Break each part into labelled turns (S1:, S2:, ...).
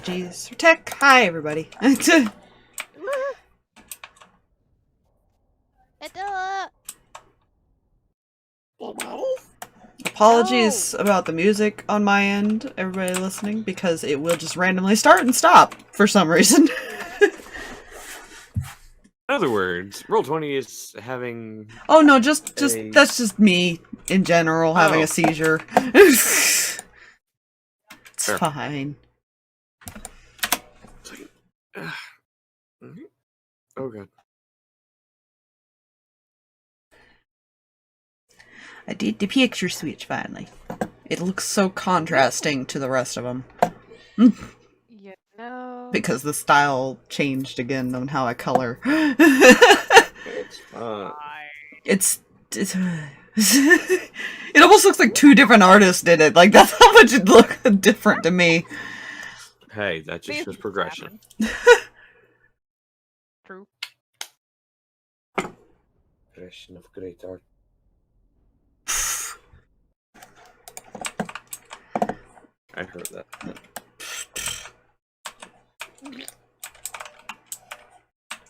S1: Apologies for tech. Hi, everybody. Apologies about the music on my end, everybody listening, because it will just randomly start and stop for some reason.
S2: In other words, Roll20 is having...
S1: Oh no, just that's just me in general having a seizure. It's
S2: Fair.
S1: fine.
S2: Oh god.
S1: I did the picture switch finally. It looks so contrasting to the rest of them.
S3: You know.
S1: Because the style changed again on how I color.
S2: It's
S1: it almost looks like two different artists did it. Like, that's how much it looked different to me.
S2: Hey, that just shows progression.
S3: True.
S2: Progression of great art. I heard that.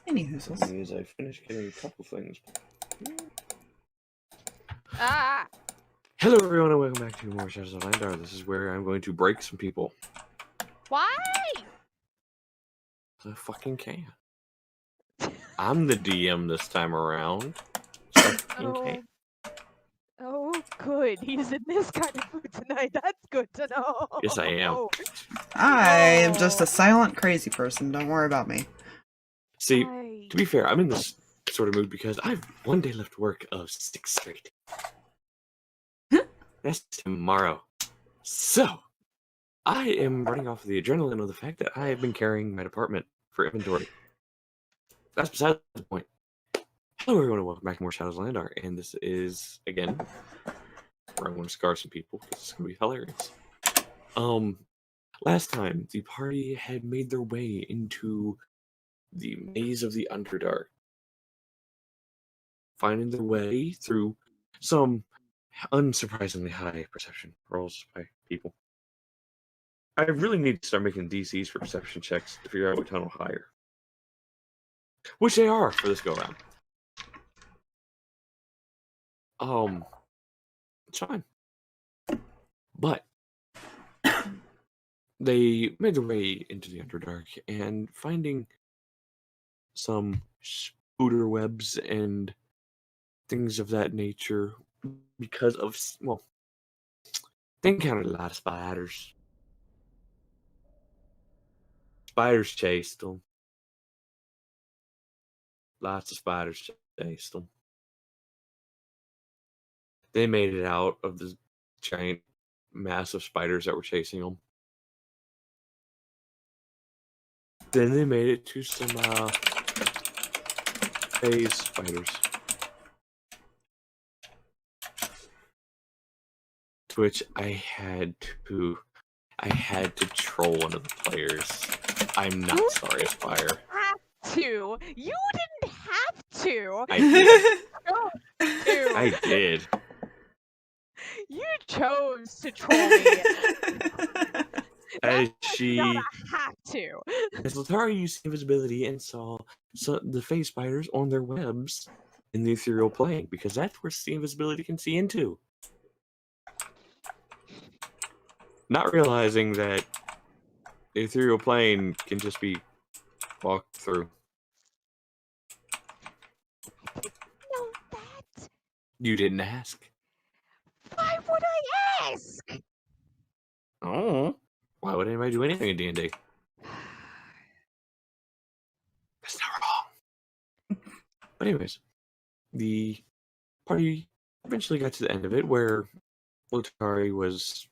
S1: Anywho,
S2: As I finished getting a couple things.
S3: Ah!
S2: Hello everyone and welcome back to more Shadows of Landar. This is where I'm going to break some people.
S3: Why?
S2: I fucking can. I'm the DM this time around. So I fucking can.
S3: Oh, good. He's in this kind of mood tonight. That's good to know.
S2: Yes, I am.
S1: I am just a silent crazy person. Don't worry about me.
S2: See, to be fair, I'm in this sort of mood because I've one day left work of 6 straight. That's tomorrow. So, I am running off of the adrenaline of the fact that I have been carrying my department for inventory. That's beside the point. Hello everyone and welcome back to more Shadows of Landar, and this is, again, where I'm going to scar some people, because it's going to be hilarious. Last time, the party had made their way into the maze of the Underdark, finding their way through some unsurprisingly high perception rolls by people. I really need to start making DCs for perception checks to figure out what tunnel higher. Which they are for this go-around. It's fine. But they made their way into the Underdark and finding some spooder webs and things of that nature because of, well, they encountered a lot of spiders. Spiders chased them. Lots of spiders chased them. They made it out of the giant, massive spiders that were chasing them. Then they made it to some phase spiders. To which I had to troll one of the players. I'm not sorry, Aspire.
S3: You didn't have to.
S2: I did.
S3: You
S2: I did.
S3: You chose to troll me.
S2: As she
S3: Not a have to.
S2: As Letari used invisibility and saw the phase spiders on their webs in the ethereal plane, because that's where the invisibility can see into. Not realizing that the ethereal plane can just be walked through.
S3: No, that.
S2: You didn't ask.
S3: Why would I ask?
S2: Oh, why would anybody do anything in D&D? That's not wrong. But anyways, the party eventually got to the end of it where Letari was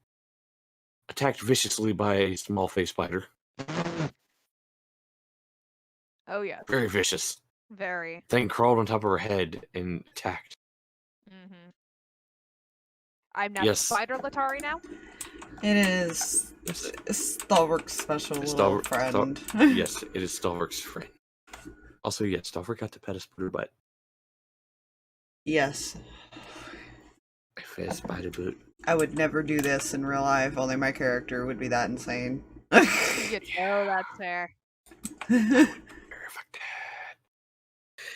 S2: attacked viciously by a small face spider.
S3: Oh yeah.
S2: Very vicious.
S3: Very.
S2: Thing crawled on top of her head and attacked.
S3: Mm-hmm. I'm now
S2: Yes.
S3: Spider Letari now?
S1: It is Stalverk's special little friend.
S2: Yes, it is Stalverk's friend. Also, yes, Stalverk got to pet a spider butt.
S1: Yes.
S2: I fed spider butt.
S1: I would never do this in real life, only my character would be that insane.
S3: You know that's fair.
S2: Very affected.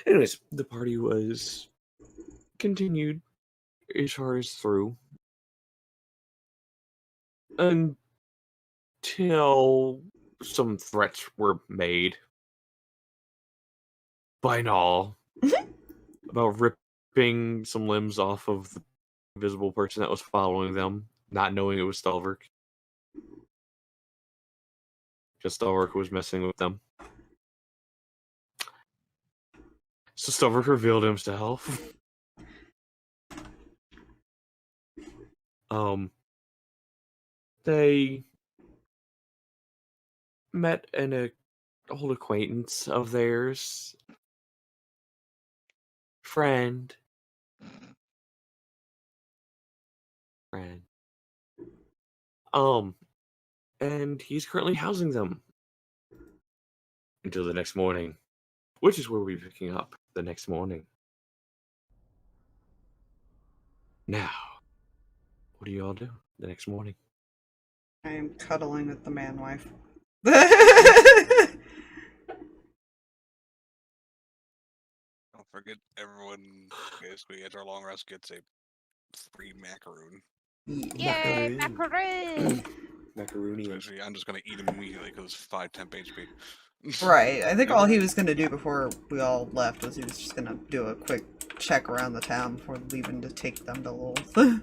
S2: Anyways, the party was continued as far as through until some threats were made by Null about ripping some limbs off of the invisible person that was following them, not knowing it was Stalverk. Just Stalverk was messing with them. So Stalverk revealed himself. They met an old acquaintance of theirs, friend, and he's currently housing them until the next morning, which is where we'll be picking up the next morning. Now, what do you all do the next morning?
S1: I am cuddling with the man wife.
S4: Don't forget, everyone basically at our long rest gets a free macaroon.
S3: Yay, macaroon!
S2: Macaroni.
S4: Especially, I'm just gonna eat him immediately because it's 5 temp HP.
S1: Right. I think all he was going to do before we all left was he was just going to do a quick check around the town before leaving to take them to Lolth.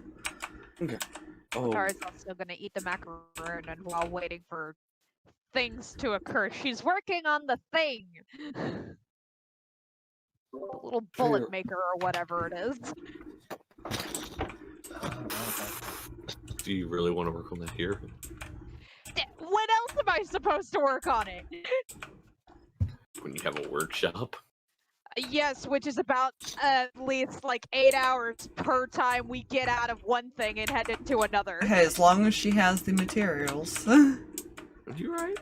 S2: Okay. Oh,
S3: Tara's also gonna eat the macaroon, and while waiting for things to occur, she's working on the thing! The little bullet
S2: Fair.
S3: maker or whatever it is.
S2: do you really want to work on that here?
S3: When else am I supposed to work on it?
S2: When you have a workshop?
S3: Yes, which is about at least like 8 hours per time we get out of one thing and head into another.
S1: Hey, as long as she has the materials.
S2: You're right.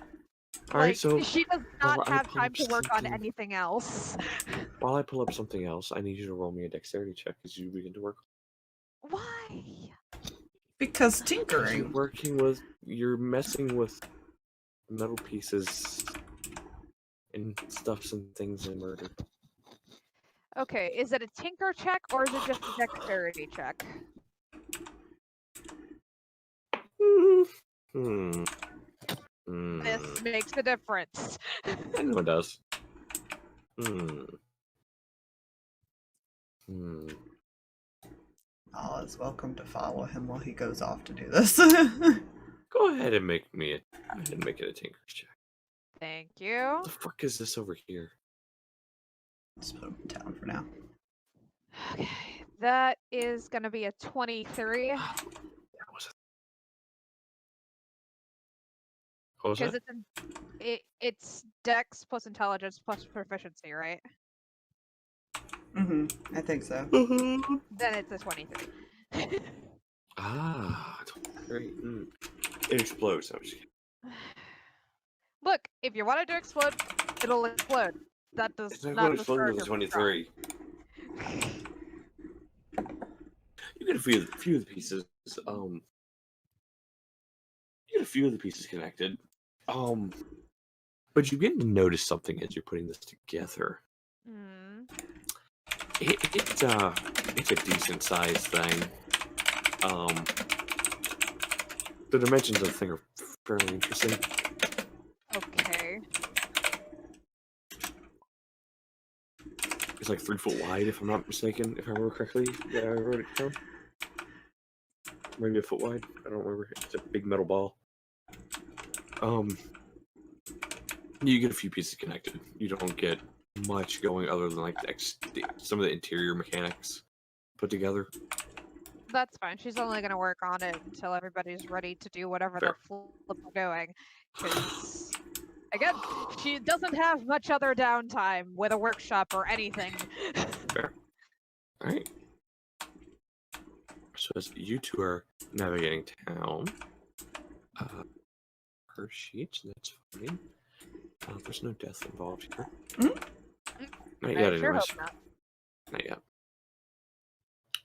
S2: Alright, so
S3: she does
S2: while
S3: not
S2: I
S3: have
S2: pull
S3: time
S2: up
S3: to work on
S2: something-
S3: anything else.
S2: while I pull up something else, I need you to roll me a dexterity check as you begin to work.
S3: Why?
S1: Because
S2: Because
S1: tinkering.
S2: you're messing with metal pieces and stuffs and things and murder.
S3: Okay, is it a tinker check or is it just a dexterity check? This makes a difference.
S2: I know it does.
S1: All is welcome to follow him while he goes off to do this.
S2: Go ahead and make it a tinker's check.
S3: Thank you.
S2: What the fuck is this over here?
S1: Just put him in town for now.
S3: Okay, that is gonna be a 23.
S2: That was it. What was
S3: Because
S2: it?
S3: it's Dex plus intelligence plus proficiency, right?
S1: I think so.
S3: Then it's a 23.
S2: Great. It explodes. I'm just kidding.
S3: Look, if you want it to explode, it'll explode. That does
S2: It's not
S3: not
S2: going to explode
S3: discourage
S2: until
S3: it
S2: the
S3: from
S2: 23. You get a few of the pieces. You get a few of the pieces connected. But you begin to notice something as you're putting this together. It's a decent sized thing. The dimensions of the thing are fairly interesting.
S3: Okay.
S2: It's like 3 foot wide, if I'm not mistaken, if I remember correctly. Yeah, I wrote it down. Maybe a foot wide. I don't remember. It's a big metal ball. You get a few pieces connected. You don't get much going other than like some of the interior mechanics put together.
S3: That's fine. She's only gonna work on it until everybody's ready to do whatever
S2: Fair.
S3: the flip they're doing. Because, again, she doesn't have much other downtime with a workshop or anything.
S2: Fair. Alright. So as you two are navigating town, her sheets, that's fine. There's no death involved here. Not yet,
S3: I sure
S2: anyways.
S3: hope not.
S2: Not yet.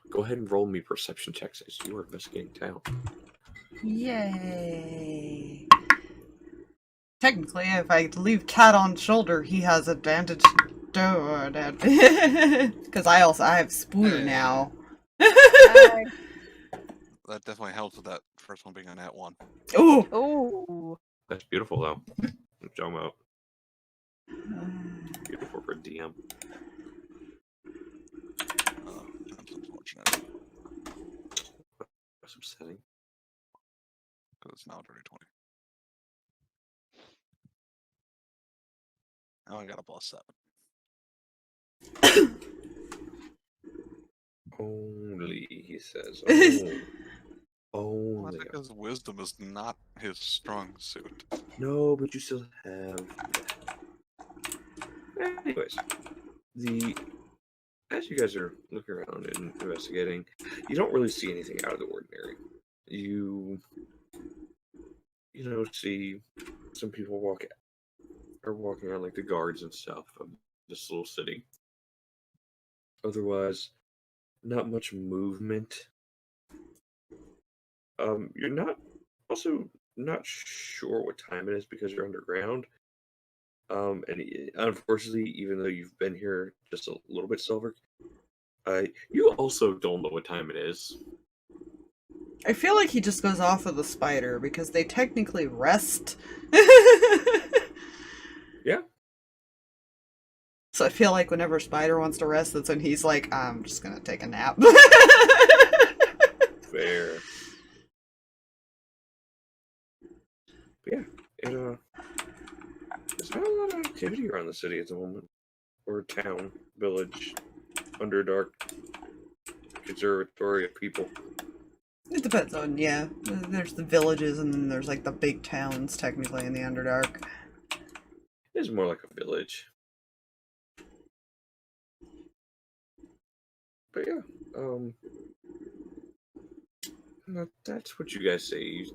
S2: Go ahead and roll me perception checks as you are investigating town.
S1: Yay. Technically, if I leave Cat on shoulder, he has advantage. Because I have Spoo now.
S3: Nice.
S4: That definitely helps with that first one being on that one.
S1: Ooh!
S3: Ooh.
S2: That's beautiful, though. I'm talking about beautiful for DM.
S4: That's unfortunate.
S2: That's upsetting.
S4: Because it's now dirty 20. Now I got a +7.
S2: Only, he says.
S4: Well,
S2: Only.
S4: that's because wisdom is not his strong suit.
S2: No, but you still have. Anyways, as you guys are looking around and investigating, you don't really see anything out of the ordinary. You see some people walking around like the guards and stuff of this little city. Otherwise, not much movement. You're also not sure what time it is because you're underground. Unfortunately, even though you've been here just a little bit, Stalverk, you also don't know what time it is.
S1: I feel like he just goes off with the spider because they technically rest.
S2: Yeah.
S1: So I feel like whenever Spider wants to rest, that's when he's like, I'm just gonna take a nap.
S2: Fair. But yeah, there's not a lot of activity around the city at the moment. Or town, village, Underdark, conservatory of people.
S1: It depends on, yeah. There's the villages and then there's like the big towns technically in the Underdark.
S2: It's more like a village. But yeah, that's what you guys say.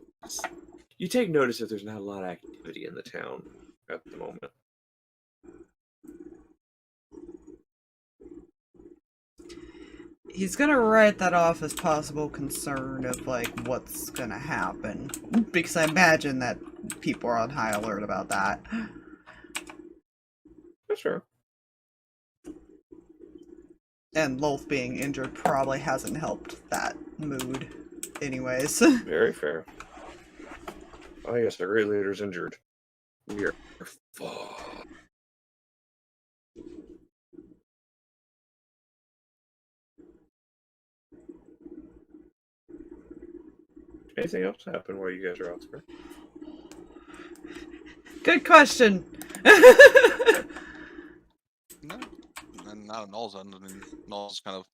S2: You take notice that there's not a lot of activity in the town at the moment.
S1: He's gonna write that off as possible concern of like what's gonna happen. Because I imagine that people are on high alert about that.
S2: That's fair.
S1: And Lolth being injured probably hasn't helped that mood anyways.
S2: Very fair. Oh yes, our great leader's injured. We are fucked. Anything else happen while you guys are out there?
S1: Good question.
S4: No, and not on Null's end. I mean, Null's kind of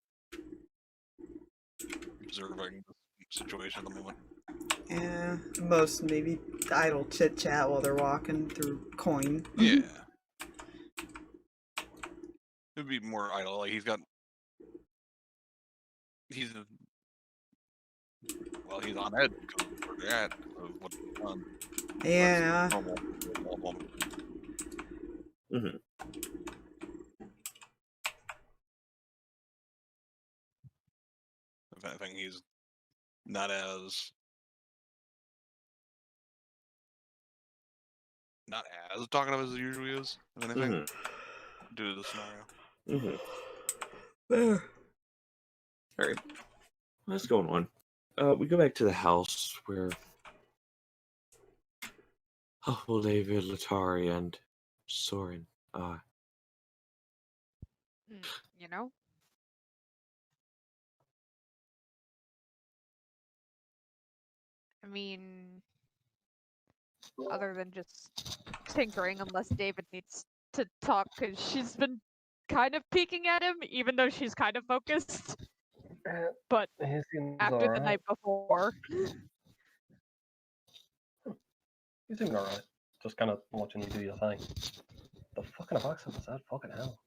S4: observing the situation at the moment.
S1: Yeah, most maybe idle chit chat while they're walking through coin.
S4: Yeah. It'd be more idle. Like he's on edge because of where they're at, of what's going on.
S1: Yeah.
S4: Normal.
S2: Mm-hmm.
S4: If anything, he's not as talkative as he usually is. If anything, due to the scenario.
S2: Mm-hmm. All right. What's going on? We go back to the house where Huffle, David, Letari, and Soren are.
S3: You know? I mean, other than just tinkering, unless David needs to talk, because she's been kind of peeking at him, even though she's kind of focused. But
S5: He seems
S3: after the
S5: alright.
S3: night before.
S5: He seems alright. Just kind of watching you do your thing. The fucking accent was that? Fucking hell.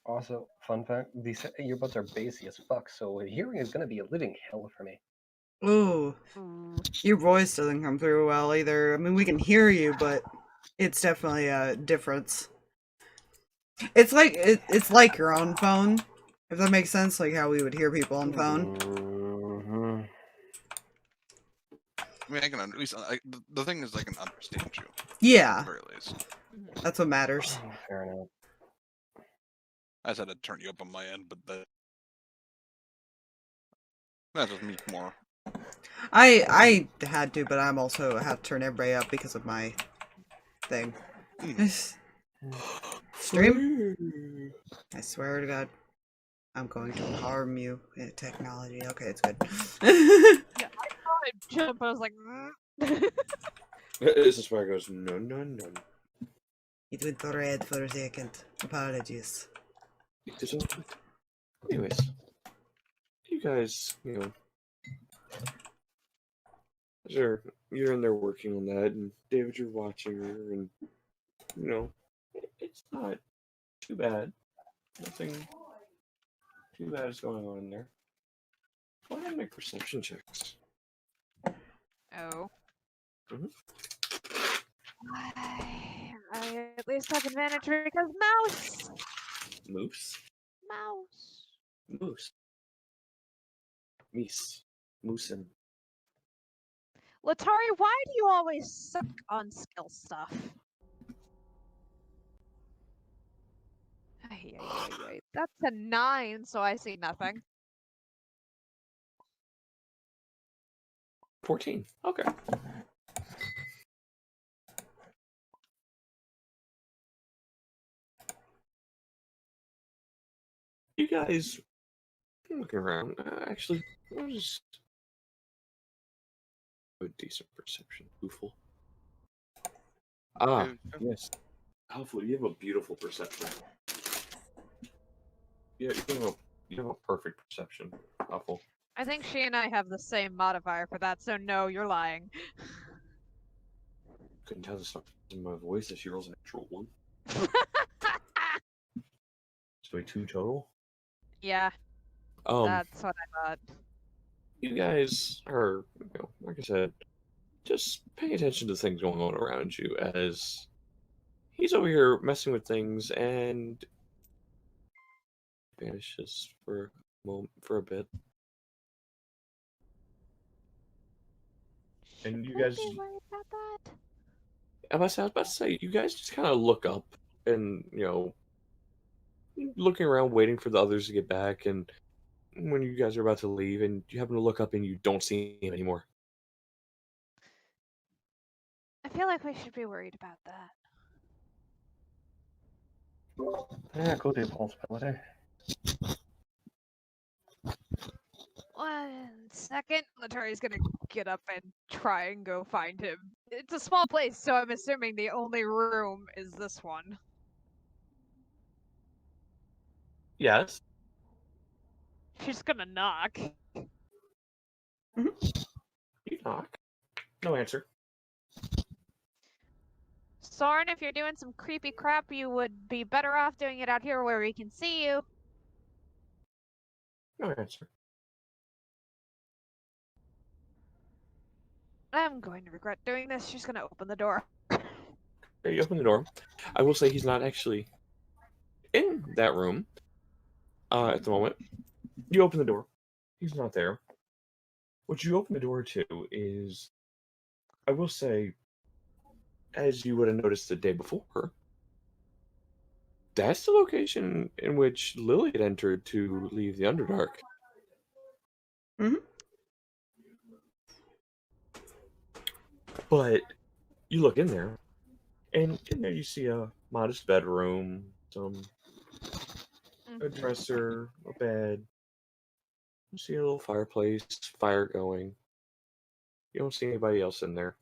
S5: Also, fun fact, these earbuds are bassy as fuck, so hearing is gonna be a living hell for me.
S1: Ooh. Your voice doesn't come through well either. I mean, we can hear you, but it's definitely a difference. It's like it's like your own phone, if that makes sense. Like how we would hear people on phone.
S5: Mm-hmm.
S4: mean, I can at least the thing is I can understand you. At
S1: Yeah,
S4: the very least.
S1: that's what matters.
S5: Fair enough.
S4: I just had to turn you up on my end, but that's just me more.
S1: I had to, but I'm also have to turn everybody up because of my thing. Stream? I swear to God, I'm going to harm you in technology. Okay, it's good.
S3: Yeah, I saw it jump, but I was like,
S2: This is where it goes, no, no, no.
S1: It went red for a second. Apologies.
S2: It is all good. Anyways, you guys, you know, you're in there working on that, and David, you're watching her, and, you know, it's not too bad. Nothing too bad is going on in there. Go ahead and make perception checks.
S3: oh.
S2: Mhm.
S3: I at least have advantage because mouse!
S2: Moose?
S3: Mouse.
S2: Moose. Meese. Moosin.
S3: Letari, why do you always suck on skill stuff? Ay, ay, ay, ay. That's a 9, so I see nothing.
S2: 14. Okay. You guys, looking around, actually, I'll just a decent perception. Huffle. Ah,
S4: Okay.
S2: yes. Huffle, you have a beautiful perception. Yeah, you have a perfect perception, Huffle.
S3: I think she and I have the same modifier for that, so no, you're lying.
S2: Couldn't tell the stuff in my voice that she rolls an actual 1. So a 2 total.
S3: Yeah, that's what I thought.
S2: You guys are, you know, like I said, just paying attention to things going on around you as he's over here messing with things and vanishes for a moment, for a bit. And you
S3: Could
S2: guys,
S3: be worried about that.
S2: I was about to say, you guys just kind of look up and, you know, looking around, waiting for the others to get back. And when you guys are about to leave, and you happen to look up and you don't see him anymore.
S3: I feel like we should be worried about that.
S5: Yeah, could be a possibility.
S3: 1 second. Latari's gonna get up and try and go find him. It's a small place, so I'm assuming the only room is this one.
S2: Yes.
S3: She's gonna knock.
S2: You knock. No answer.
S3: Soren, if you're doing some creepy crap, you would be better off doing it out here where we can see you.
S2: No answer.
S3: I'm going to regret doing this. She's gonna open the door.
S2: Okay, you open the door. I will say he's not actually in that room at the moment. You open the door. He's not there. What you open the door to is, I will say, as you would have noticed the day before, that's the location in which Lily had entered to leave the Underdark.
S1: Mhm.
S2: But you look in there, and in there you see a modest bedroom, a dresser, a bed. You see a little fireplace, fire going. You don't see anybody else in there.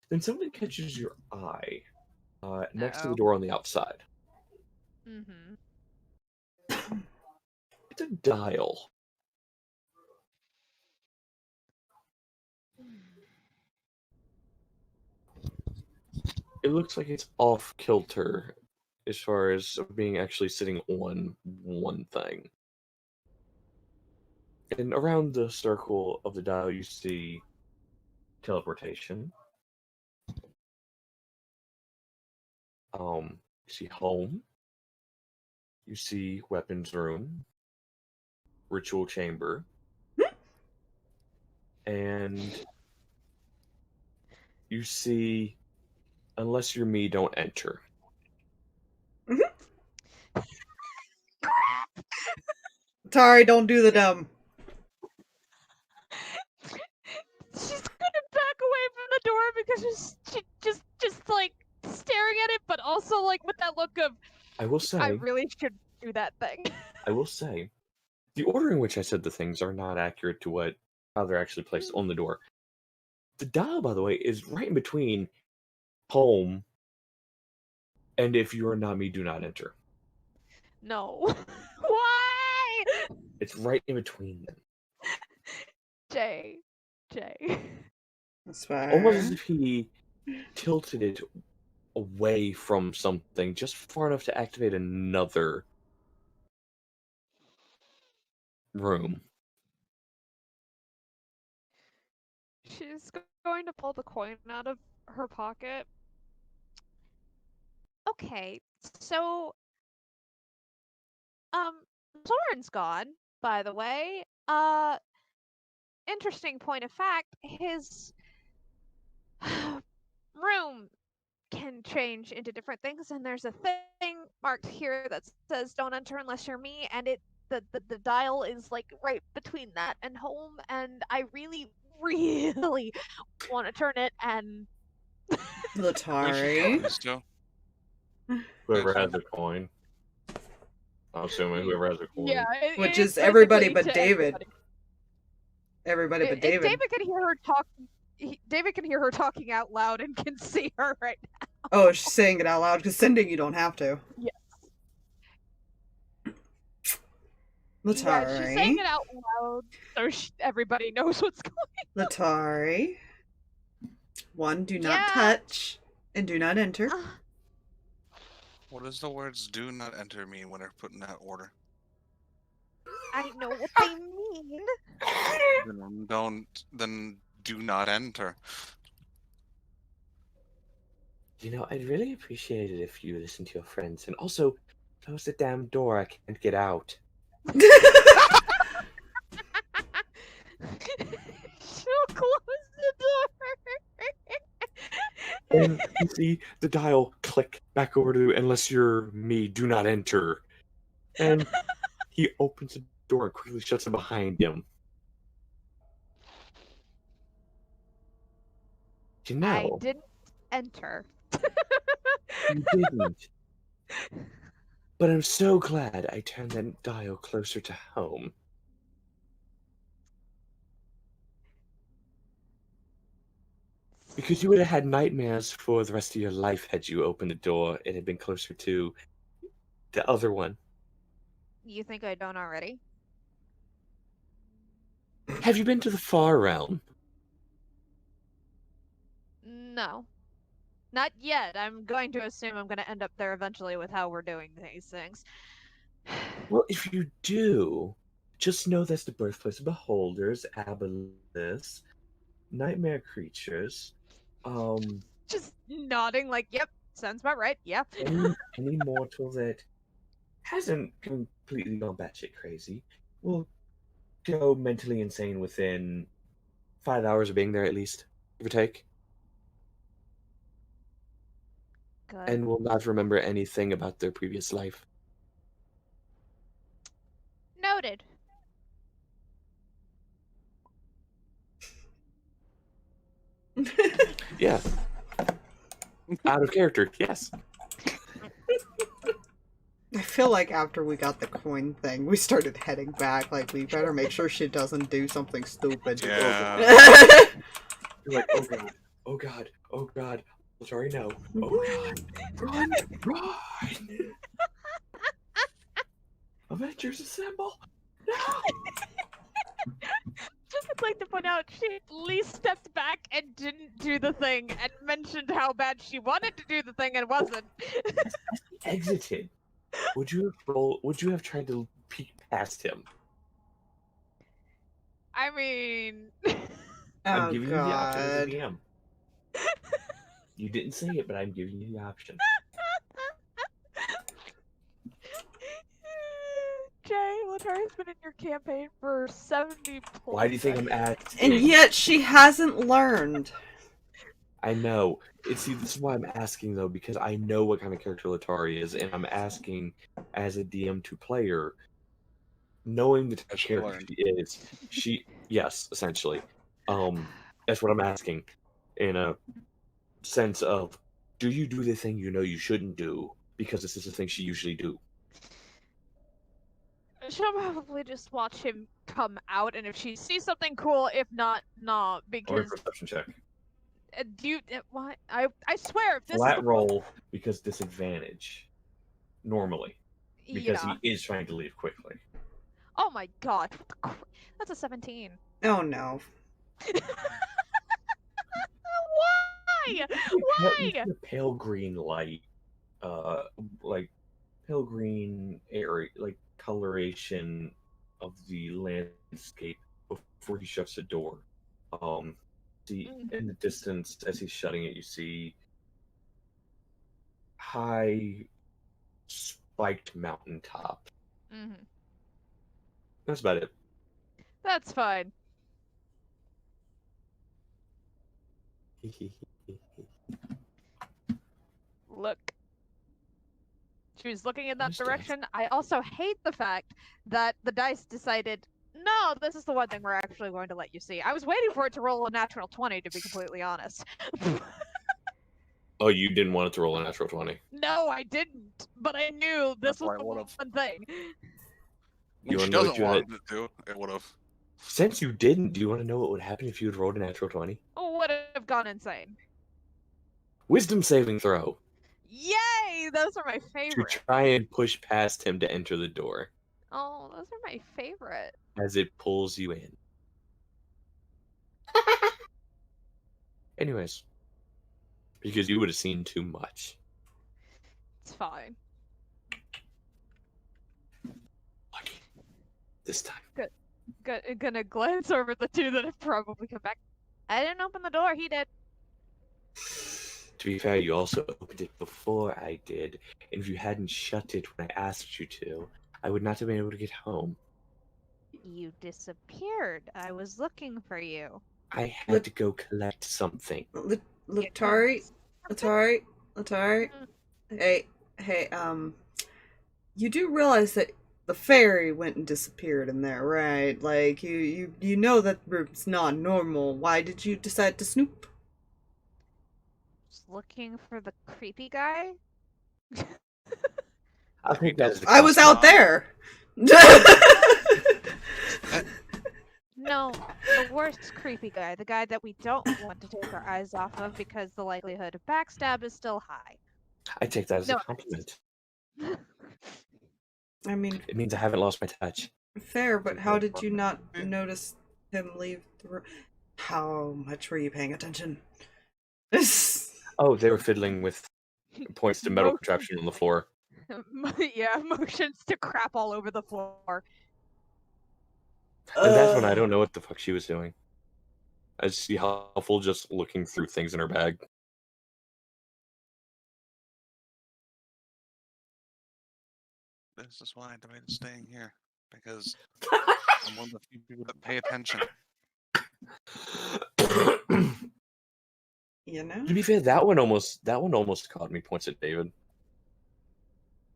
S2: Then something catches your eye next to the door on the outside.
S3: Mm-hmm.
S2: It's a dial. It looks like it's off kilter as far as being actually sitting on one thing. And around the circle of the dial, you see teleportation. You see home. You see weapons room, ritual chamber, and you see, unless you're me, don't enter.
S1: Tari, don't do the dumb.
S3: She's gonna back away from the door because she just like staring at it, but also like with that look of
S2: I will say,
S3: I really should do that thing.
S2: I will say, the order in which I said the things are not accurate to how they're actually placed on the door. The dial, by the way, is right in between home and if you are not me, do not enter.
S3: No. Why?
S2: It's right in between them.
S3: Jay.
S1: That's fair.
S2: Almost as if he tilted it away from something just far enough to activate another room.
S3: She's going to pull the coin out of her pocket. Okay, so Soren's gone, by the way. Interesting point of fact, his room can change into different things, and there's a thing marked here that says don't enter unless you're me, and the dial is like right between that and home, and I really want to turn it, and
S1: Letari.
S4: Still.
S2: Whoever has a coin. I'm assuming whoever has a coin.
S3: yeah,
S1: Which
S3: it's
S1: is everybody
S3: basically
S1: but
S3: to
S1: David.
S3: everybody.
S1: Everybody but
S3: If
S1: David.
S3: David can hear her talk, David can hear her talking out loud and can see her right now.
S1: Oh, she's saying it out loud, because sending you don't have to.
S3: Yes.
S1: Letari.
S3: Yeah, she's saying it out loud so everybody knows what's going on.
S1: Letari. 1, do not
S3: Yeah.
S1: touch, and do not enter.
S4: What does the words "do not enter" mean when they're put in that order?
S3: I know what they mean.
S4: Then do not enter.
S2: You know, I'd really appreciate it if you listen to your friends and also close the damn door. I can't get out.
S3: She'll close the door.
S2: And you see the dial click back over to unless you're me, do not enter. And he opens the door and quickly shuts it behind him. You know,
S3: I didn't enter.
S2: you didn't. But I'm so glad I turned that dial closer to home. Because you would have had nightmares for the rest of your life had you opened the door and had been closer to the other one.
S3: You think I don't already?
S2: Have you been to the far realm?
S3: No. Not yet. I'm going to assume I'm going to end up there eventually with how we're doing these things.
S2: Well, if you do, just know that's the birthplace of beholders, aboleths, nightmare creatures,
S3: Just nodding like, yep, sounds about right, yeah.
S2: any mortal that hasn't completely gone batshit crazy will go mentally insane within 5 hours of being there at least, give or take.
S3: Good.
S2: And will not remember anything about their previous life.
S3: Noted.
S2: Yeah. Out of character, yes.
S1: I feel like after we got the coin thing, we started heading back. Like, we better make sure she doesn't do something stupid.
S4: Yeah.
S2: You're like, oh god, oh god, oh god. Sorry, no. Oh god. Run! Avengers assemble! No!
S3: I'd like to point out she at least stepped back and didn't do the thing and mentioned how bad she wanted to do the thing and wasn't.
S2: Exited. Would you have tried to peek past him?
S3: I mean...
S2: I'm
S1: Oh,
S2: giving you the option as a
S1: God.
S2: DM. You didn't say it, but I'm giving you the option.
S3: Jay, Letari's been in your campaign for 70 plus
S2: Why do you think I'm at?
S1: And yet she hasn't learned.
S2: I know. See, this is why I'm asking though, because I know what kind of character Letari is, and I'm asking as a DM to player, knowing the type of
S4: She
S2: character
S4: learned.
S2: she is. Yes, essentially. That's what I'm asking, in a sense of, do you do the thing you know you shouldn't do because this is the thing she usually do?
S3: She'll probably just watch him come out, and if she sees something cool, if not, nah,
S2: Or a
S3: because
S2: perception check.
S3: what? I swear, if this is
S2: Flat
S3: the
S2: roll because disadvantage. Normally, because
S3: yeah.
S2: he is trying to leave quickly.
S3: Oh my god, that's a 17.
S1: Oh no.
S3: Why?
S2: You
S3: Why?
S2: see a pale green light, like pale green area, like coloration of the landscape before he shuts the door. See in the distance as he's shutting it, you see high spiked mountaintop.
S3: Mm-hmm.
S2: That's about it.
S3: That's fine. Look. She was looking in that
S2: Understand.
S3: direction. I also hate the fact that the dice decided, no, this is the one thing we're actually going to let you see. I was waiting for it to roll a natural 20, to be completely honest.
S2: Oh, you didn't want it to roll a natural 20.
S3: No, I didn't. But I knew this
S4: That's
S3: was
S4: why I
S3: the
S4: would've.
S3: one thing.
S2: You
S4: When she
S2: wanna know what
S4: doesn't
S2: you
S4: want it to, it would have.
S2: Since you didn't, do you want to know what would happen if you had rolled a natural 20?
S3: Oh, would have gone insane.
S2: Wisdom saving throw
S3: Yay! Those are my
S2: to
S3: favorite.
S2: try and push past him to enter the door
S3: Oh, those are my favorite.
S2: as it pulls you in. Anyways, because you would have seen too much.
S3: It's fine.
S2: Lucky. This time.
S3: Gonna glance over the two that have probably come back. I didn't open the door, he did.
S2: To be fair, you also opened it before I did, and if you hadn't shut it when I asked you to, I would not have been able to get home.
S3: You disappeared. I was looking for you.
S2: I had to go collect something.
S1: Letari, Letari, Letari.
S3: Mm.
S1: Hey, you do realize that the fairy went and disappeared in there, right? Like, you know that room's not normal. Why did you decide to snoop?
S3: Just looking for the creepy guy?
S2: I think that's the
S1: I was out
S2: cost.
S1: there!
S3: No, the worst creepy guy. The guy that we don't want to take our eyes off of because the likelihood of backstab is still high.
S2: I take that as
S3: No.
S2: a compliment.
S1: I mean,
S2: It means I haven't lost my touch.
S1: fair, but how did you not notice him leave the room? How much were you paying attention?
S2: Oh, they were fiddling with points to metal contraption on the floor.
S3: Yeah, motions to crap all over the floor.
S2: And that's when I don't know what the fuck she was doing. I just see Huffle just looking through things in her bag.
S4: This is why I debated staying here, because I'm one of the few people that pay attention.
S1: You know?
S2: To be fair, that one almost caught me points at David.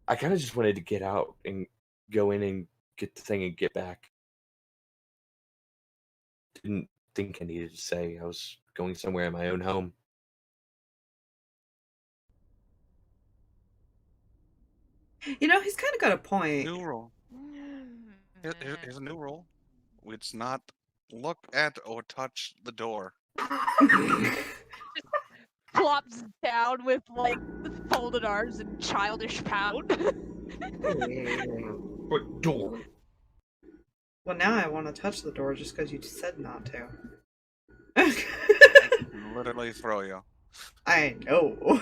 S2: I kind of just wanted to get out and go in and get the thing and get back. Didn't think I needed to say I was going somewhere in my own home.
S1: You know, he's kind of got a point.
S4: New rule. Here's a new rule. It's not look at or touch the door.
S3: Plops down with like folded arms and childish pout.
S2: What door?
S1: Well, now I want to touch the door just because you said not to.
S4: I can literally throw you.
S1: I know.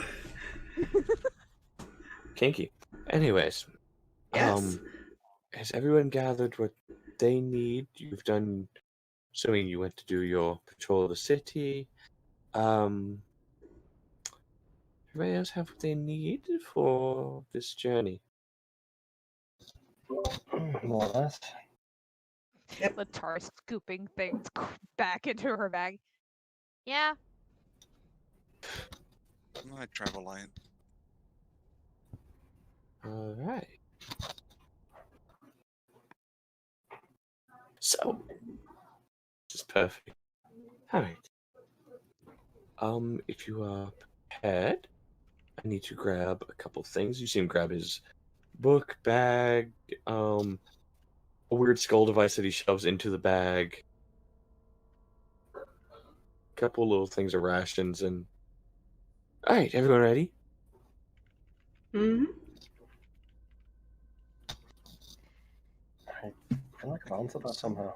S2: Kinky. Anyways,
S1: Yes.
S2: has everyone gathered what they need? You've done, assuming you went to do your patrol of the city. Everybody else have what they need for this journey?
S5: More or less.
S3: Letari scooping things back into her bag. Yeah.
S4: I travel light.
S2: All right. So, this is perfect. All right. If you prepared, I need to grab a couple things. You see him grab his book bag, a weird skull device that he shoves into the bag, a couple little things of rations, and all right, everyone ready?
S1: Mm-hmm.
S5: I feel like I've answered that somehow.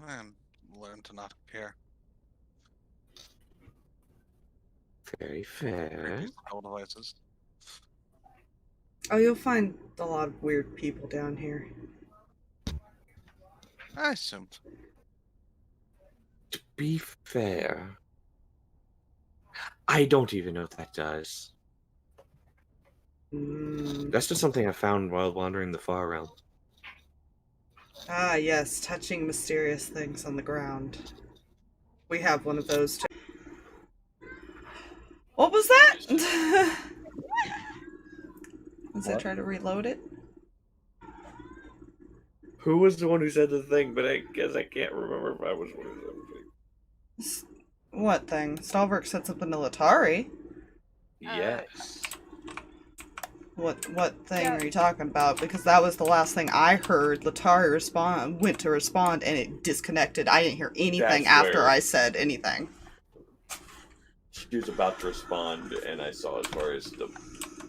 S4: And learn to not care.
S2: Very fair.
S4: Creepy skull devices.
S1: Oh, you'll find a lot of weird people down here.
S4: I assumed.
S2: To be fair, I don't even know what that does.
S1: Mm.
S2: That's just something I found while wandering the far realm.
S1: Ah, yes, touching mysterious things on the ground. We have one of those too. What was that? Was I
S5: What?
S1: trying to reload it?
S2: Who was the one who said the thing? But I guess I can't remember if I was one of them.
S1: What thing? Stalverk said something to Letari.
S2: Yes.
S1: What thing
S3: Yeah.
S1: are you talking about? Because that was the last thing I heard. Letari went to respond and it disconnected. I didn't hear anything
S2: That's
S1: after
S2: where-
S1: I said anything.
S2: She was about to respond, and I saw as far as the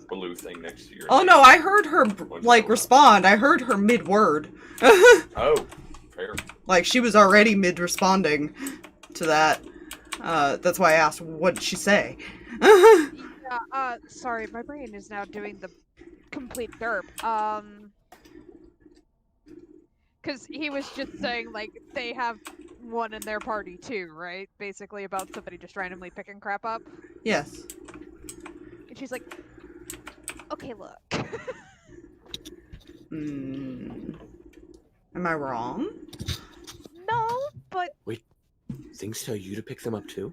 S2: blue thing next to your
S1: Oh
S2: name.
S1: no, I heard her like respond. I heard her mid-word.
S2: Oh, fair.
S1: Like she was already mid-responding to that. That's why I asked, what did she say?
S3: Yeah, sorry, my brain is now doing the complete derp. Because he was just saying, like, they have one in their party too, right? Basically about somebody just randomly picking crap up.
S1: Yes.
S3: And she's like, okay, look.
S1: Hmm. Am I wrong?
S3: No, but
S2: Things tell you to pick them up too?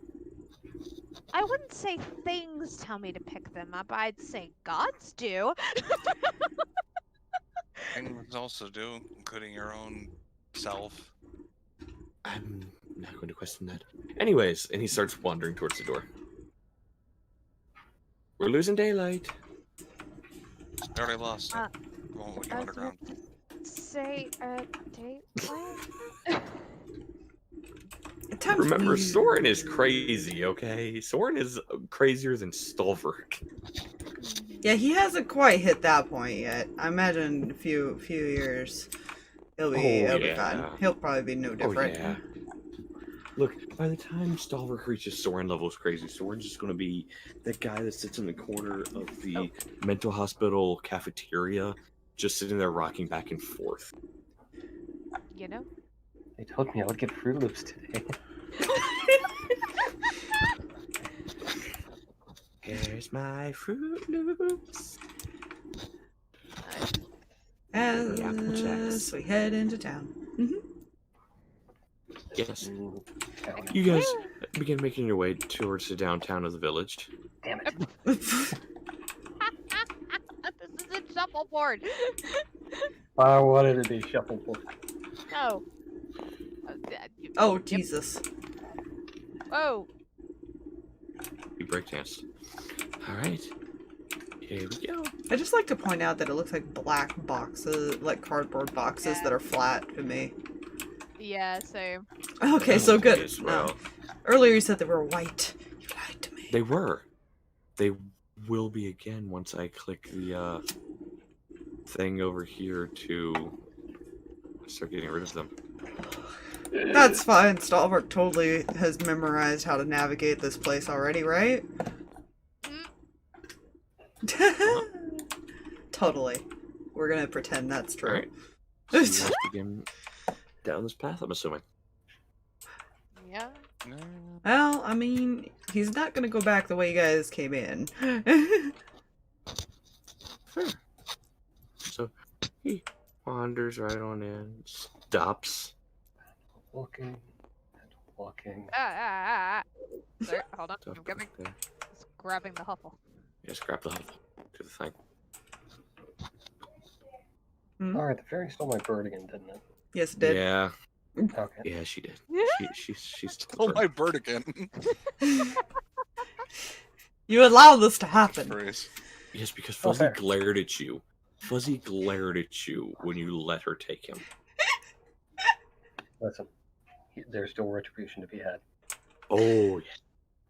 S3: I wouldn't say things tell me to pick them up. I'd say gods do.
S4: Things also do, including your own self.
S2: I'm not going to question that. Anyways, and he starts wandering towards the door. We're losing daylight.
S4: I already lost it.
S3: Uh,
S4: Won't we
S3: I
S4: go
S3: was about
S4: underground?
S3: to say, daylight?
S1: At times
S2: Remember,
S1: we-
S2: Soren is crazy, okay? Soren is crazier than Stalverk.
S1: Yeah, he hasn't quite hit that point yet. I imagine in a few years he'll be fine. He'll probably be no different.
S2: Oh, yeah. Look, by the time Stalverk reaches Soren levels crazy, Soren's just going to be that guy that sits in the corner of the mental hospital cafeteria, just sitting there rocking back and forth.
S3: You know?
S5: They told me I would get Fruit Loops today.
S2: Here's my Fruit Loops.
S1: As we head into town.
S2: Yes.
S5: Ooh, hell yeah.
S2: You guys begin making your way towards the downtown of the village.
S5: Damn it.
S3: This isn't shuffleboard.
S5: I wanted it to be shuffleboard.
S3: No.
S1: Oh,
S3: Yep.
S1: Jesus.
S3: Oh.
S2: You breakdance. Alright. Here we go.
S1: I just like to point out that it looks like black boxes, like cardboard boxes
S3: Yeah.
S1: that are flat to me.
S3: Yeah, same.
S1: Okay, so good.
S2: As
S1: No.
S2: well.
S1: Earlier you said they were white. You lied to me.
S2: They were. They will be again once I click the thing over here to start getting rid of them.
S1: That's fine. Stalverk totally has memorized how to navigate this place already, right? Totally. We're gonna pretend that's true.
S2: Alright. So you guys begin down this path, I'm assuming.
S3: Yeah.
S4: No.
S1: Well, I mean, he's not gonna go back the way you guys came in.
S2: Fair. So he wanders right on in, stops.
S5: Looking and fucking.
S3: There, hold on.
S2: Stuff
S3: I'm getting,
S2: there.
S3: just grabbing the Huffle.
S2: Just grab the Huffle. Do the thing.
S5: Alright, the fairy stole my bird again, didn't it?
S1: Yes, it did.
S2: Yeah.
S5: Okay.
S2: Yeah, she did. She's
S4: Oh, my bird again.
S1: You allowed this to happen.
S4: Phrase.
S2: Yes, because
S5: Oh,
S2: Fuzzy
S5: fair.
S2: glared at you. Fuzzy glared at you when you let her take him.
S5: Listen, there's still retribution to be had.
S2: Oh, yeah.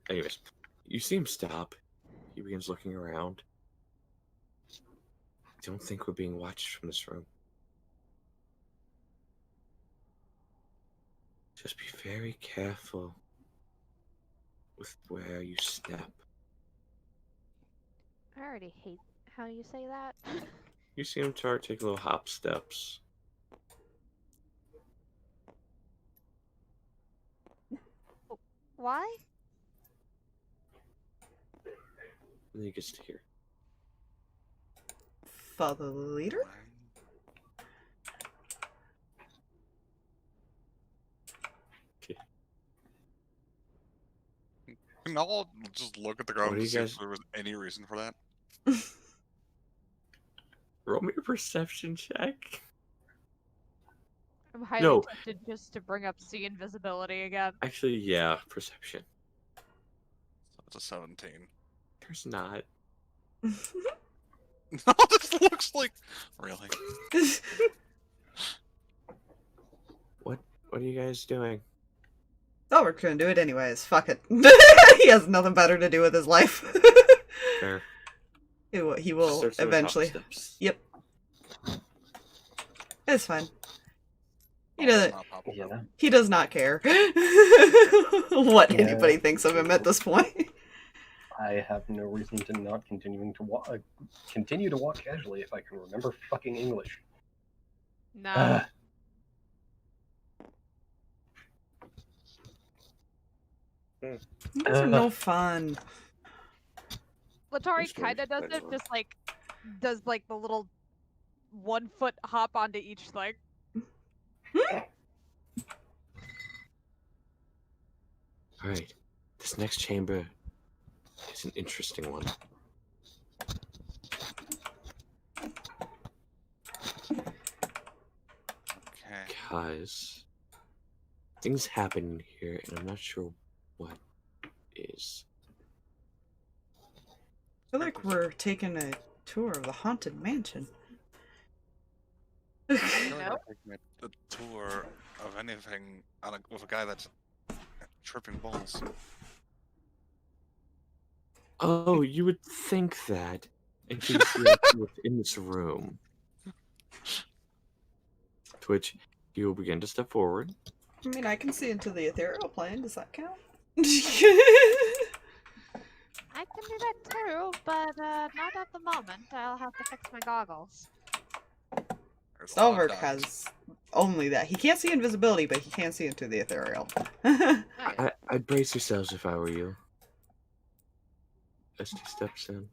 S2: Anyways, you see him stop. He begins looking around. I don't think we're being watched from this room. Just be very careful with where you step.
S3: I already hate how you say that.
S2: You see him start taking little hop steps.
S3: Why?
S2: And then he gets to here.
S1: Follow the leader?
S4: Can all just look at the ground
S2: What do
S4: to
S2: you
S4: see
S2: guys-
S4: if there was any reason for that?
S2: Roll me a perception check.
S3: I'm highly
S2: No.
S3: tempted just to bring up sea invisibility again.
S2: Actually, yeah, perception.
S4: So it's a 17.
S2: There's not.
S4: No, this looks like... Really?
S2: What are you guys doing?
S1: Stalverk's gonna do it anyways. Fuck it. He has nothing better to do with his life.
S2: Fair.
S1: He will
S2: Starts doing hop
S1: eventually.
S2: steps.
S1: Yep. It's fine. He
S4: Oh,
S1: doesn't.
S4: it's not popping
S5: You
S4: up.
S5: know?
S1: He does not care what
S5: Yeah.
S1: anybody thinks of him at this point.
S5: I have no reason to not continue to walk casually if I can remember fucking English.
S3: No.
S1: You guys are no fun.
S3: Letari
S2: Which one?
S3: kinda does
S2: Which
S3: it,
S2: one?
S3: just like, does like the little 1 foot hop onto each thing.
S2: Alright. This next chamber is an interesting one.
S4: Okay.
S2: Because things happen here and I'm not sure what is.
S1: I feel like we're taking a tour of the haunted mansion.
S4: I feel like I'm taking a tour of anything with a guy that's tripping balls.
S2: Oh, you would think that until you see what's in this room. To which you will begin to step forward.
S1: I mean, I can see into the ethereal plane. Does that count?
S3: I can do that too, but not at the moment. I'll have to fix my goggles.
S4: There's a lot of
S1: Stalverk
S4: dots.
S1: has only that. He can't see invisibility, but he can see into the ethereal.
S3: Nice.
S2: I'd brace yourselves if I were you. As he steps in.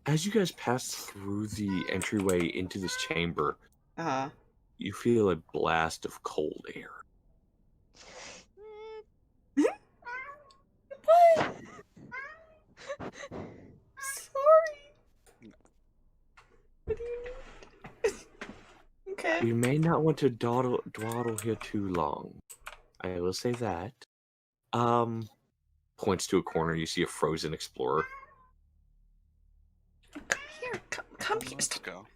S2: As you guys pass through the entryway into this chamber,
S1: Uh-huh.
S2: you feel a blast of cold air.
S1: What? Sorry. What do you need? Okay.
S2: You may not want to dawdle here too long. I will say that. Points to a corner, you see a frozen explorer.
S1: Come here. Come here.
S4: Let's
S1: Stop,
S4: go.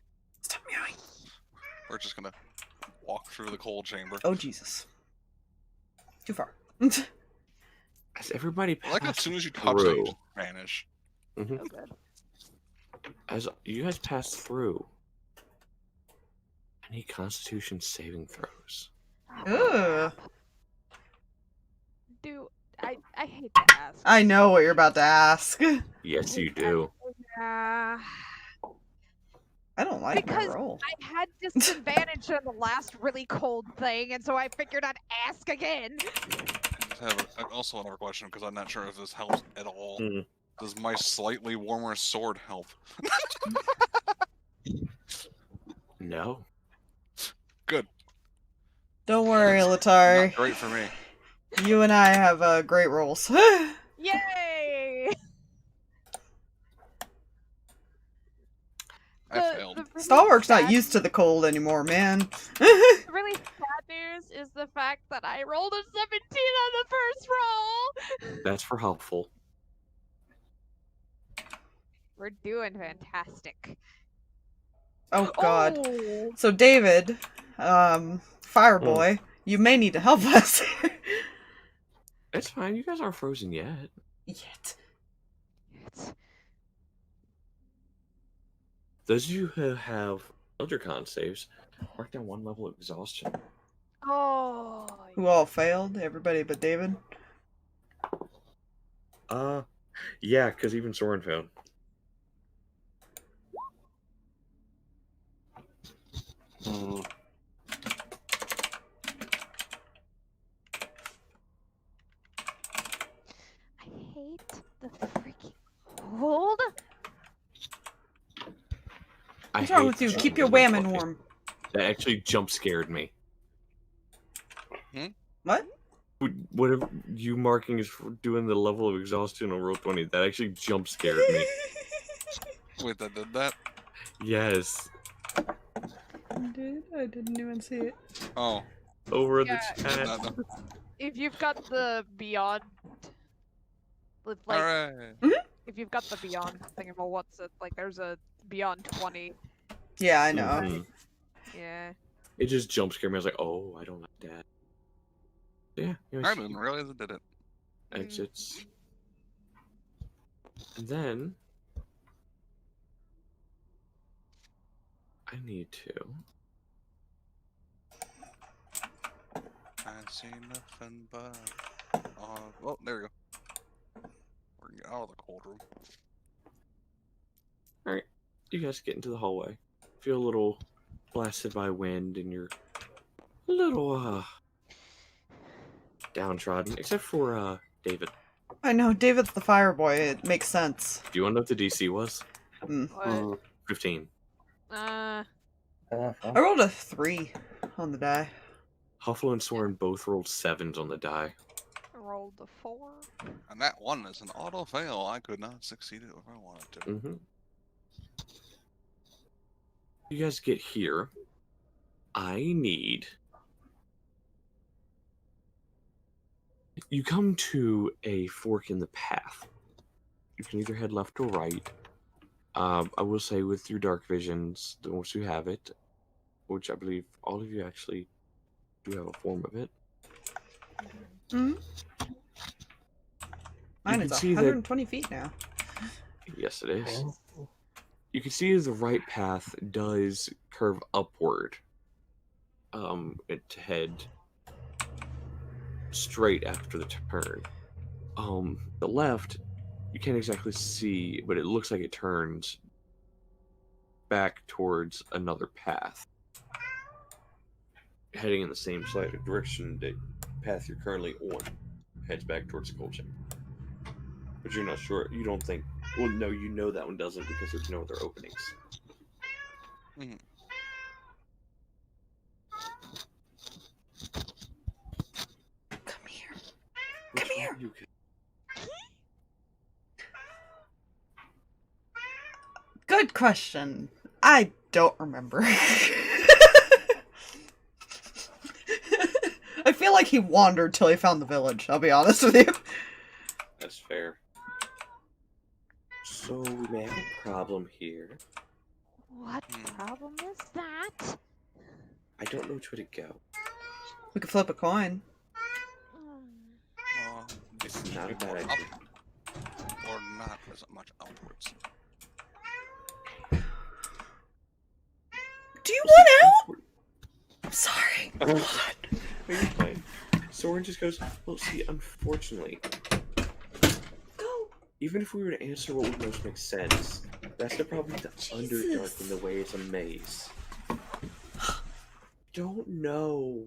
S1: stop meowing.
S4: We're just gonna walk through the cold chamber.
S1: Oh, Jesus. Too far.
S2: As everybody
S4: I like
S2: passes
S4: as soon as you touch it, you
S2: through,
S4: just vanish.
S2: Mhm.
S3: So good.
S2: As you guys pass through, I need Constitution saving throws.
S1: Ugh.
S3: I hate to ask.
S1: I know what you're about to ask.
S2: Yes, you do.
S3: Yeah.
S1: I don't like
S3: Because
S1: my roll.
S3: I had disadvantage on the last really cold thing, and so I figured I'd ask again.
S4: I have also another question because I'm not sure if this helps at all.
S2: Mm.
S4: Does my slightly warmer sword help?
S2: No.
S1: Don't Don't worry,
S4: Not
S1: Letari.
S4: great for me.
S1: You and I have great rolls.
S3: Yay!
S4: I failed.
S3: The really
S1: Stalverk's not
S3: sad-
S1: used to the cold anymore, man.
S3: The really sad news is the fact that I rolled a 17 on the first roll.
S2: That's for Huffle.
S3: We're doing fantastic.
S1: Oh god.
S3: Oh,
S1: So David, Fireboy, you may need to help us.
S2: It's fine. You guys aren't frozen yet.
S1: Yet.
S3: it's-
S2: Those of you who have ElderCon saves, mark down 1 level of exhaustion.
S3: oh.
S1: Who all failed? Everybody but David?
S2: Yeah, because even Soren failed.
S5: Mm.
S3: I hate the freaking cold.
S1: What's wrong with you? Keep your whammon warm.
S2: That actually jump scared me.
S1: What?
S2: Whatever you marking is for doing the level of exhaustion on roll 20, that actually jump scared me.
S4: Wait, that did that?
S2: Yes.
S1: Dude, I didn't even see it.
S4: Oh.
S2: Over in
S3: Yeah.
S2: the chat.
S4: No.
S3: If you've got the beyond, with like,
S4: Alright.
S3: if you've got the beyond thing of what's it like? There's a beyond 20.
S1: Yeah, I know.
S2: Mhm.
S3: Yeah.
S2: It just jump scared me. I was like, oh, I don't like that. Yeah.
S4: I didn't realize it did it.
S2: Exits. And then I need to.
S4: I see nothing but. Oh, there we go. We're getting out of the cold room.
S2: Alright. You guys get into the hallway. Feel a little blasted by wind and you're a little downtrodden. Except for David.
S1: I know, David's the Fireboy. It makes sense.
S2: Do you want to know what the DC was?
S1: Mm.
S3: What?
S2: 15.
S5: Ah,
S1: I
S5: fuck.
S1: rolled a 3 on the die.
S2: Huffle and Soren both rolled 7s on the die.
S3: I rolled a 4.
S4: And that one is an auto fail. I could not succeed it if I wanted to.
S2: Mm-hmm. You guys get here. I need. You come to a fork in the path. You can either head left or right. I will say with your dark visions, the ones who have it, which I believe all of you actually do have a form of it.
S1: Mm-hmm. Mine
S2: can
S1: is
S2: see that-
S1: 120 feet now.
S2: Yes, it is. You can see the right path does curve upward. To head straight after the turn. The left, you can't exactly see, but it looks like it turns back towards another path, heading in the same slight direction. The path you're currently on heads back towards the cold chamber, but you're not sure. You don't think. Well, no, you know that one doesn't because there's no other openings.
S4: Mhm.
S1: Come here.
S2: Which
S1: Come
S2: one
S1: here.
S2: you could-
S1: Good question. I don't remember. I feel like he wandered till he found the village, I'll be honest with you.
S2: That's fair. So we may have a problem here.
S3: What problem is that?
S2: I don't know which way to go.
S1: We could flip a coin.
S4: Well,
S2: It's
S4: this
S2: not a
S4: should be
S2: bad
S4: more
S2: idea.
S4: up, or not as much upwards.
S1: Do you want out? I'm sorry.
S2: Hold on. Wait, you're fine. Soren just goes, well, see, unfortunately,
S1: Go.
S2: even if we were to answer what would most make sense, that's the problem with the Underdark and the way it's a maze. Don't know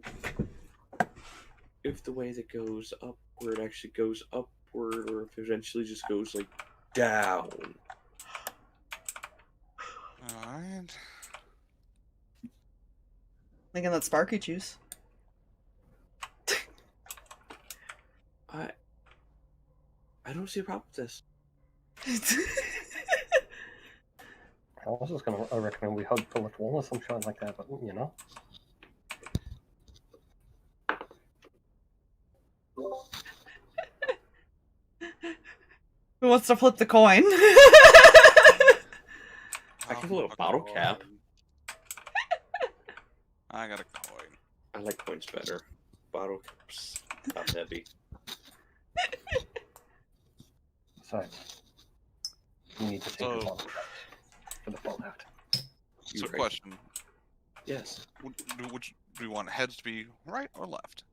S2: if the way that goes upward actually goes upward or if it eventually just goes, like, down.
S4: Alright.
S1: Thinking that Sparky juice.
S2: I don't see a problem with this.
S5: I was just gonna recommend we hug the wall or some shit like that, but you know.
S1: Who wants to flip the coin?
S2: I can flip a bottle cap.
S4: I got a coin.
S2: I like coins better. Bottle caps, top heavy.
S5: Besides, you need to take your bottle for the fallout.
S4: So,
S2: You're right.
S4: question:
S2: Yes.
S4: do you want heads to be right or left?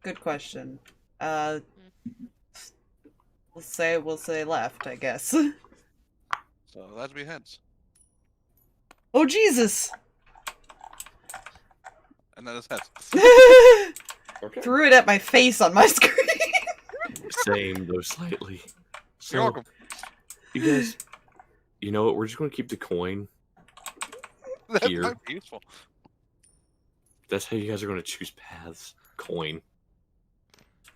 S1: Good question. We'll say left, I guess.
S4: So that'd be heads,
S1: Oh Jesus!
S4: and that is heads.
S2: Okay.
S1: Threw it at my face on my screen.
S2: Same, though slightly. So,
S4: You're welcome.
S2: you guys, you know what? We're just going to keep the coin.
S4: That
S2: Here.
S4: might be useful.
S2: That's how you guys are going to choose paths. Coin.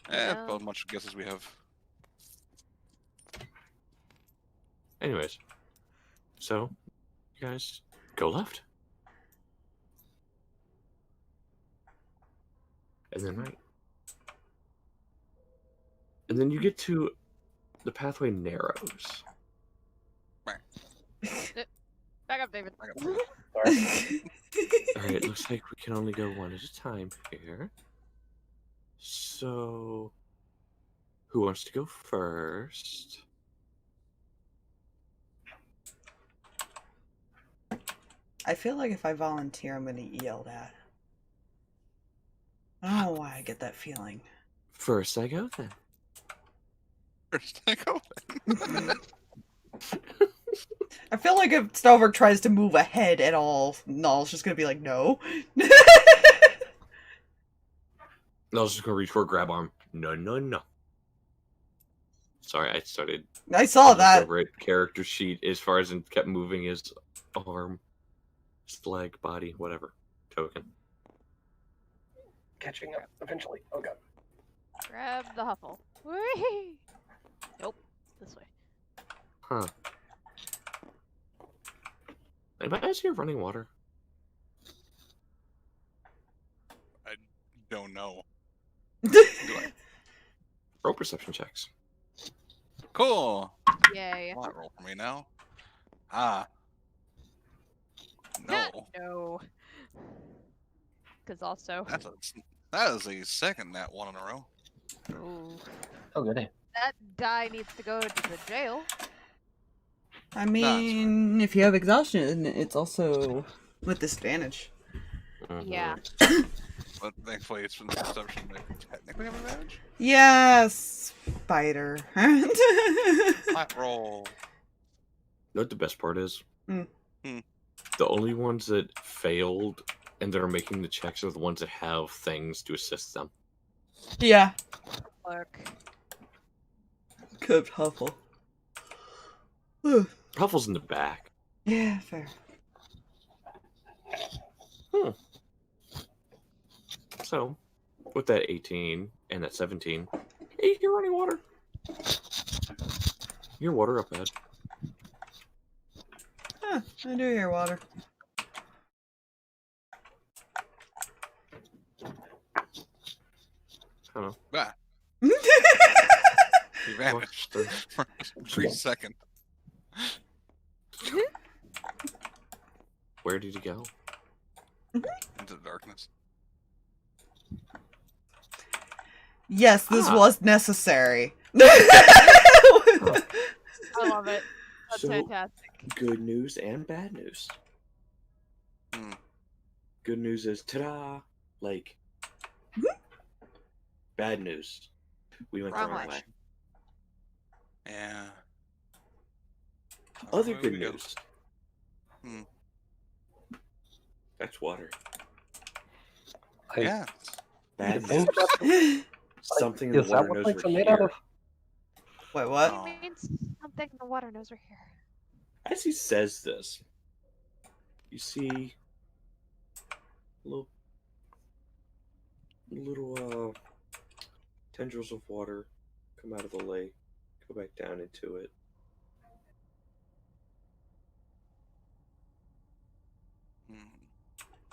S4: That's about as much guess as we have.
S2: Anyways. So, you guys go left. And then right. And then you get to the pathway narrows.
S3: Back up, David.
S4: I got
S5: Sorry.
S2: Alright, looks like we can only go one at a time here. So, who wants to go first?
S1: I feel like if I volunteer, I'm gonna get yelled at. I don't know why I get that feeling.
S2: First I go then.
S4: first. I go.
S1: I feel like if Stalverk tries to move ahead at all, Null's just gonna be like, no.
S2: I was just gonna reach for a grab arm. No, no, no. Sorry, I started.
S1: I saw that.
S2: Over it. Character sheet as far as it kept moving his arm, his leg, body, whatever. Token.
S5: Catching up eventually. Oh god.
S3: Grab the Huffle. Whee! Nope. This way.
S2: Huh. Anybody else here running water?
S4: I don't know.
S2: Roll perception checks.
S4: Cool.
S3: Yay.
S4: Lot roll for me now. Ah. No.
S3: No. Because also.
S4: That is a second nat one in a row.
S3: Ooh.
S5: Oh goody.
S3: That die needs to go to the jail.
S1: I mean, if you have exhaustion, it's also with disadvantage.
S3: Yeah.
S4: But thankfully it's from the perception they technically have advantage.
S1: Yes, spider.
S4: Flat roll.
S2: You know what the best part is?
S1: Hmm.
S2: The only ones that failed and that are making the checks are the ones that have things to assist them.
S1: Yeah.
S3: Look.
S1: Good Huffle.
S2: Huffle's in the back.
S1: Yeah, fair.
S2: So, with that 18 and that 17, hey, you're running water. Your water up ahead.
S1: Huh, I do hear water.
S2: I don't know.
S4: Ah, he vanished for a brief second.
S2: Where did he go?
S4: Into the darkness.
S1: Yes, this
S2: Ah.
S1: was necessary.
S3: I love it. That's
S2: So-
S3: fantastic.
S2: Good news and bad news.
S4: Hmm.
S2: Good news is, ta-da, like. Bad news. We went the
S3: Wrong
S2: wrong
S3: way.
S2: way.
S4: Yeah.
S2: Other
S4: Where
S2: good
S4: we go?
S2: news.
S4: Hmm.
S2: That's water.
S4: Yeah.
S2: Bad
S5: You
S2: news.
S5: think that-
S2: Something in the
S5: Is that
S2: water
S5: what
S2: knows
S5: plates
S2: we're
S5: are made out
S2: here.
S5: of?
S1: Wait, what?
S4: Oh.
S3: It means something in the water knows we're here.
S2: As he says this, you see a little little tendrils of water come out of the lake, go back down into it.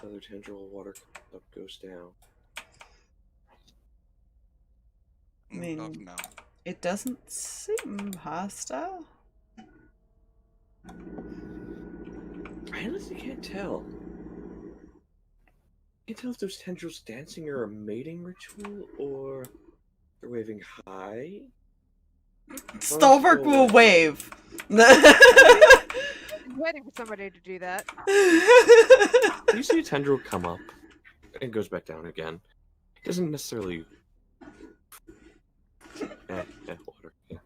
S2: Another tendril of water comes up, goes down.
S1: I mean,
S4: Up now.
S1: it doesn't seem hostile.
S2: I honestly can't tell. Can't tell if those tendrils dancing are a mating ritual or they're waving high.
S1: Stalverk will wave.
S3: I'm waiting for somebody to do that.
S2: You see a tendril come up and goes back down again. It doesn't necessarily. Water. Yeah,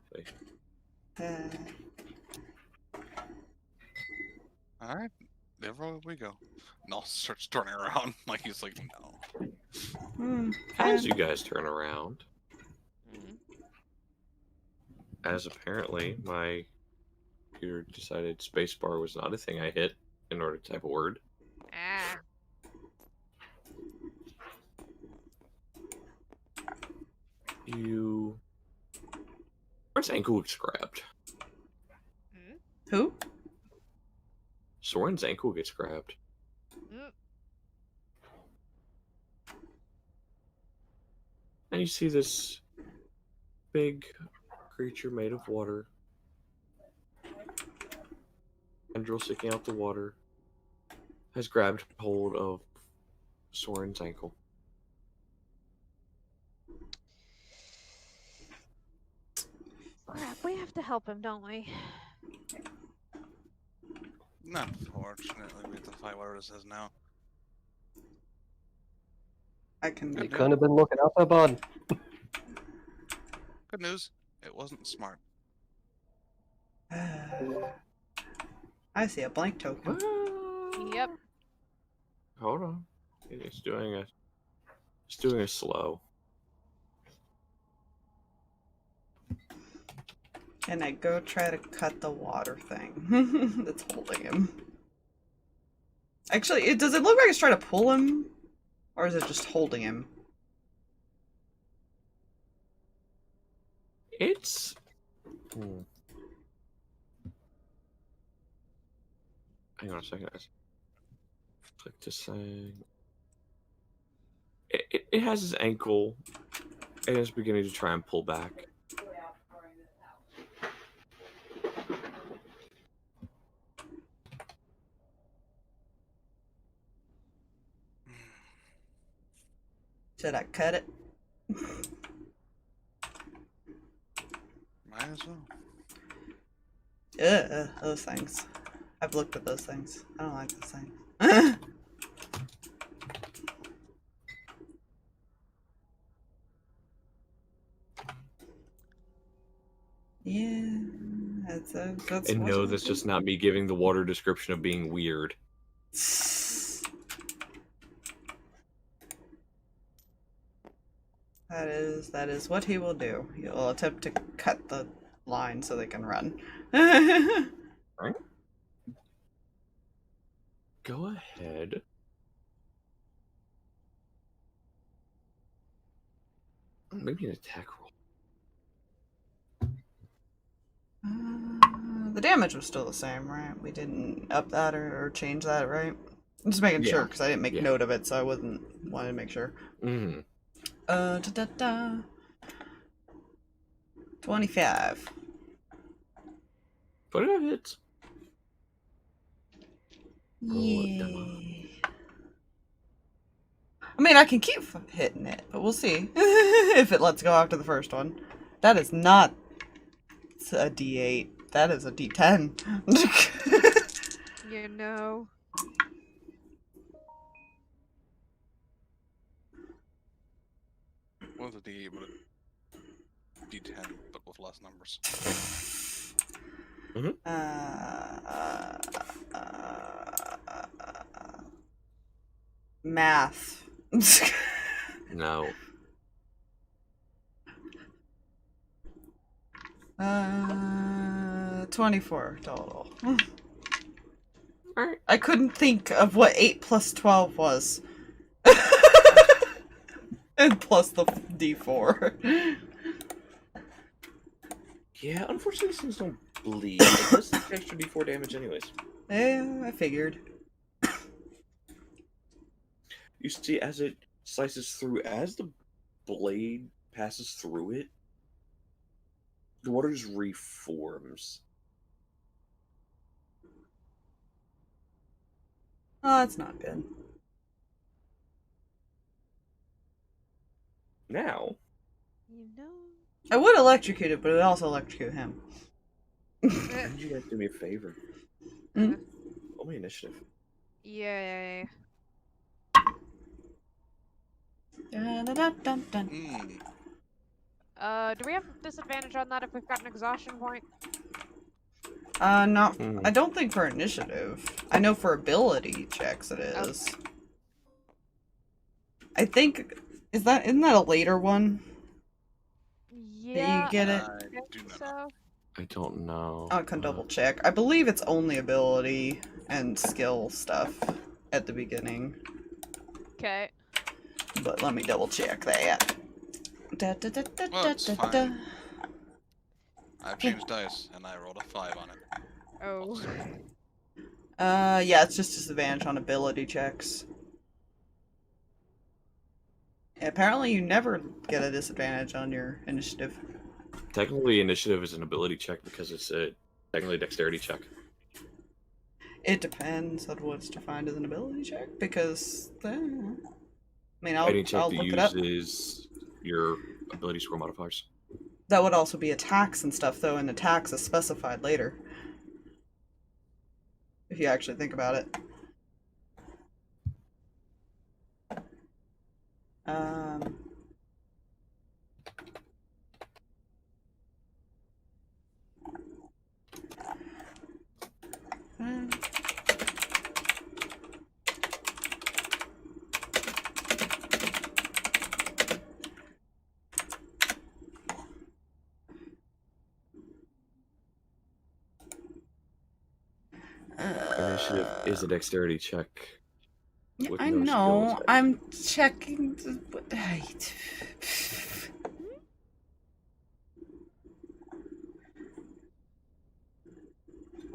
S4: Alright, there we go. Null starts turning around like he's like, no.
S2: As you guys turn around,
S3: Mhm.
S2: as apparently my computer decided spacebar was not a thing I hit in order to type a word.
S3: Ah.
S2: Soren's ankle gets grabbed.
S1: Who?
S2: Soren's ankle gets grabbed.
S3: Mm.
S2: And you see this big creature made of water. Tendril sticking out the water. Has grabbed hold of Soren's ankle.
S3: Crap, we have to help him, don't we?
S4: Unfortunately, we have to fight whatever it says now.
S1: I can.
S5: You couldn't have been looking out there, bud.
S4: Good news, it wasn't smart.
S1: I see a blank token.
S3: Yep.
S2: Hold on. It's doing a slow.
S1: And I go try to cut the water thing that's holding him. Actually, does it look like it's trying to pull him? Or is it just holding him?
S2: It's... Hang on a second. Click to say... It has his ankle, and it's beginning to try and pull back.
S1: Should I cut it?
S4: Might as well.
S1: Those things. I've looked at those things. I don't like those things. Yeah, that's.
S2: And no, that's just not me giving the water description of being weird.
S1: That is what he will do. He'll attempt to cut the line so they can run.
S2: Right? Go ahead. Maybe an attack roll.
S1: The damage was still the same, right? We didn't up that or change that, right? I'm just making sure because I didn't make note of it, so I wanted to make sure. 25.
S2: 25 hits.
S1: Yeah. I mean, I can keep hitting it, but we'll see if it lets go after the first one. That is not a D8. That is a D10.
S3: You know.
S4: What was a D8, but a D10, but with less numbers.
S1: Math.
S2: No.
S1: 24 total.
S2: Alright.
S1: I couldn't think of what 8 plus 12 was. And plus the D4.
S2: Yeah, unfortunately, these things don't bleed. It does take extra D4 damage, anyways.
S1: Yeah, I figured.
S2: You see, as it slices through, as the blade passes through it, the water just reforms.
S1: Oh, that's not good.
S2: Now,
S3: You know.
S1: I would electrocute it, but it would also electrocute him.
S2: why don't you guys do me a favor?
S1: Hmm?
S2: Roll my initiative.
S3: Yay.
S1: Dun-dun-dun-dun-dun.
S4: Hmm.
S3: Do we have disadvantage on that if we've got an exhaustion point?
S1: No,
S2: Hmm.
S1: I don't think for initiative. I know for ability checks it is. I think, isn't that a later one?
S3: Yeah,
S1: get it?
S4: I
S3: think
S4: do not know.
S3: so.
S2: I don't know.
S1: I can double check. I believe it's only ability and skill stuff at the beginning.
S3: Okay.
S1: But let me double check that.
S4: Well, it's fine. I've changed dice, and I rolled a 5 on it.
S3: Oh.
S1: Yeah, it's just disadvantage on ability checks. Apparently you never get a disadvantage on your initiative.
S2: Technically, initiative is an ability check because it's technically a dexterity check.
S1: It depends on what's defined as an ability check, because I mean,
S2: Any check
S1: I'll
S2: that
S1: look it up.
S2: uses your ability score modifiers.
S1: That would also be attacks and stuff, though, and attacks is specified later. If you actually think about it. Hmm.
S2: Initiative is a dexterity check.
S1: Yeah,
S2: with
S1: I
S2: no
S1: know.
S2: skills.
S1: I'm checking.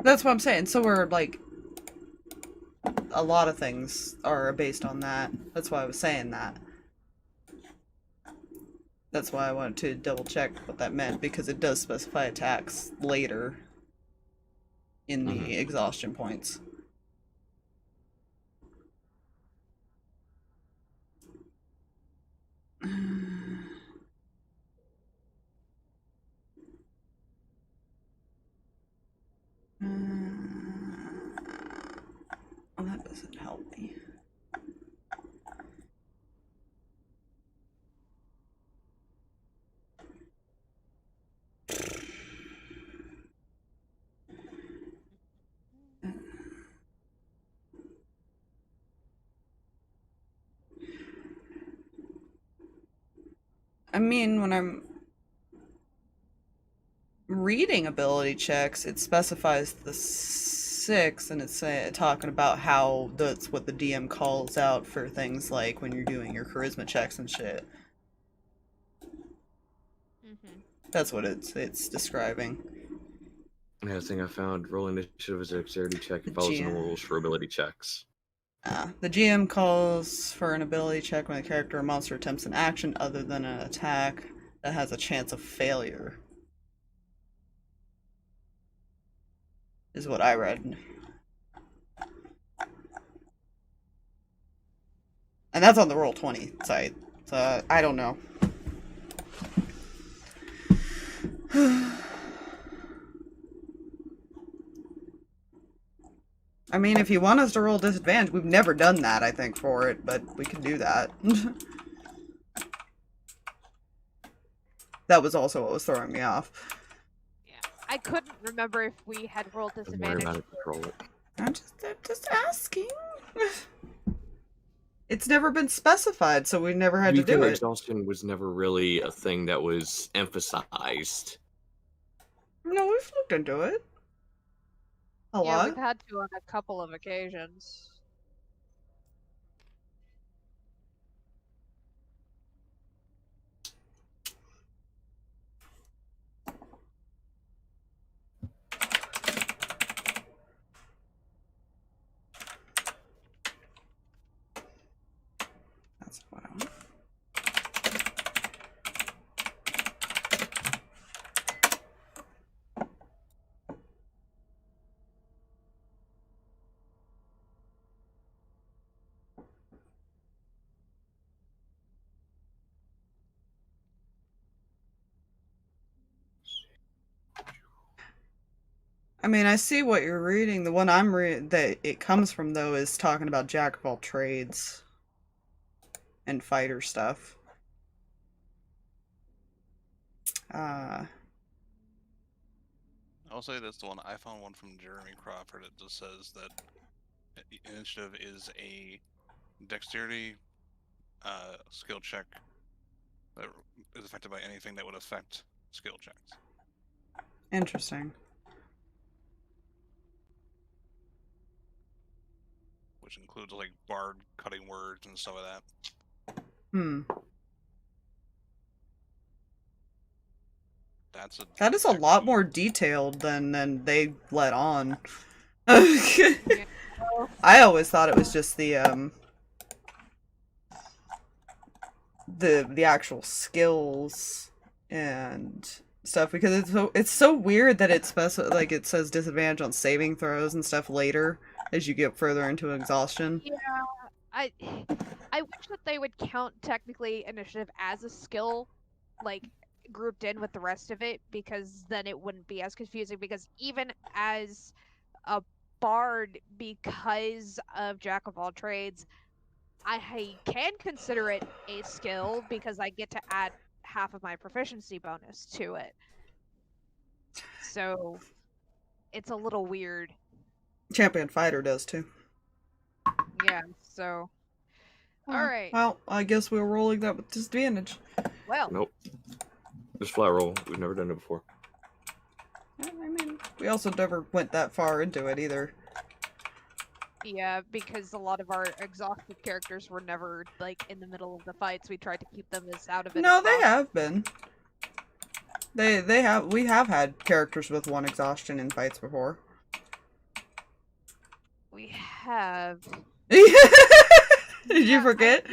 S1: That's what I'm saying. So we're like, a lot of things are based on that. That's why I was saying that. That's why I wanted to double check what that meant, because it does specify attacks later in the exhaustion points. Well, that doesn't help me. I mean, when I'm reading ability checks, it specifies the 6, and it's talking about how that's what the DM calls out for things like when you're doing your charisma checks and shit. That's what it's describing.
S2: Another thing I found: roll initiative is a dexterity check. It follows the normal rules for ability checks.
S1: The GM calls for an ability check when a character or monster attempts an action other than an attack that has a chance of failure. Is what I read. And that's on the Roll20 site, so I don't know. I mean, if you want us to roll disadvantage, we've never done that, I think, for it, but we can do that. That was also what was throwing me off.
S3: Yeah. I couldn't remember if we had rolled
S2: Don't worry
S3: disadvantage.
S2: about it. Control it.
S1: I'm just asking. It's never been specified, so we never had to do it.
S2: Exhaustion was never really a thing that was emphasized.
S1: No, we've looked into it. A
S3: Yeah,
S1: lot.
S3: we've had to on a couple of occasions.
S1: mean, I see what you're reading. The one I'm reading that it comes from, though, is talking about jack of all trades and fighter stuff.
S4: I'll say this: the one I found one from Jeremy Crawford. It just says that initiative is a dexterity skill check that is affected by anything that would affect skill checks.
S1: Interesting.
S4: Which includes like bard cutting words and stuff like that.
S1: Hmm.
S4: That
S1: is a lot more detailed than they let on. I always thought it was just the actual skills and stuff, because it's so weird that it's like it says disadvantage on saving throws and stuff later as you get further into exhaustion.
S3: Yeah, I wish that they would count technically initiative as a skill, like grouped in with the rest of it, because then it wouldn't be as confusing. Because even as a bard, because of jack of all trades, I can consider it a skill because I get to add half of my proficiency bonus to it. So it's a little weird.
S1: Champion fighter does too.
S3: Yeah, so alright.
S1: Well, I guess we're rolling that with disadvantage.
S3: Well,
S2: Nope. Just flat roll. We've never done it before.
S1: I mean, we also never went that far into it either.
S3: yeah, because a lot of our exhausted characters were never, like, in the middle of the fights. We tried to keep them as out of it
S1: No,
S3: as
S1: they
S3: possible.
S1: have been. We have had characters with 1 exhaustion in fights before.
S3: We have.
S1: Did you forget?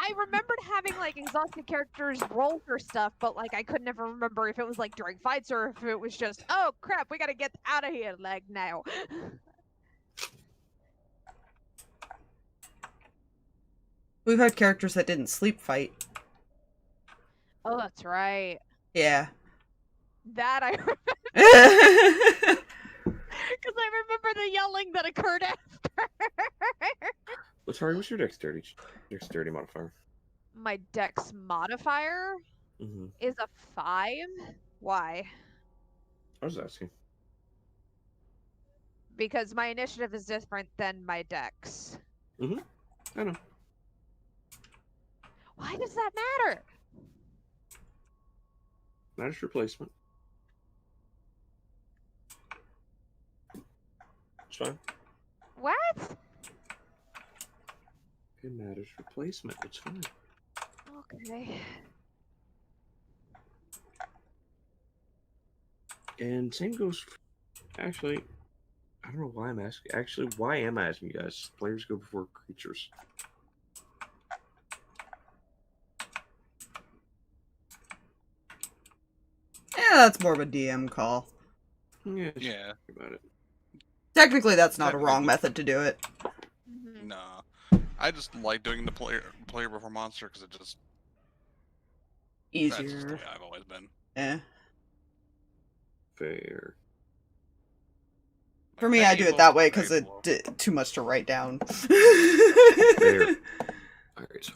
S3: I remembered having, like, exhausted characters roll for stuff, but, like, I could never remember if it was, like, during fights or if it was just, oh, crap, we gotta get out of here, like, now.
S1: We've had characters that didn't sleep fight.
S3: Oh, that's right.
S1: Yeah.
S3: That I remember. Because I remember the yelling that occurred after.
S2: Letari, what's your dexterity modifier?
S3: My dex modifier
S2: Mm-hmm.
S3: is a 5. Why?
S2: I was asking.
S3: Because my initiative is different than my dex.
S2: Mm-hmm. I know.
S3: Why does that matter?
S2: Matters replacement. It's fine.
S3: What?
S2: It matters replacement. It's fine.
S3: Okay.
S2: And same goes. Actually, I don't know why I'm asking. Actually, why am I asking you guys? Players go before creatures.
S1: Yeah, that's more of a DM call.
S2: Yeah.
S4: Yeah.
S2: About it.
S1: Technically, that's not a
S4: Technically.
S1: wrong method to do it.
S3: Mhm.
S4: Nah. I just like doing the player before monster because it just that's just the
S1: Easier.
S4: way I've always been.
S1: Eh.
S2: Fair.
S1: For me, I do it that way because it's too much to write down.
S2: Fair. Alright, so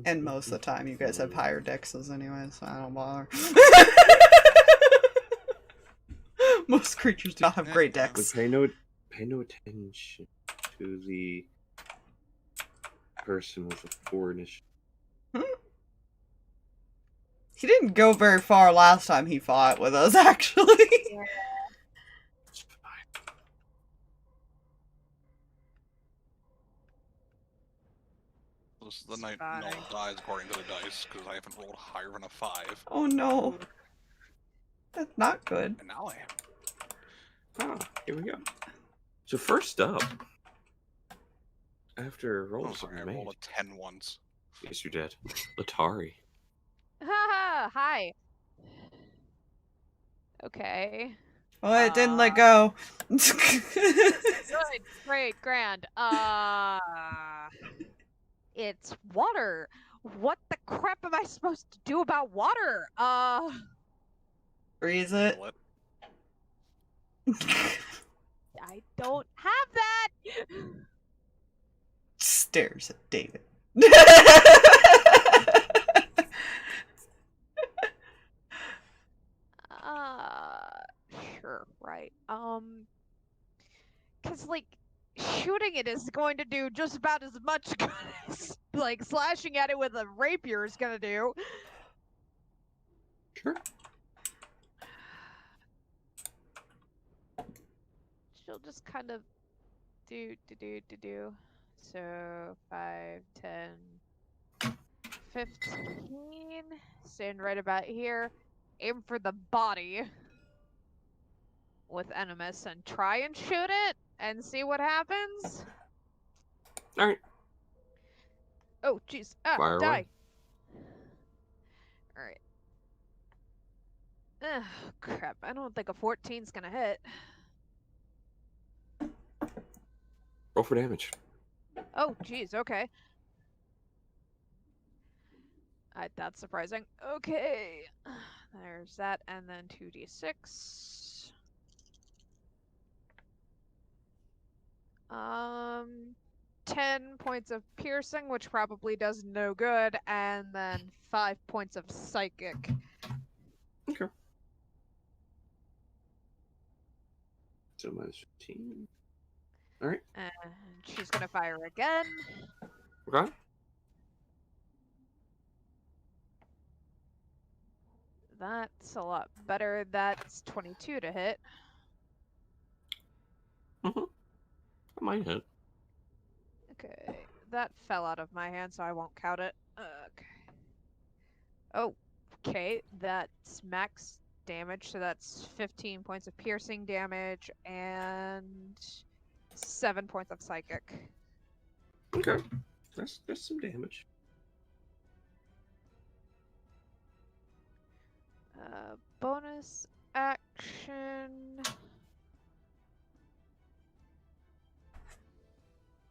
S1: And most of the time, you guys have higher dexes anyway, so I don't bother. Most creatures do not have great
S2: But
S1: dex.
S2: pay no attention to the person with a 4 initiative.
S1: He didn't go very far last time he fought with us, actually.
S2: It's fine.
S4: This is the night no one dies according to the dice because I haven't rolled higher than a 5.
S1: Oh no. That's not good.
S4: And now I am.
S2: Ah, here we go. So first up, after
S4: Oh,
S2: rolls
S4: sorry, I
S2: are made,
S4: rolled a 10 once.
S2: yes, you did. Letari.
S3: Haha, hi. Okay.
S1: Oh, it didn't let go.
S3: Good, great, grand. It's water. What the crap am I supposed to do about water?
S1: Freeze it.
S4: What?
S3: I don't have that.
S1: Stares at David.
S3: Sure, right. Cause like shooting it is going to do just about as much good as like slashing at it with a rapier is gonna do.
S2: Sure.
S3: She'll just kind of do. So 5, 10, 15. Stand right about here. Aim for the body with Animus and try and shoot it and see what happens.
S2: Alright.
S3: Oh, jeez. Ah,
S2: Fire
S3: die.
S2: away.
S3: Alright. Ugh, crap. I don't think a 14's gonna hit.
S2: Roll for damage.
S3: Oh, jeez. Okay. That's surprising. Okay. There's that, and then 2d6. 10 points of piercing, which probably does no good, and then 5 points of psychic.
S2: Okay. So minus 15. Alright.
S3: And she's gonna fire again.
S2: Okay.
S3: That's a lot better. That's 22 to hit.
S2: Mm-hmm. That might hit.
S3: Okay, that fell out of my hand, so I won't count it. Okay. Oh, okay, that's max damage, so that's 15 points of piercing damage and 7 points of psychic.
S2: Okay. That's some damage.
S3: Bonus action.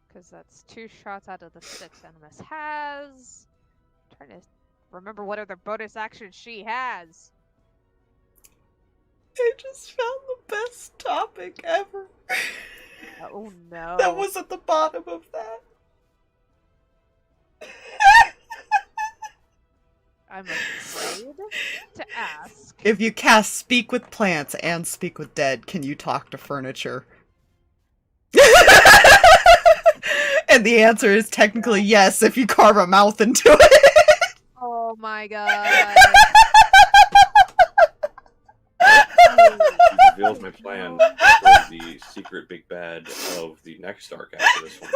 S3: Because that's 2 shots out of the 6 Animus has. I'm trying to remember what other bonus actions she has.
S1: I just found the best topic ever.
S3: Oh no.
S1: That was at the bottom of that.
S3: I'm afraid to ask.
S1: If you cast Speak with Plants and Speak with Dead, can you talk to furniture? And the answer is technically yes if you carve a mouth into it.
S3: Oh my god.
S2: Reveals my plan for the secret big bad of the next arc after this one.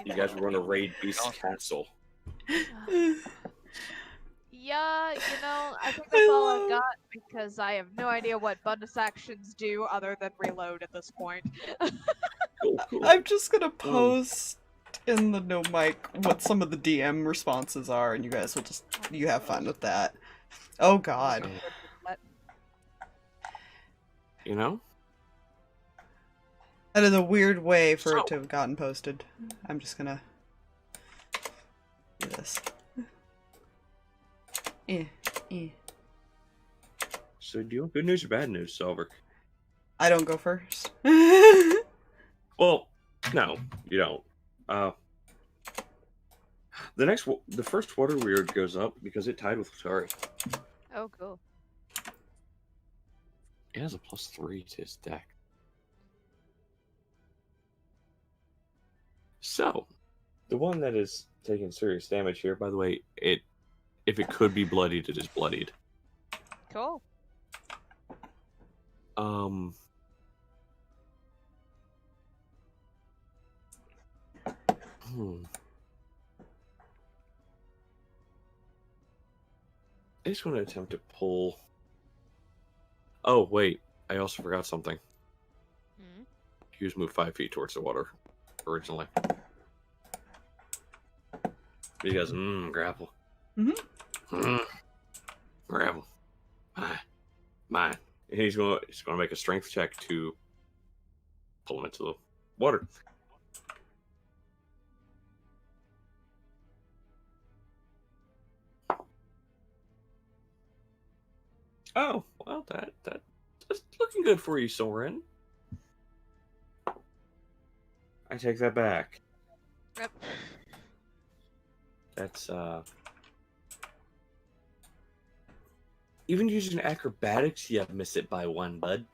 S2: You guys were going to raid Beast's castle.
S3: Yeah, I think that's all I've got because I have no idea what bonus actions do other than reload at this point.
S2: Cool.
S1: I'm just gonna post in the no mic what some of the DM responses are, and you guys will you have fun with that. Oh god.
S2: You know?
S1: That is a weird way for it to have gotten posted. I'm just gonna do this.
S2: So do you want good news or bad news, Stalverk?
S1: I don't go first.
S2: Well, no, you don't. The first water weird goes up because it tied with Letari.
S3: Oh, cool.
S2: It has a +3 to his deck. So, the one that is taking serious damage here, by the way, if it could be bloodied, it is bloodied.
S3: Cool.
S2: I just want to attempt to pull. Oh, wait. I also forgot something.
S3: Hmm?
S2: He was moved 5 feet towards the water originally. Because, grapple. Grapple. Mine. And he's going to make a strength check to pull him into the water. Oh, well, that's looking good for you, Soren. I take that back.
S3: Yep.
S2: That's even using acrobatics, you miss it by 1, bud.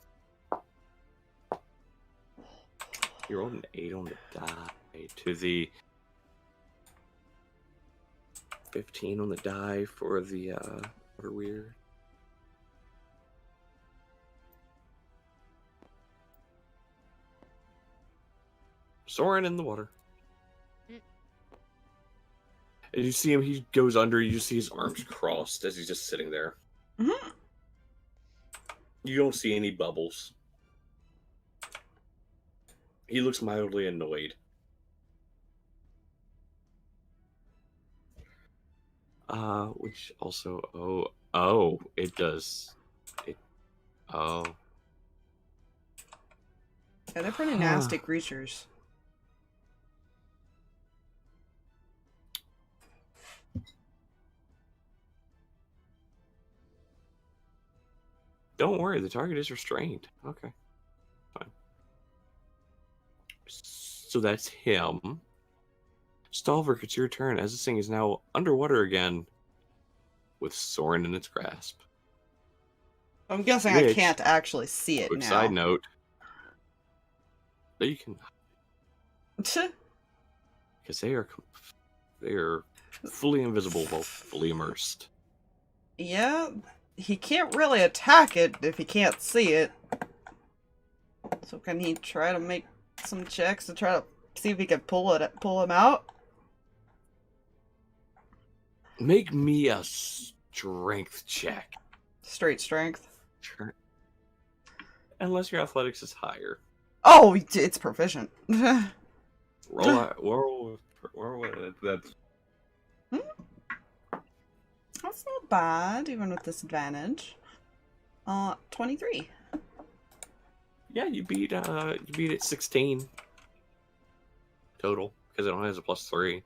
S2: You rolled an 8 on the die to the 15 on the die for the water weird. Soren in the water. And you see him, he goes under, you see his arms crossed as he's just sitting there.
S1: Mm-hmm.
S2: You don't see any bubbles. He looks mildly annoyed. Which also, it does. Oh.
S1: Yeah, they're pretty nasty creatures.
S2: Don't worry, the target is restrained. Okay. Fine. So that's him. Stalverk, it's your turn, as this thing is now underwater again with Soren in its grasp.
S1: I'm guessing
S2: Which,
S1: I can't actually see it
S2: quick
S1: now.
S2: side note. You can, because they are fully invisible while fully immersed.
S1: Yeah, he can't really attack it if he can't see it. So can he try to make some checks to try to see if he can pull him out?
S2: Make me a strength check.
S1: Straight strength.
S2: Sure. Unless your athletics is higher.
S1: Oh, it's proficient.
S2: Roll that's
S1: That's not bad, even with disadvantage. 23.
S2: yeah, you beat it 16 total because it only has a +3.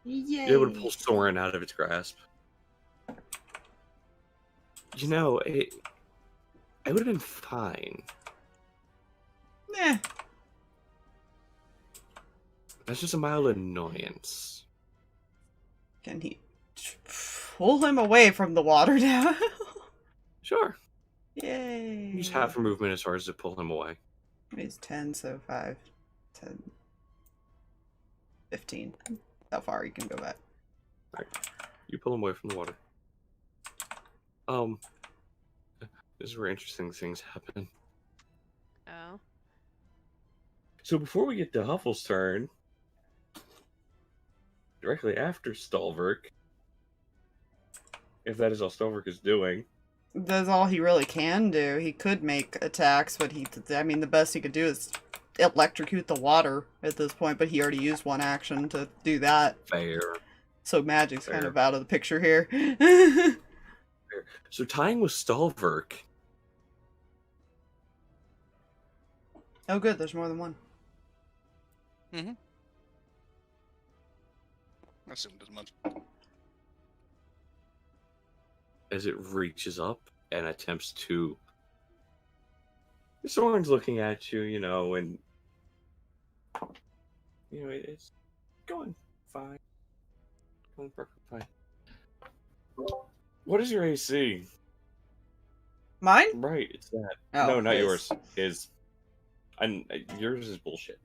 S1: Yay.
S2: You're able to pull Soren out of its grasp. You know, it would have been fine.
S1: Eh.
S2: That's just a mild annoyance.
S1: Can he pull him away from the water now?
S2: Sure.
S1: Yay.
S2: Use half your movement as far as to pull him away.
S1: He's 10, so 5, 10, 15. How far you can go back.
S2: Right. You pull him away from the water. This is where interesting things happen.
S3: Oh.
S2: So before we get to Huffle's turn, directly after Stalverk, if that is all Stalverk is doing.
S1: That's all he really can do. He could make attacks, but the best he could do is electrocute the water at this point, but he already used one action to do that.
S2: Fair.
S1: So magic's kind
S2: Fair.
S1: of out of the picture here.
S2: Fair. So tying with Stalverk.
S1: Oh good, there's more than one.
S4: I assumed as much.
S2: As it reaches up and attempts to. Someone's looking at you, and it's going fine. Going perfectly fine. What is your AC?
S1: Mine?
S2: Right, it's that.
S1: Oh,
S2: no, not
S1: his.
S2: yours. His. And yours is bullshit.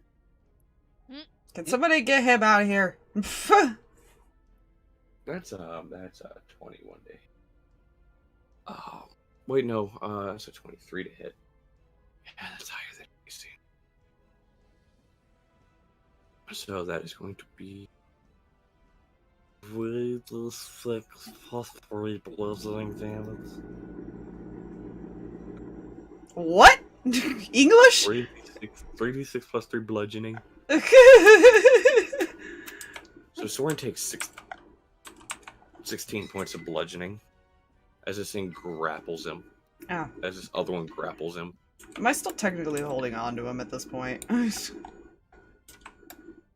S1: Can somebody get him out of here?
S2: That's a 21 day. Wait, no, that's a 23 to hit. Yeah, that's higher than AC. So that is going to be 3d6 plus 3 bludgeoning damage.
S1: What? English?
S2: 3d6 plus 3 bludgeoning. So Soren takes 16 points of bludgeoning as this thing grapples him.
S1: Oh.
S2: As this other one grapples him.
S1: Am I still technically holding on to him at this point?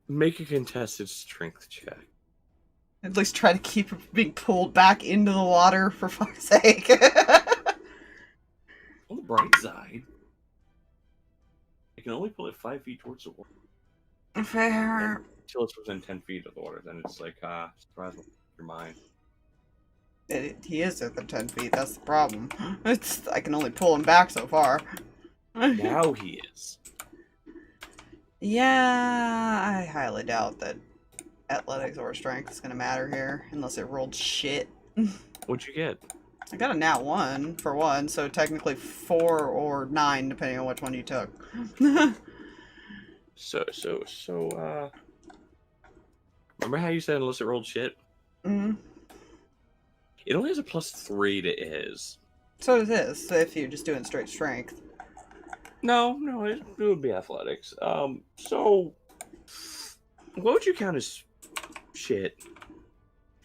S2: Make a contested strength check.
S1: At least try to keep her being pulled back into the water, for fuck's sake.
S2: On the bright side, I can only pull it 5 feet towards the water.
S1: Fair.
S2: Until it's within 10 feet of the water, then it's like, surprise your mind.
S1: He is at the 10 feet, that's the problem. I can only pull him back so far.
S2: Now he is.
S1: Yeah, I highly doubt that athletics or strength is gonna matter here, unless it rolled shit.
S2: What'd you get?
S1: I got a nat 1 for one, so technically 4 or 9, depending on which one you took.
S2: So, remember how you said unless it rolled shit?
S1: Mm-hmm.
S2: It only has a +3 to his.
S1: So does this, if you're just doing straight strength.
S2: No, it would be athletics. So, what would you count as shit?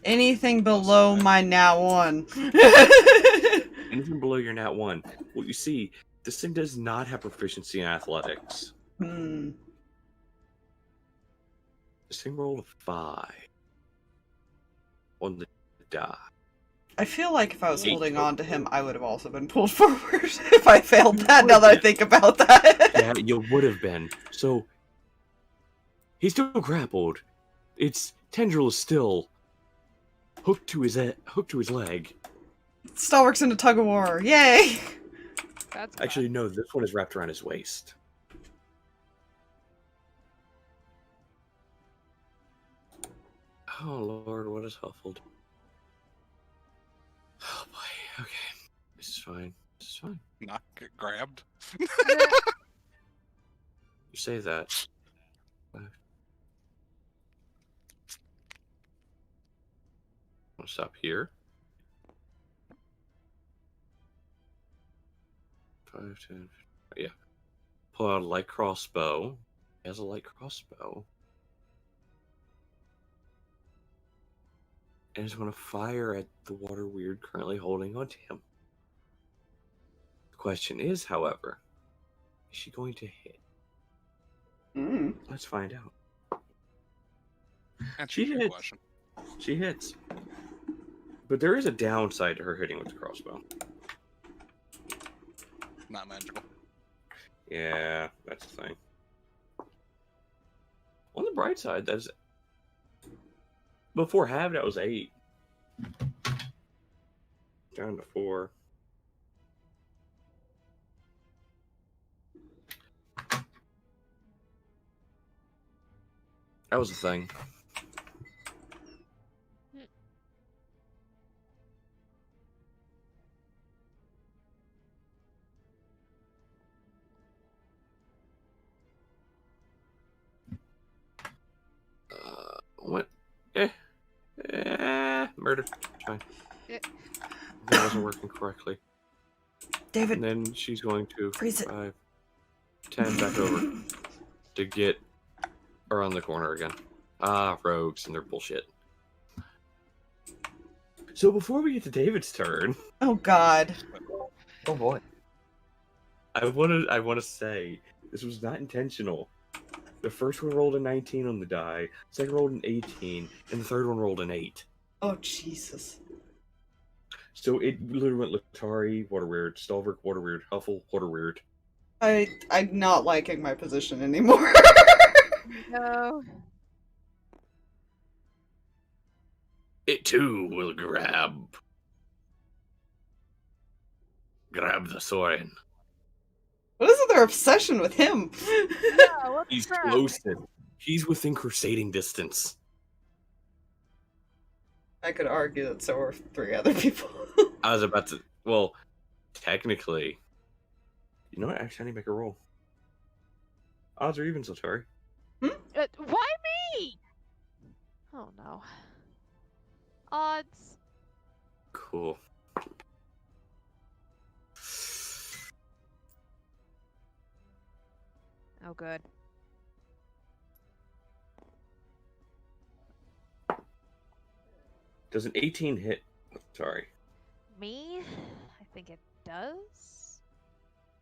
S1: Anything below my nat 1.
S2: Anything below your nat 1. Well, you see, this thing does not have proficiency in athletics.
S1: Hmm.
S2: This thing rolled a 5 on the die.
S1: I feel like if I was
S2: 8
S1: holding on to him,
S2: total.
S1: I would have also been pulled forward if I failed that, now that I think about that.
S2: Yeah, you would have been. So, he's still grappled. Its tendril is still hooked to his leg.
S1: Stalverk's in a tug of war. Yay!
S3: That's
S2: Actually, no, this one is wrapped around his waist. Oh lord, what is Huffle? Oh boy, okay. This is fine. This is fine.
S4: Not get grabbed.
S2: You say that. I'll stop here. 5, 10, yeah. Pull out a light crossbow. He has a light crossbow. And is going to fire at the water weird currently holding onto him. The question is, however, is she going to hit?
S1: Mm.
S2: Let's find out.
S4: That's
S2: She
S4: a good
S2: hits.
S4: question.
S2: She hits. But there is a downside to her hitting with the crossbow.
S4: Not magical.
S2: Yeah, that's the thing. On the bright side, that's... Before half, that was 8. Down to 4. That was the thing. What? Murder. Fine.
S3: Eh.
S2: That wasn't working correctly.
S1: David,
S2: And then she's going to
S1: freeze it.
S2: 5, 10 back over to get around the corner again. Ah, rogues and their bullshit. So before we get to David's turn,
S1: Oh god.
S5: Oh boy.
S2: I want to say this was not intentional. The first one rolled a 19 on the die, second rolled an 18, and the third one rolled an 8.
S1: Oh Jesus.
S2: So it literally went Letari, water weird, Stalverk, water weird, Huffle, water weird.
S1: I'm not liking my position anymore.
S3: No.
S2: It too will grab the Soren.
S1: What is it, their obsession with him?
S3: Yeah, what the
S2: He's
S3: crap?
S2: closest. He's within crusading distance.
S1: I could argue that so are 3 other people.
S2: I was about to. Well, technically, you know what? Actually, I need to make a roll. Odds or evens, Letari?
S3: Why me? Oh no. Odds.
S2: Cool.
S3: Oh good.
S2: Does an 18 hit? Sorry.
S3: Me? I think it does.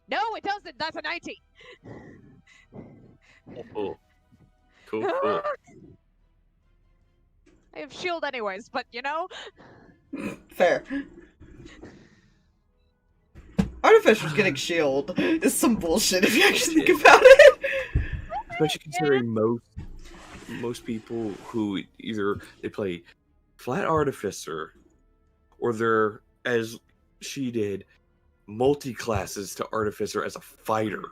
S3: No, it doesn't. That's a 19.
S2: Cool. Cool.
S3: I have shield anyways, but you know.
S1: Fair. Artificer's getting shield is some bullshit if you actually think about it.
S2: Especially considering most people who either they play flat artificer or they're, as she did, multi-classes to artificer as a fighter.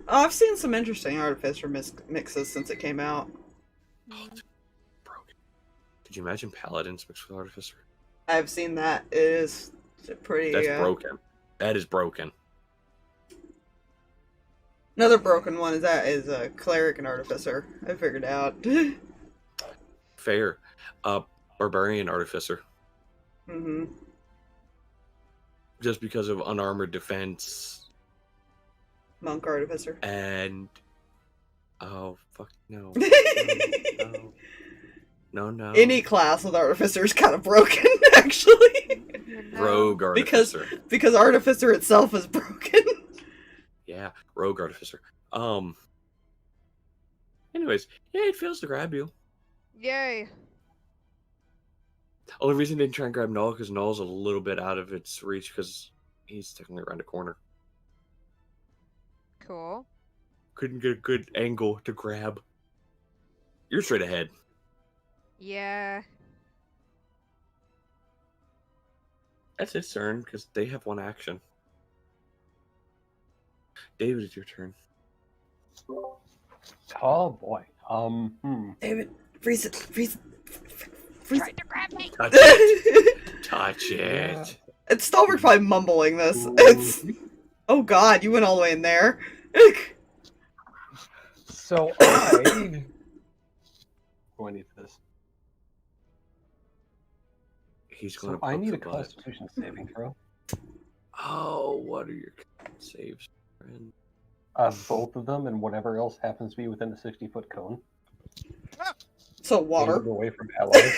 S1: Oh, I've seen some interesting artificer mixes since it came out.
S2: Oh, it's broken. Could you imagine paladins mixed with artificer?
S1: I've seen that. It is pretty.
S2: That's broken. That is broken.
S1: Another broken one is a cleric and artificer. I figured out.
S2: Fair. Barbarian artificer.
S1: Mm-hmm.
S2: Just because of unarmored defense.
S1: Monk artificer.
S2: And oh fuck no. No.
S1: Any class with artificer is kind of broken, actually.
S2: Rogue artificer.
S1: Because artificer itself is broken.
S2: Yeah, rogue artificer. Anyways, yeah, it fails to grab you.
S3: Yay.
S2: Only reason I didn't try and grab Null because Null's a little bit out of its reach because he's technically around a corner.
S3: Cool.
S2: Couldn't get a good angle to grab. You're straight ahead.
S3: Yeah.
S2: That's its turn because they have one action. David, it's your turn.
S5: Oh boy.
S1: David, freeze it. Freeze
S3: Tried to grab me.
S2: Touch it. Touch it.
S1: It's Stalverk probably mumbling this. It's. Oh god, you went all the way in there.
S5: So I. Oh, I need this.
S2: He's going
S5: So
S2: to.
S5: I need a
S2: butt.
S5: Constitution saving throw.
S2: Oh, what are your saves, friend?
S5: Both of them and whatever else happens to be within the 60-foot cone.
S1: So water.
S5: Move away from allies.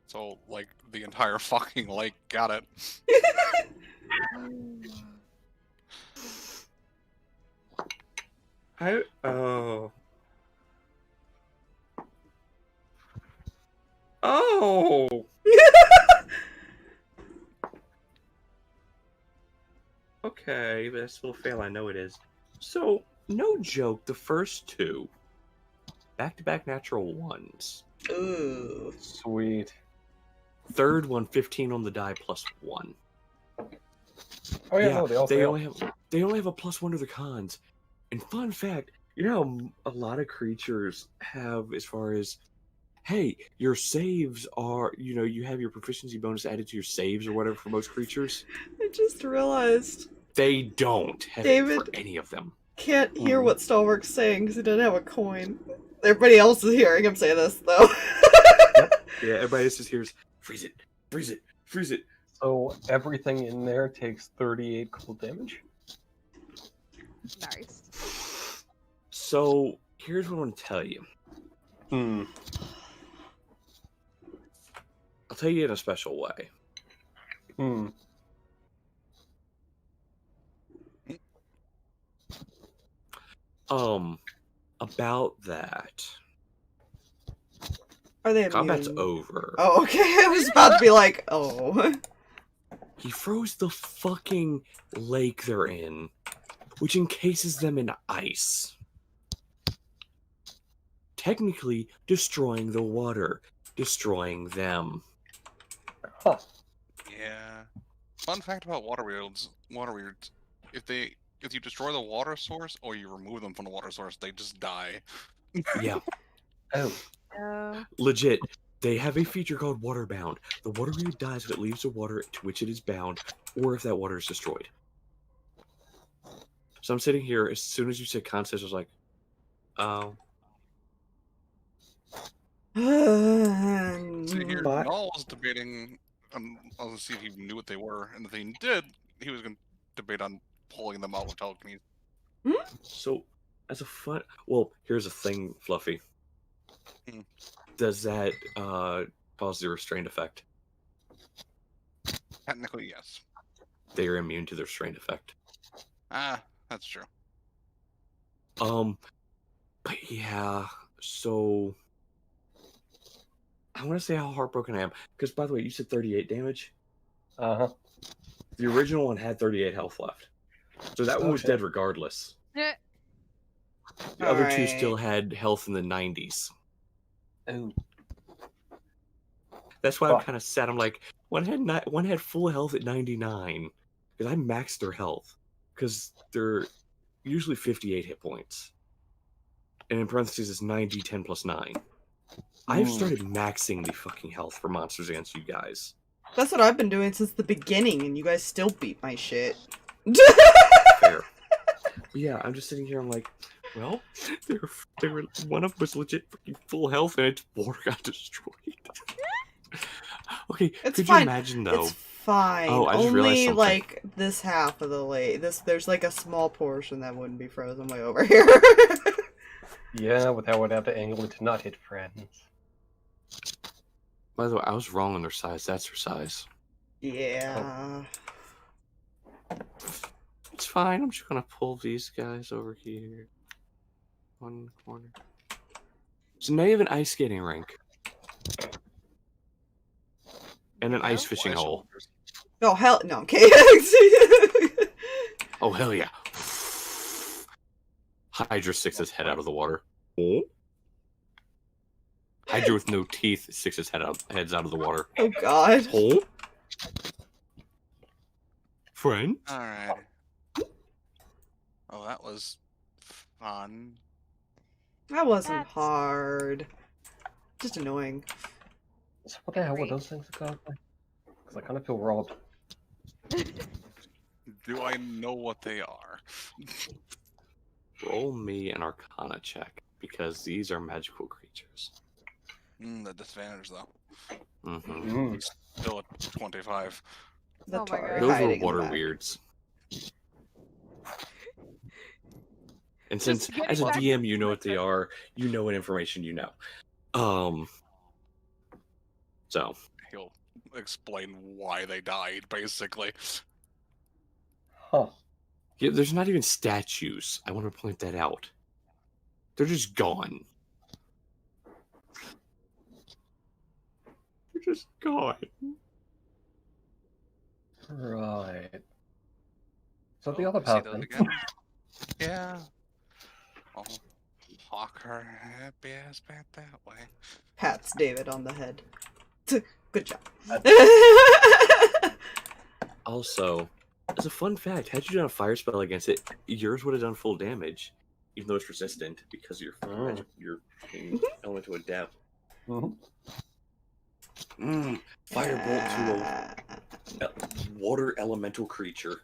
S4: So, like, the entire fucking lake. Got it.
S2: Oh. Oh. Okay, but that's a little fail. I know it is. So, no joke, the first two back-to-back natural ones.
S1: Ooh.
S5: Sweet.
S2: Third one, 15 on the die plus 1.
S5: Oh yeah, no, they all fail.
S2: They only have a +1 to the cons. And fun fact, you know how a lot of creatures have as far as, hey, your saves are, you know, you have your proficiency bonus added to your saves or whatever for most creatures.
S1: I just realized.
S2: They don't have
S1: David.
S2: it for any of them.
S1: Can't hear what Stalverk's saying because he doesn't have a coin. Everybody else is hearing him say this, though.
S2: Yeah, everybody else just hears, freeze it, freeze it, freeze it.
S5: So everything in there takes 38 cold damage.
S3: Nice.
S2: So, here's what I want to tell you. I'll tell you in a special way. About that.
S1: Are they immune?
S2: Combat's over.
S1: Oh, okay. I was about to be like, oh.
S2: He froze the fucking lake they're in, which encases them in ice. Technically destroying the water, destroying them.
S5: Huh.
S4: Yeah. Fun fact about water weirds. If you destroy the water source or you remove them from the water source, they just die.
S2: Yeah.
S5: Oh.
S2: Legit. They have a feature called Waterbound. The water weed dies if it leaves the water to which it is bound, or if that water is destroyed. So I'm sitting here, as soon as you said concept, I was like, oh.
S4: Sitting here,
S2: But-
S4: Null was debating I'll see if he knew what they were, and if he did, he was going to debate on pulling them out with telekinesis.
S2: So, as a fun... Well, here's a thing, Fluffy. Does that cause the restraint effect?
S4: Technically, yes.
S2: They are immune to the restraint effect.
S4: Ah, that's true.
S2: But yeah, so I want to say how heartbroken I am. Because, by the way, you said 38 damage.
S5: Uh-huh.
S2: The original one had 38 health left. So that one was
S5: Okay.
S2: dead regardless.
S3: Eh,
S2: The other two
S1: Alright.
S2: still had health in the 90s.
S5: Ooh.
S2: That's why I'm
S5: Fuck.
S2: kind of sad. I'm like, one had full health at 99. Because I maxed their health. Because they're usually 58 hit points. And in parentheses, it's 9d10 plus 9. I've started maxing the fucking health for Monsters Against You guys.
S1: That's what I've been doing since the beginning, and you guys still beat my shit.
S2: Fair. Yeah, I'm just sitting here, I'm like, well, they were one of them was legit fucking full health and its war got destroyed. Okay,
S1: It's
S2: could
S1: fine.
S2: you imagine though?
S1: It's fine.
S2: Oh, I just realized
S1: Only
S2: something.
S1: like this half of the lake. There's like a small portion that wouldn't be frozen way over here.
S5: Yeah, but that would have to angle it to not hit friends.
S2: By the way, I was wrong on their size. That's their size.
S1: Yeah.
S2: It's fine. I'm just gonna pull these guys over here. One corner. So now you have an ice skating rink. And an ice fishing
S4: Ice
S2: hole.
S4: shoulders.
S1: Oh hell no, I'm kidding.
S2: Oh, hell yeah. Hydra sticks his head out of the water. Oh. Hydra with no teeth sticks his heads out of the water.
S1: Oh god.
S2: Oh. Friend?
S4: Alright. Oh, that was fun.
S1: That wasn't
S3: That's-
S1: hard. Just annoying.
S5: So what the hell were those things exactly? Because I kind of feel robbed.
S4: Do I know what they are?
S2: Roll me an Arcana check, because these are magical creatures.
S4: The disadvantage, though.
S2: Mm-hmm.
S4: Still at 25.
S1: The
S3: Oh my
S1: tar
S3: God.
S2: Those
S1: hiding
S2: were
S1: in the
S2: water
S1: back.
S2: weirds. And
S3: Just
S2: since,
S3: getting
S2: as a
S3: back
S2: DM,
S3: to
S2: you know what they
S3: the-
S2: are, you know what information you know. So,
S4: He'll explain why they died, basically.
S5: Huh.
S2: yeah, there's not even statues. I want to point that out. They're just gone. They're just gone.
S5: Right. So the
S4: Oh,
S5: other
S4: see
S5: path
S4: those
S5: then.
S4: again? Yeah. I'll hawk her happy ass back that way.
S1: Pats David on the head. Good job.
S2: Also, as a fun fact, had you done a fire spell against it, yours would have done full damage, even though it's resistant because you're you're elemental adept. Firebolt to a water elemental creature.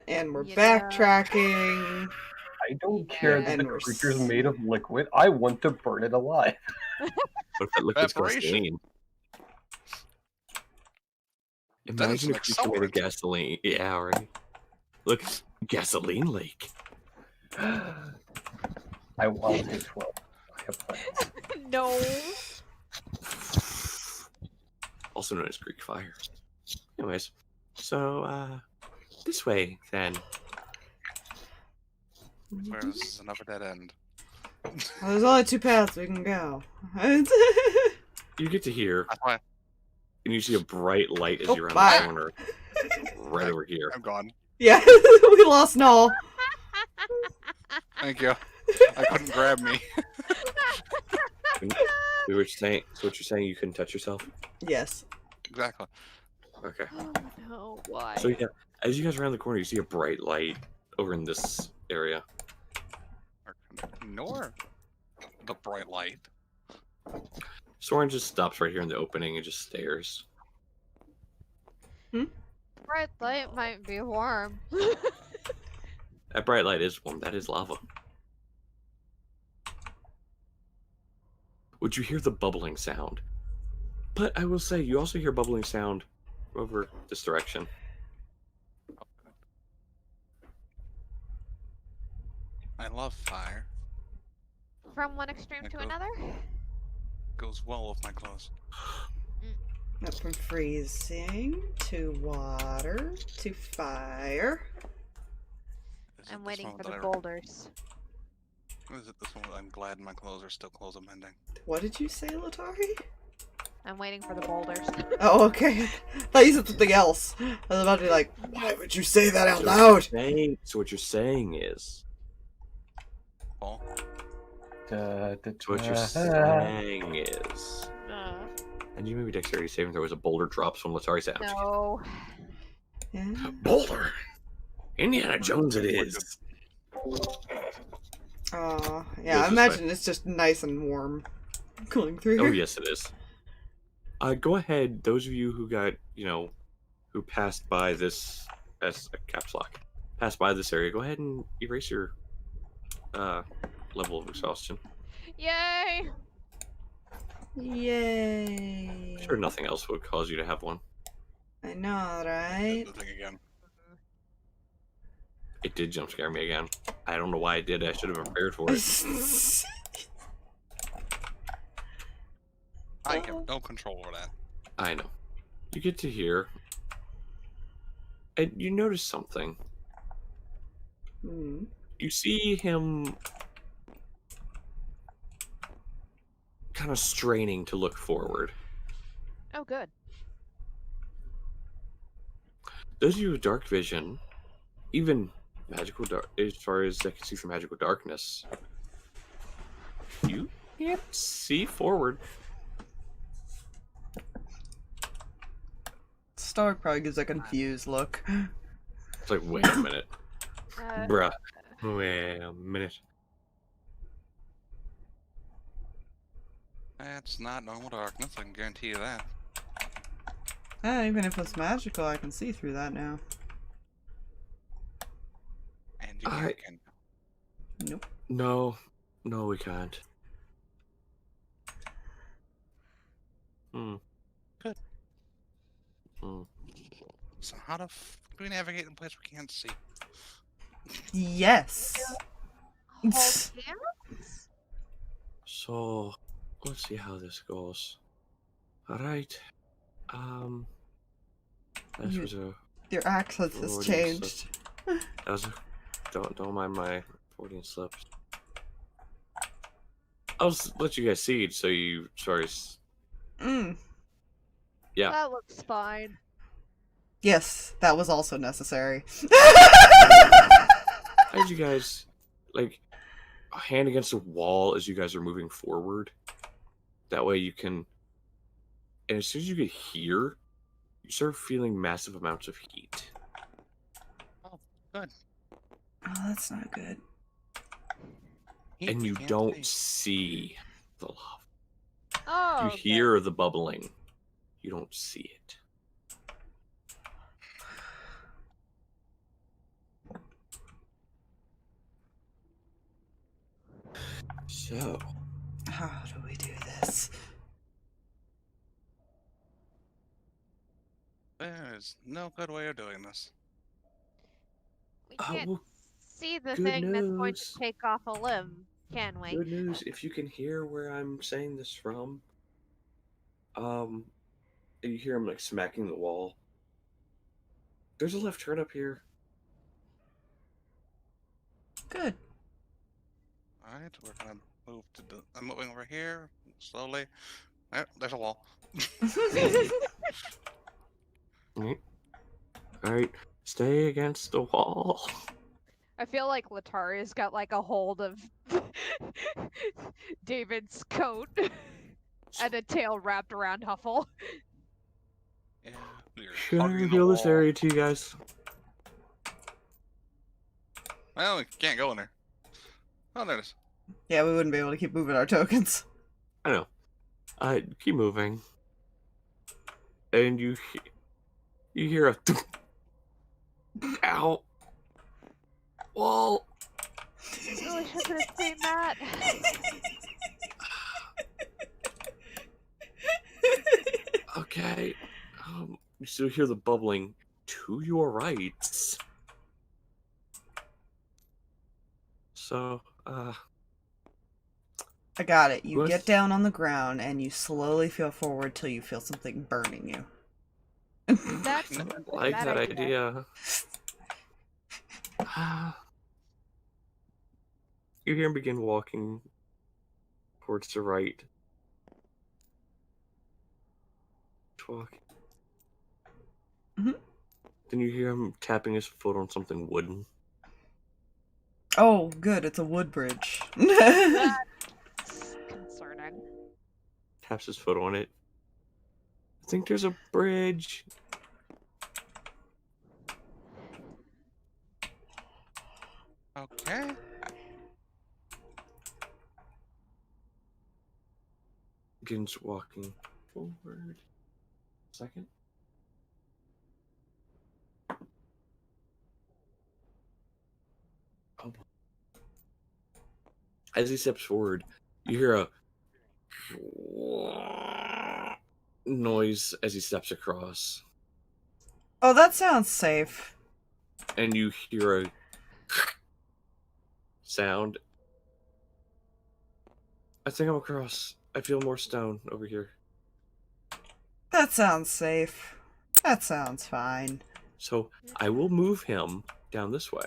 S1: And we're
S3: Yeah.
S1: backtracking.
S5: I don't care that
S1: And
S5: the
S1: we're
S5: creature's made of liquid. I want to burn it alive.
S2: What if that liquid's
S4: Evaporation.
S2: gasoline?
S4: Then it's
S2: Imagine
S4: an
S2: a creature made of
S4: accelerant.
S2: gasoline. Yeah, right. Look, gasoline lake.
S5: I'll take 12. I have plans.
S3: No.
S2: Also known as Greek fire. Anyways, so this way then.
S4: Where this is another dead end.
S1: Well, there's only two paths we can go.
S2: You get to here,
S4: That's why
S2: and you see a bright light as
S1: Oh,
S2: you round
S1: bye.
S2: the corner, right over here.
S4: I'm gone.
S1: Yeah, we lost Null.
S4: Thank you. I couldn't grab me.
S2: We were saying, so what you're saying, you couldn't touch yourself?
S1: Yes.
S4: Exactly.
S2: Okay.
S3: Oh no, why?
S2: So yeah, as you guys round the corner, you see a bright light over in this area.
S4: Nor the bright light.
S2: Soren just stops right here in the opening and just stares.
S3: Bright light might be warm.
S2: That bright light is warm. That is lava. Would you hear the bubbling sound? But I will say, you also hear bubbling sound over this direction.
S4: I love fire.
S3: From one extreme to
S4: Echo.
S3: another?
S4: Goes well with my clothes.
S1: Went from freezing to water to fire.
S4: Is it
S3: I'm
S4: this
S3: waiting
S4: moment
S3: for
S4: that
S3: the
S4: I
S3: boulders.
S4: Is it this one? I'm glad my clothes are still clothes amending.
S1: What did you say, Letari?
S3: I'm waiting for the boulders.
S1: Oh, okay. I thought you said something else. I was about to be like, why would you say that out loud?
S2: So what you're saying is.
S4: Paul?
S2: So what you're saying is.
S3: Uh,
S2: And you maybe dexterity saving throw as a boulder drops when Letari's out.
S3: no.
S1: Yeah.
S2: Boulder! Indiana Jones it is.
S1: Yeah,
S2: Goes
S1: I
S2: this
S1: imagine it's just nice and warm going through here.
S2: Oh, yes, it is. Go ahead, those of you who got, who passed by this, as a caps lock, passed by this area, go ahead and erase your level of exhaustion.
S3: Yay!
S1: Yay.
S2: I'm sure nothing else would cause you to have one.
S1: I know, right?
S4: The thing again.
S2: It did jump scare me again. I don't know why it did. I should have been prepared for it.
S4: I have no control over that.
S2: I know. You get to here, and you notice something.
S1: Hmm.
S2: You see him kind of straining to look forward.
S3: Oh, good.
S2: Those of you with dark vision, even magical dark, as far as I can see from magical darkness, you can't see forward.
S1: Stark probably gives a confused look.
S2: It's like, wait a minute.
S3: Uh,
S2: Bruh. Wait a minute.
S4: That's not normal darkness, I can guarantee you that.
S1: Even if it's magical, I can see through that now.
S4: And you
S2: I-
S4: can.
S1: Nope.
S2: No, we can't.
S4: Good.
S2: Hmm.
S4: So how do we navigate in a place we can't see?
S1: Yes.
S3: hold hands?
S2: So, let's see how this goes. Alright. That
S1: You-
S2: was a...
S1: Your accent has
S2: Lordy,
S1: changed.
S2: That was a... Don't mind my Freudian slips. I'll let you guys see it so you... Sorry.
S1: Mm.
S2: Yeah.
S3: That looks fine.
S1: Yes, that was also necessary.
S2: As you guys, like, a hand against the wall as you guys are moving forward. That way you can... And as soon as you get here, you start feeling massive amounts of heat.
S4: Good.
S1: Oh, that's not good.
S2: And you
S4: Can't
S2: don't
S4: see.
S2: see the lava.
S3: Oh,
S2: You hear the bubbling. You don't see it. So,
S1: How do we do this?
S4: There's no good way of doing this.
S3: we can't
S2: well,
S3: see the
S2: good
S3: thing that's going
S2: news.
S3: to take off a limb, can we?
S2: good news, if you can hear where I'm saying this from, and you hear him like smacking the wall. There's a left turn up here.
S1: Good.
S4: Alright, we're gonna move to the... I'm moving over here, slowly. There's a wall.
S2: Alright, stay against the wall.
S3: I feel like Letari's got like a hold of David's coat and a tail wrapped around Huffle.
S4: Yeah, you're
S2: Should I
S4: hugging the
S2: reveal this
S4: wall.
S2: area to you guys?
S4: Well, we can't go in there. Oh, there it is.
S1: Yeah, we wouldn't be able to keep moving our tokens.
S2: I know. Keep moving. And you hear a ow. Wall.
S3: I wish I could have seen that.
S2: Okay. You still hear the bubbling to your right. So,
S1: I got it. You
S2: What?
S1: get down on the ground and you slowly feel forward till you feel something burning you.
S3: That's
S2: I
S3: a
S2: like
S3: bad
S2: that idea. You hear him begin walking towards the right. Walk.
S1: Mhm.
S2: Then you hear him tapping his foot on something wooden.
S1: Oh, good. It's a wood bridge.
S3: That's concerning.
S2: Taps his foot on it. I think there's a bridge.
S4: Okay.
S2: Begins walking forward. Second. Oh. As he steps forward, you hear a noise as he steps across,
S1: Oh, that sounds safe.
S2: and you hear a sound. I think I'm across. I feel more stone over here.
S1: That sounds safe. That sounds fine.
S2: So I will move him down this way.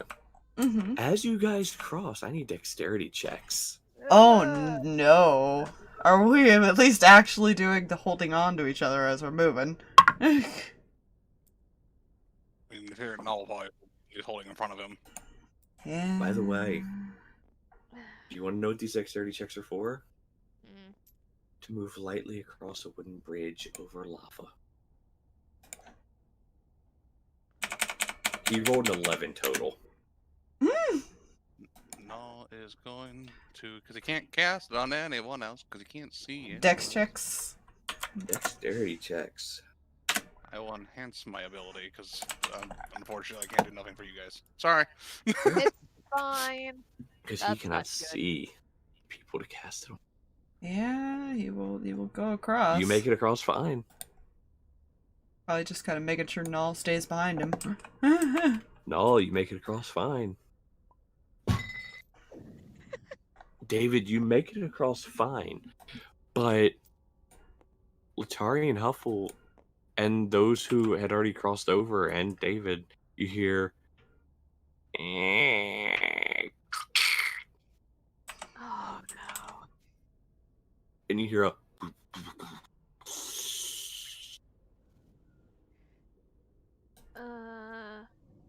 S1: Mm-hmm.
S2: As you guys cross, I need dexterity checks.
S1: Oh
S3: Ugh.
S1: no. Are we at least actually doing the holding on to each other as we're moving?
S4: I mean, if you're nullify, he's holding in front of him.
S1: Yeah.
S2: By the way, do you want to know what these dexterity checks are for?
S3: Mm.
S2: To move lightly across a wooden bridge over lava. He rolled an 11 total.
S4: Null is going to, because he can't cast it on anyone else because he can't see it.
S1: Dex checks.
S2: Dexterity checks.
S4: I will enhance my ability because unfortunately I can't do nothing for you guys. Sorry.
S3: It's fine.
S2: Because he
S3: That's
S2: cannot
S3: not good.
S2: see people to cast it on.
S1: Yeah, you will go across.
S2: You make it across fine.
S1: Probably just kind of making sure Null stays behind him.
S2: No, you make it across fine. David, you make it across fine. But Letari and Huffle and those who had already crossed over and David, you hear
S3: Oh no.
S2: and you hear a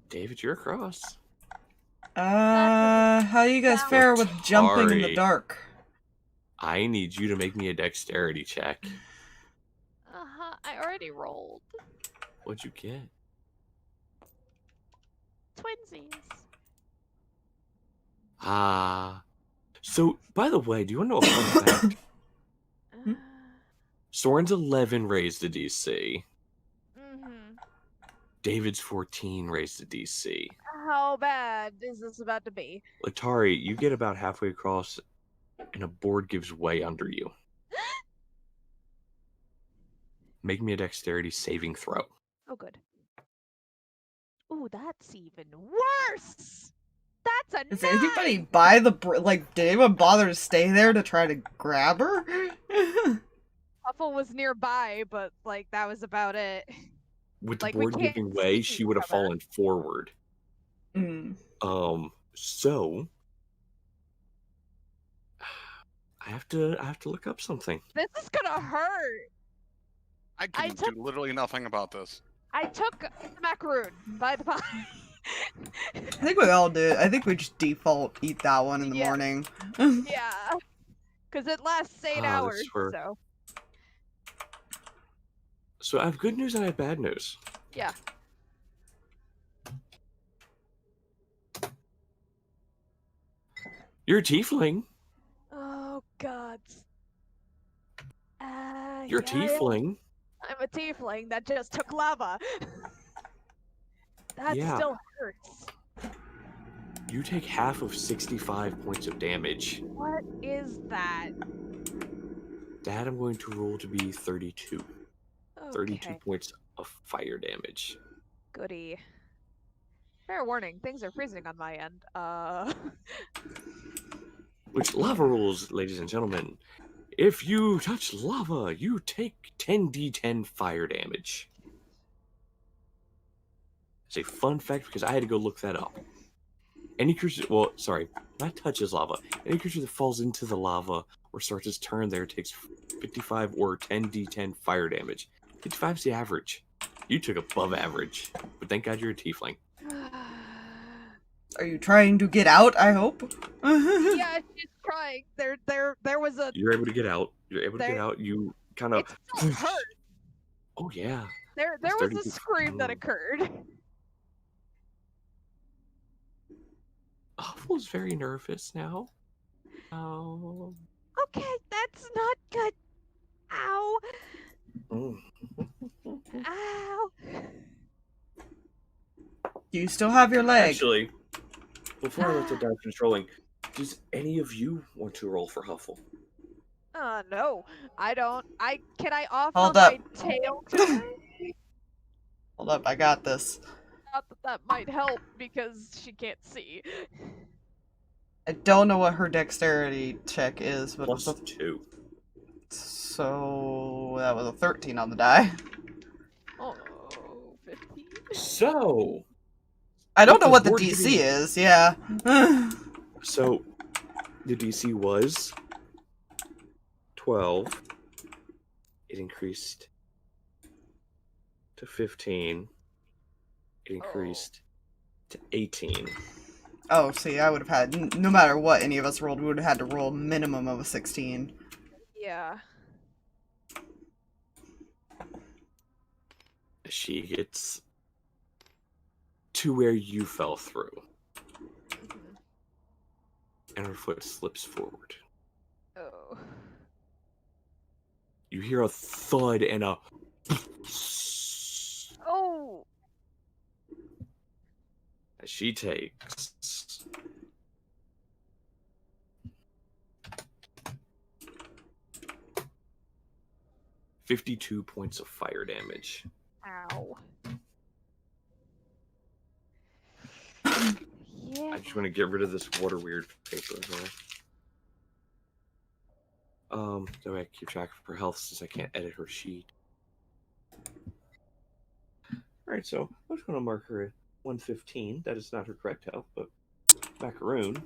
S2: David, you're across.
S1: How do you guys fare with jumping in the
S2: Letari.
S1: dark?
S2: I need you to make me a dexterity check.
S3: I already rolled.
S2: What'd you get?
S3: Twinsies.
S2: So, by the way, do you want to know a fun fact? Soren's 11 raised the DC.
S3: Mm-hmm.
S2: David's 14 raised the DC.
S3: How bad is this about to be?
S2: Letari, you get about halfway across, and a board gives way under you. Make me a dexterity saving throw.
S3: Oh, good. Ooh, that's even worse. That's a
S1: Does
S3: 9!
S1: anybody buy the like? Did anyone bother to stay there to try to grab her?
S3: Huffle was nearby, but like that was about it.
S2: With the
S3: Like, we
S2: board
S3: can't
S2: giving way,
S3: see
S2: she would have
S3: each other.
S2: fallen forward.
S1: Mm.
S2: So I have to look up something.
S3: This is gonna hurt.
S4: I can
S3: took-
S4: do literally nothing about this.
S3: I took the macaroon, by the by.
S1: I think we all do. I think we just default eat that one in the
S3: Yeah.
S1: morning.
S3: Yeah. Because it lasts 8
S2: that's
S3: hours,
S2: where-
S3: so.
S2: So I have good news and I have bad news.
S3: Yeah.
S2: You're a tiefling.
S3: Oh, God.
S2: You're a
S3: yeah,
S2: tiefling.
S3: I'm a tiefling that just took lava. That
S2: Yeah.
S3: still hurts.
S2: You take half of 65 points of damage.
S3: What is that?
S2: That I'm going to roll to be 32. 32
S3: Okay.
S2: points of fire damage.
S3: Goody. Fair warning, things are freezing on my end.
S2: Which lava rules, ladies and gentlemen. If you touch lava, you take 10d10 fire damage. It's a fun fact because I had to go look that up. Any creature, well, sorry, that touches lava. Any creature that falls into the lava or starts its turn there takes 55 or 10d10 fire damage. 55 is the average. You took above average, but thank God you're a tiefling.
S1: Are you trying to get out, I hope?
S3: Yeah, she's trying. There was a.
S2: You're able to get out. You're able to get out. You kind of.
S3: It still hurt.
S2: Oh yeah.
S3: There
S2: That's
S3: was
S2: 30
S3: a
S2: feet.
S3: scream that occurred.
S2: Huffle's very nervous now. Oh.
S3: Okay, that's not good. Ow.
S2: Mm.
S3: Ow.
S1: Do you still have your leg?
S2: Actually, before I let the die controlling, does any of you want to roll for Huffle?
S3: No, I don't. Can I offer
S1: Hold
S3: my
S1: up.
S3: tail to her?
S1: Hold up, I got this.
S3: Not that might help because she can't see.
S1: I don't know what her dexterity check is, but
S2: Plus
S1: it's a...
S2: 2.
S1: So that was a 13 on the die.
S3: Oh, 15.
S2: So,
S1: I don't know what the
S2: board
S1: DC
S2: hitting-
S1: is, yeah.
S2: So, the DC was 12. It increased to 15. It increased to 18.
S1: Oh, see, I would have had, no matter what any of us rolled, we would have had to roll a minimum of a 16.
S3: Yeah.
S2: She gets to where you fell through,
S3: Mhm.
S2: and her foot slips forward.
S3: Oh.
S2: You hear a thud and a
S3: Oh.
S2: as she takes 52 points of fire damage.
S3: Ow.
S2: I
S3: Yeah.
S2: just want to get rid of this water weird paper here. So I keep track of her health since I can't edit her sheet. Alright, so I'm just going to mark her at 115. That is not her correct health, but macaroon.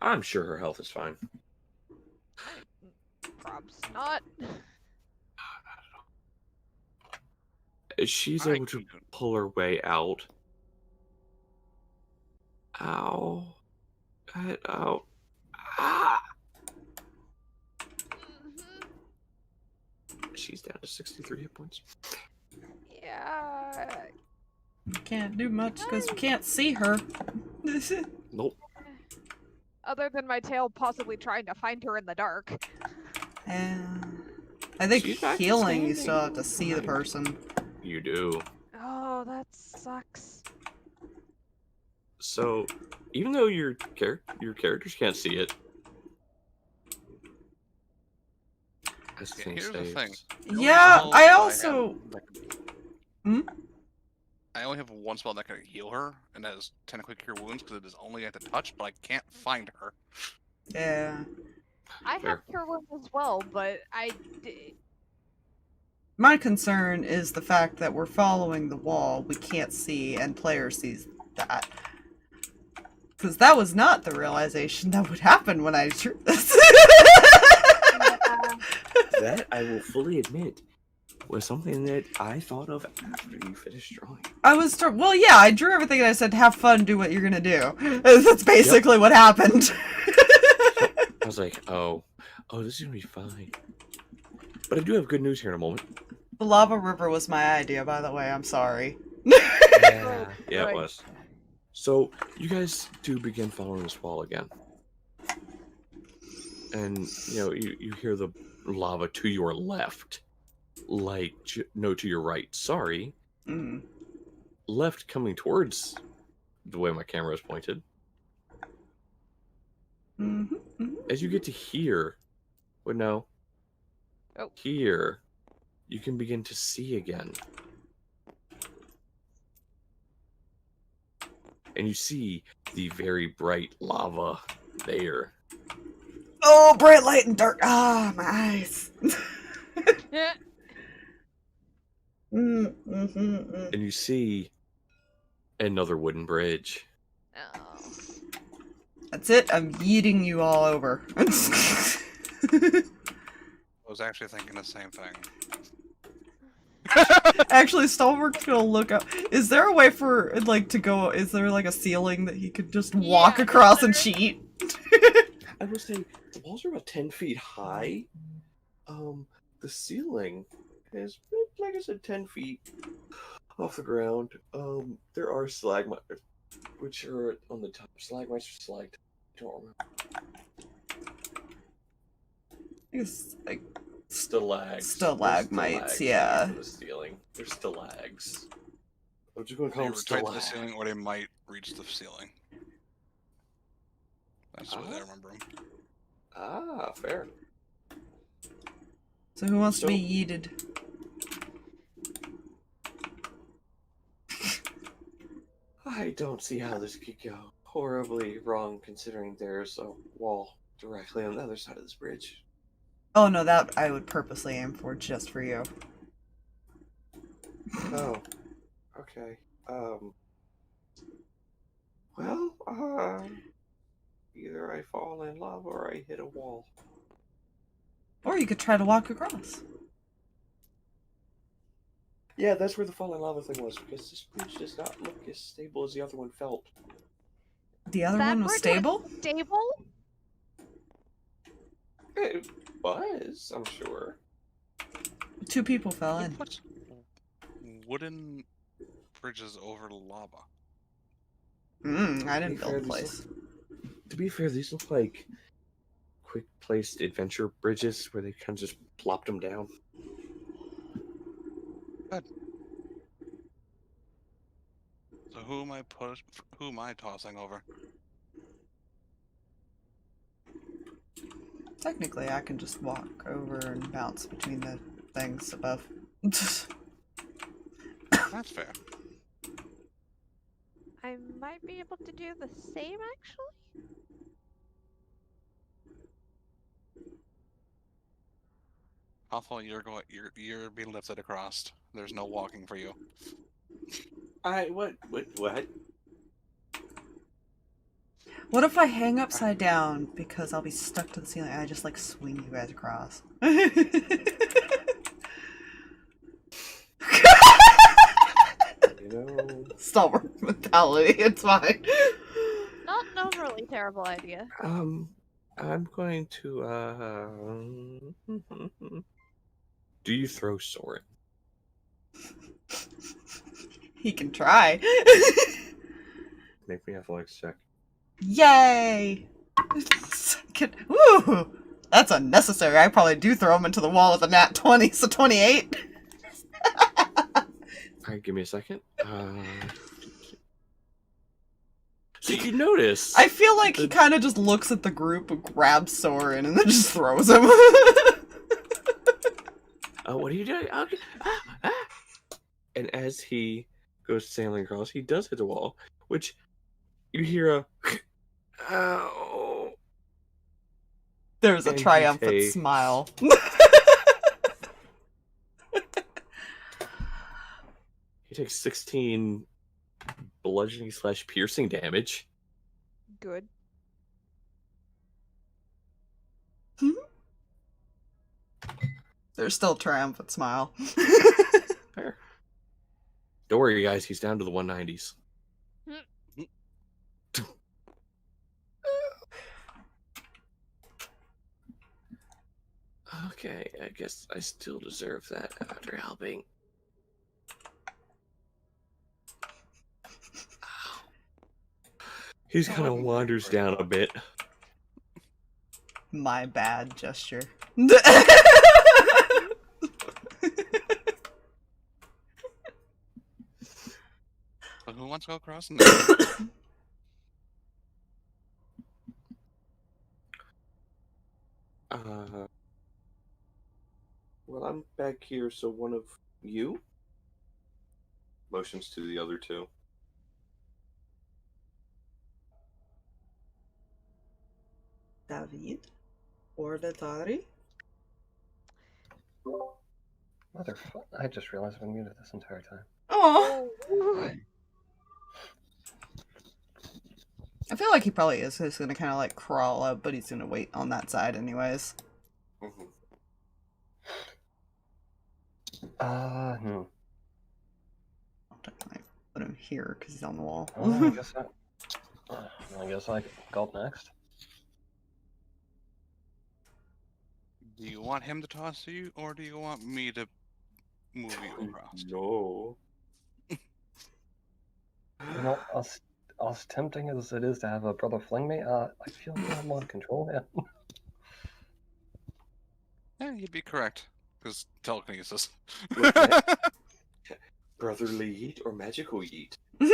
S2: I'm sure her health is fine.
S3: Probs not.
S2: She's
S4: Alright,
S2: able to
S4: Cocoon.
S2: pull her way out. Ow. Ow. Ah!
S3: Mhm.
S2: She's down to 63 hit points.
S3: Yeah.
S1: We can't do much because we can't see her.
S2: Nope.
S3: Other than my tail possibly trying to find her in the dark.
S1: And I think
S2: She's back to
S1: healing, you
S2: standing.
S1: still have to see the
S2: Right.
S1: person.
S2: You do.
S3: Oh, that sucks.
S2: So, even though your characters can't see it, as the
S4: Yeah,
S2: thing
S4: here's the thing.
S2: saves,
S4: The only
S1: Yeah,
S4: spell
S1: I
S4: that
S1: also...
S4: have that
S1: Hmm?
S4: I only have one spell that can heal her, and that is technically Cure Wounds, because it is only at the touch, but I can't find her.
S1: Yeah.
S3: I
S2: Fair.
S3: have cure wounds as well, but
S1: My concern is the fact that we're following the wall, we can't see, and player sees that. Because that was not the realization that would happen when I drew this.
S2: that I will fully admit was something that I thought of after you finished drawing.
S1: Well, yeah, I drew everything and I said, have fun, do what you're gonna do. That's basically what happened.
S2: I was like, oh, this is gonna be fine. But I do have good news here in a moment.
S1: The lava river was my idea, by the way, I'm sorry.
S2: Yeah,
S3: Right.
S2: it was. So, you guys do begin following this wall again. And, you hear the lava to your left. Like, no, to your right. Sorry.
S1: Mm.
S2: Left coming towards the way my camera is pointed.
S1: Mm-hmm, mm-hmm.
S2: As you get to here, well, no.
S3: Oh.
S2: Here, you can begin to see again. And you see the very bright lava there.
S1: Oh, bright light and dark. Ah, my eyes.
S3: Yeah.
S2: and you see another wooden bridge.
S3: Oh.
S1: That's it. I'm yeeting you all over.
S4: I was actually thinking the same thing.
S1: Actually, Stalverk's gonna look up. Is there a way for, like, to go? Is there, like, a ceiling that he could just walk
S3: Yeah,
S1: across and
S3: there-
S1: cheat?
S2: I would say the walls are about 10 feet high. The ceiling is, like I said, 10 feet off the ground. There are stalagmites, which are on the top. Stalagmites or stalactites? I don't remember.
S1: It's like
S2: Stalags.
S1: Stalagmites,
S2: There's
S1: yeah.
S2: for the ceiling. There's stalags. I'm just going to
S4: They
S2: call
S4: were
S2: them
S4: tied to the
S2: stalags.
S4: ceiling, or they might reach the ceiling. That's the way I
S2: Ah.
S4: remember them.
S2: Ah, fair.
S1: So who wants to be
S2: So-
S1: yeeted?
S2: I don't see how this could go horribly wrong, considering there's a wall directly on the other side of this bridge.
S1: Oh no, that I would purposely aim for just for you.
S2: Oh, okay. Well, either I fall in lava or I hit a wall.
S1: Or you could try to walk across.
S2: Yeah, that's where the falling lava thing was, because this bridge does not look as stable as the other one felt.
S1: The other
S3: That
S1: one was
S3: bridge
S1: stable?
S3: Stable?
S2: It was, I'm sure.
S1: 2 people fell
S4: Who
S1: in.
S4: puts wooden bridges over lava?
S1: I didn't build a
S2: these
S1: place.
S2: To be fair, these look like quick-placed adventure bridges where they kind of just plopped them down.
S4: So who am I tossing over?
S1: Technically, I can just walk over and bounce between the things above.
S4: That's fair.
S3: I might be able to do the same, actually.
S4: Huffle, you're being lifted across. There's no walking for you.
S2: What?
S1: What if I hang upside down because I'll be stuck to the ceiling and I just like swing you guys across?
S2: You know...
S1: Stalwart mentality, it's fine.
S3: Not an overly terrible idea.
S2: I'm going to, Do you throw Soren?
S1: He can try.
S2: Make me athletics check.
S1: Yay! Woo! That's unnecessary. I probably do throw him into the wall with a nat 20, so 28.
S2: Alright, give me a second. So you notice...
S1: I feel like he kind of just looks at the group and grabs Soren and then just throws him.
S2: What are you doing? Okay. And as he goes sailing across, he does hit the wall, which you hear a... Ow.
S1: There's a
S2: And he
S1: triumphant
S2: takes-
S1: smile.
S2: He takes 16 bludgeoning / piercing damage.
S3: Good.
S1: There's still a triumphant smile.
S2: Fair. Don't worry, guys. He's down to the 190s. Okay, I guess I still deserve that after helping. Ow. He kind of wanders down a bit.
S1: My bad gesture.
S4: So who wants to go across?
S2: Well, I'm back here, so one of you motions to the other two.
S1: David or Letari?
S5: Motherfucker! I just realized I've been muted this entire time.
S1: Oh,
S3: Ooh.
S1: I feel like he probably is just gonna kind of like crawl up, but he's gonna wait on that side anyways.
S2: Mhm.
S5: Hmm.
S1: I'll definitely put him here because he's on the wall.
S5: Well, I guess I go up next.
S4: Do you want him to toss you, or do you want me to move you across?
S2: No.
S5: You know, as tempting as it is to have a brother fling me, I feel like I have more control here.
S4: Yeah, you'd be correct. Because telekinesis.
S2: Okay. Brotherly yeet or magical yeet?
S4: I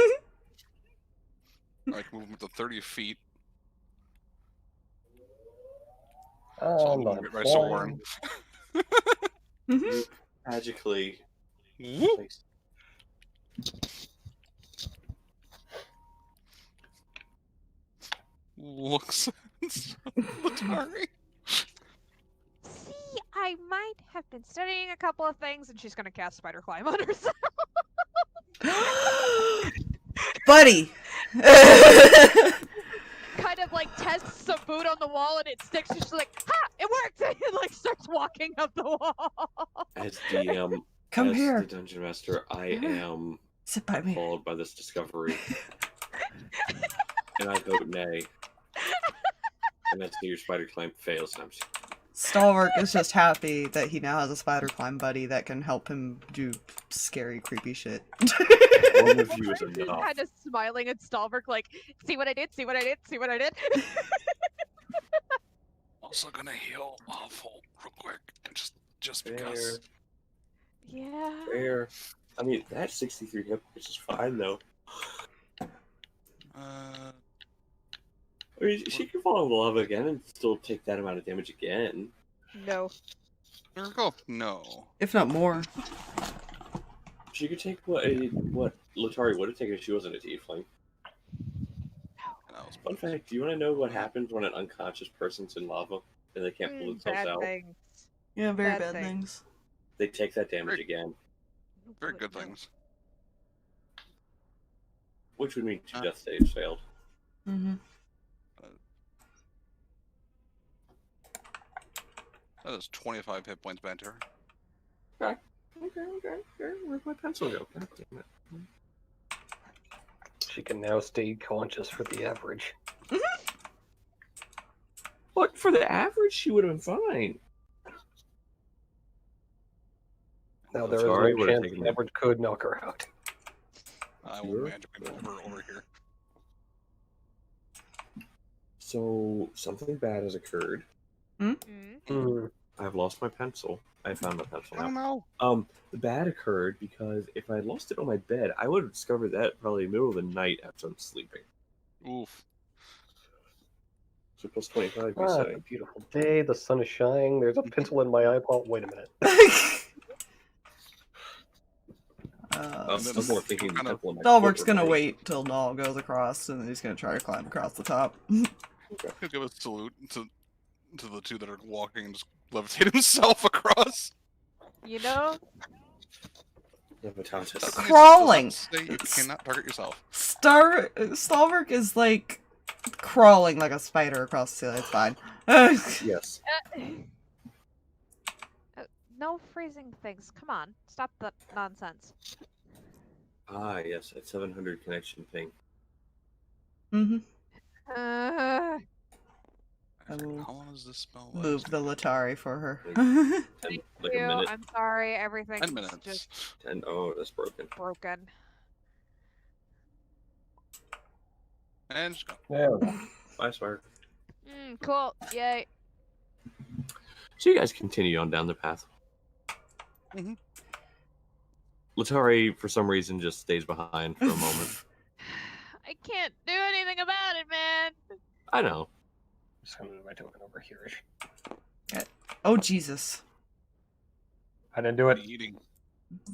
S4: can move him to 30 feet. So I'll
S5: And
S4: move
S5: I'm
S4: it right to Warren.
S2: You magically.
S4: Whoop!
S2: Thanks.
S4: Looks Letari.
S3: See, I might have been studying a couple of things, and she's gonna cast Spider Climb on herself.
S1: Buddy!
S3: Kind of like tests some boot on the wall, and it sticks. She's like, "Ha! It worked!" And like starts walking up the wall.
S2: As DM,
S1: Come
S2: as
S1: here.
S2: the dungeon master, I am
S1: Sit by me.
S2: appalled by this discovery, and I vote nay. And that's your spider climb fails. And I'm just,
S1: Stalverk is just happy that he now has a spider climb buddy that can help him do scary, creepy shit.
S2: one of you is
S3: Just
S2: enough.
S3: kind of smiling at Stalverk, like, "See what I did? See what I did? See what I did?"
S4: Also gonna heal Huffle real quick. Just
S2: Fair,
S4: because.
S3: Yeah.
S2: fair. I mean, that's 63 hit, which is fine though. I mean, she can fall in lava again and still take that amount of damage again.
S3: No.
S4: There we go. No.
S1: If not more.
S2: She could take what Letari would have taken if she wasn't a tiefling.
S4: That was
S2: Fun fact, do you want to know what happens when an unconscious person's in lava and they can't pull themselves
S3: Bad
S2: out?
S3: things.
S1: Yeah, very
S3: Bad
S1: bad
S3: thing.
S1: things.
S2: They take that damage again,
S4: very good things.
S2: which would mean 2 death saves failed.
S1: Mm-hmm.
S4: That is 25 hit points back to her.
S2: Okay. Where'd my pencil go? God damn it.
S5: She can now stay conscious for the average.
S2: Look, for the average, she would have been fine.
S5: Now there is
S2: Sorry,
S5: no
S2: would've
S5: chance
S2: taken
S5: the average could knock her out.
S4: I will
S2: Sure.
S4: magically move her over here.
S2: So, something bad has occurred. I've lost my pencil. I found my pencil
S4: Oh
S2: now.
S4: no!
S2: The bad occurred because if I had lost it on my bed, I would have discovered that probably in the middle of the night after I'm sleeping.
S4: Oof.
S2: So plus 25, you
S5: Ah,
S2: say?
S5: it's a beautiful day. The sun is shining. There's a pencil in my eyeball. Wait a minute.
S2: I was more thinking the temple in my
S1: Stalverk's
S2: foot
S1: gonna
S2: remained.
S1: wait till Null goes across, and then he's gonna try to climb across the top.
S4: He'll give a salute to the two that are walking and just levitate himself across.
S3: You know,
S2: Levitatus.
S1: Crawling.
S4: Does not say you cannot target yourself.
S1: Stalverk is like crawling like a spider across the ceiling. It's fine.
S2: Yes.
S3: no freezing things. Come on, stop that nonsense.
S2: Ah, yes, at 700 connection ping.
S1: Mm-hmm.
S3: Uh,
S1: I will
S4: How long does this spell
S1: move
S4: last?
S1: the Letari for her.
S2: 10, like
S3: you,
S2: a minute.
S3: I'm sorry, everything's
S4: 10 minutes.
S3: just
S2: 10. Oh, that's broken.
S3: broken.
S4: And just go.
S5: There we go.
S2: Bye, Spark.
S3: Cool. Yay.
S2: So you guys continue on down the path.
S4: Mhm.
S2: Letari, for some reason, just stays behind for a moment.
S3: I can't do anything about it, man.
S2: I know.
S5: I'm just gonna move my token over here.
S1: Oh Jesus.
S5: I didn't do
S4: What
S5: it.
S4: are you eating?